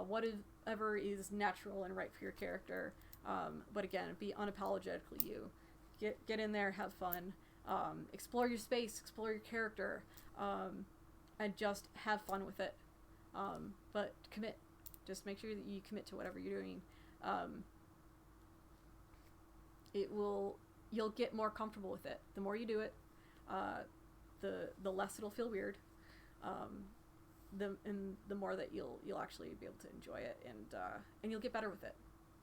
whatever is natural and right for your character. But again, be unapologetically you. Get in there, have fun, explore your space, explore your character, and just have fun with it. But commit. Just make sure that you commit to whatever you're doing. you'll get more comfortable with it. The more you do it, the less it'll feel weird. The more that you'll actually be able to enjoy it, and you'll get better with it,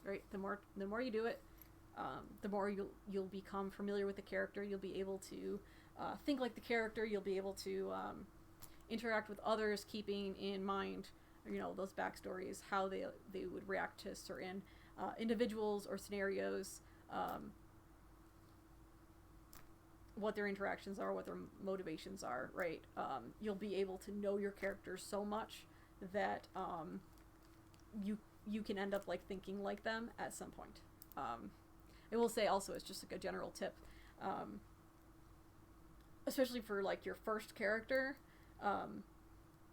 right? The more you do it, the more you'll become familiar with the character. You'll be able to think like the character. You'll be able to interact with others, keeping in mind, those backstories, how they would react to certain individuals or scenarios, what their interactions are, what their motivations are, right? You'll be able to know your characters so much that you can end up like thinking like them at some point. I will say also, it's just like a general tip, especially for like your first character,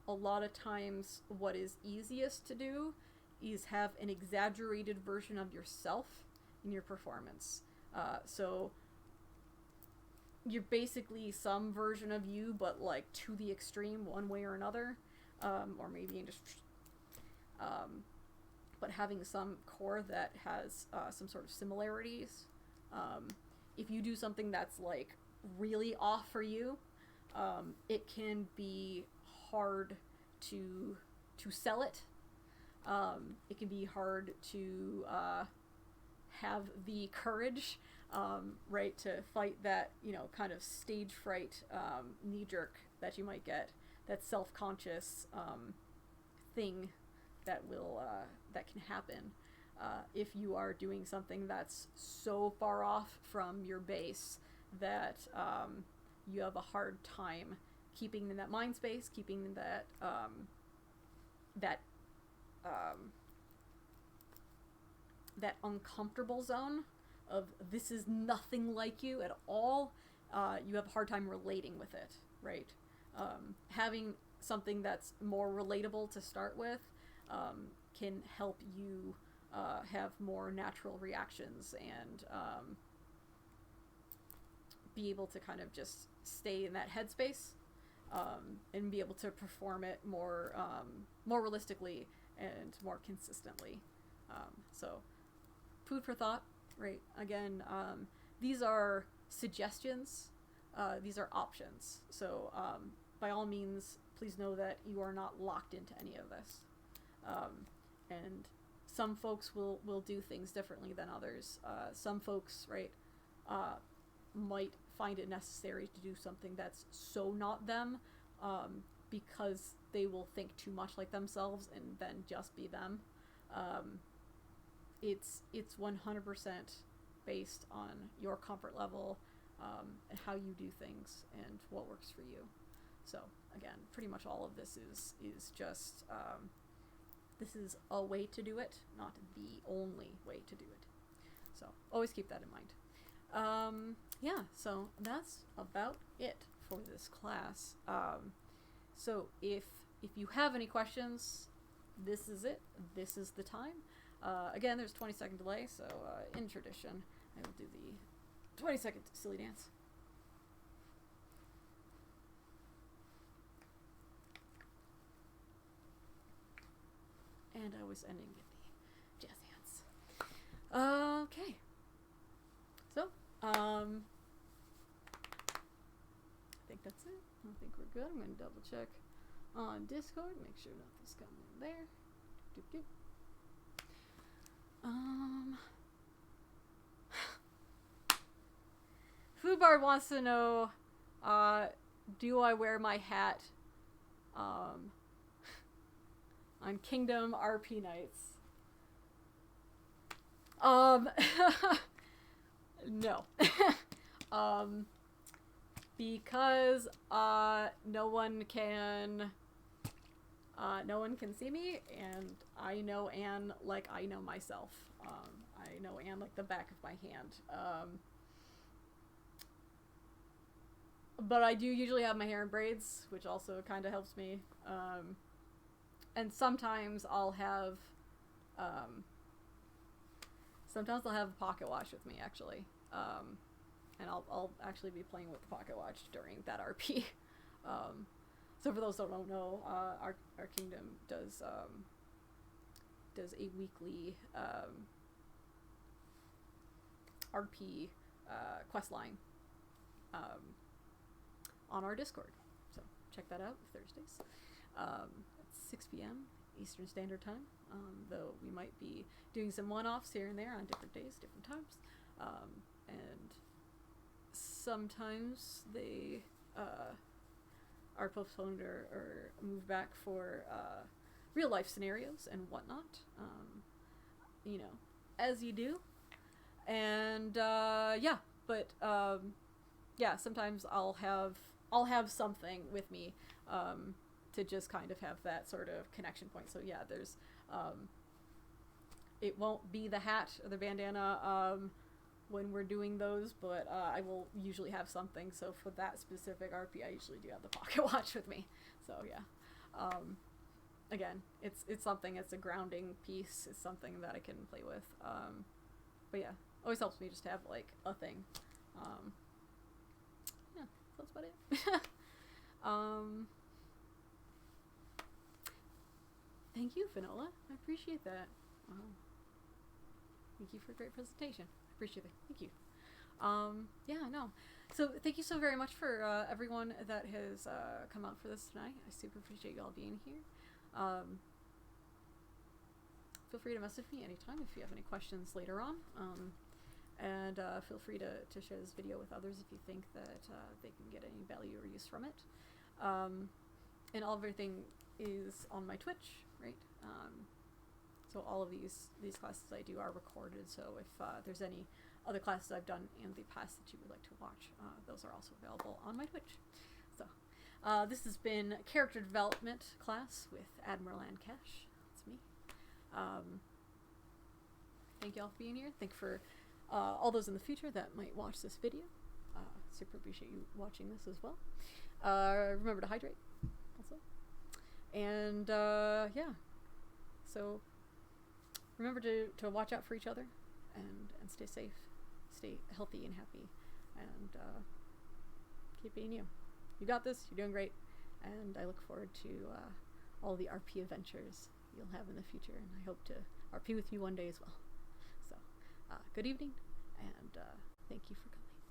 a lot of times what is easiest to do is have an exaggerated version of yourself in your performance. So you're basically some version of you, but like to the extreme one way or another, or maybe just but having some core that has some sort of similarities. If you do something that's like really off for you, it can be hard to sell it. It can be hard to have the courage, right, to fight that, kind of stage fright, knee-jerk that you might get, that self-conscious thing that can happen if you are doing something that's so far off from your base that you have a hard time keeping in that mind space, keeping in that that uncomfortable zone of this is nothing like you at all. You have a hard time relating with it, right? Having something that's more relatable to start with can help you have more natural reactions and be able to kind of just stay in that headspace and be able to perform it more realistically and more consistently. So food for thought, right? Again, these are suggestions. These are options. So by all means, please know that you are not locked into any of this. And some folks will do things differently than others. Some folks, right, might find it necessary to do something that's so not them, because they will think too much like themselves and then just be them. It's 100% based on your comfort level, and how you do things and what works for you. So again, pretty much all of this is just this is a way to do it, not the only way to do it. So always keep that in mind. Yeah, so that's about it for this class. So if you have any questions, this is it. This is the time. Again, there's 20-second delay, so in tradition, I will do the 20-second silly dance. And I was ending with the jazz hands. Okay. So, I think that's it. I think we're good. I'm going to double check on Discord, make sure nothing's coming in there. Doop, doop. Foobar wants to know, do I wear my hat on Kingdom RP nights? No. Because no one can see me, and I know Anne like I know myself. I know Anne like the back of my hand. But I do usually have my hair in braids, which also kind of helps me. And sometimes I'll have a pocket watch with me, actually. And I'll actually be playing with the pocket watch during that RP. So for those that don't know, our kingdom does a weekly RP quest line on our Discord. So check that out Thursdays at 6 p.m. Eastern Standard Time. Though we might be doing some one-offs here and there on different days, different times. And sometimes they are postponed or moved back for real life scenarios and whatnot. You know, as you do. And yeah, but yeah, sometimes I'll have something with me to just kind of have that sort of connection point. So yeah, there's it won't be the hat or the bandana when we're doing those, but I will usually have something. So for that specific RP, I usually do have the pocket watch with me. So yeah, again, it's something. It's a grounding piece. It's something that I can play with. But yeah, always helps me just to have like a thing. Yeah, that's about it. Thank you, Finola. I appreciate that. Wow. Thank you for a great presentation. I appreciate it. Thank you. Yeah, no. So thank you so very much for everyone that has come out for this tonight. I super appreciate you all being here. Feel free to message me anytime if you have any questions later on. And feel free to share this video with others if you think that they can get any value or use from it. And everything is on my Twitch, right? So all of these classes I do are recorded, so if there's any other classes I've done in the past that you would like to watch, those are also available on my Twitch. So this has been Character Development class with Admiral and Cash. That's me. Thank you all for being here. Thank you for all those in the future that might watch this video. Super appreciate you watching this as well. Remember to hydrate also. And yeah, so remember to watch out for each other and stay safe, stay healthy and happy, and keep being you. You got this. You're doing great. And I look forward to all the RP adventures you'll have in the future, and I hope to RP with you one day as well. So good evening, and thank you for coming.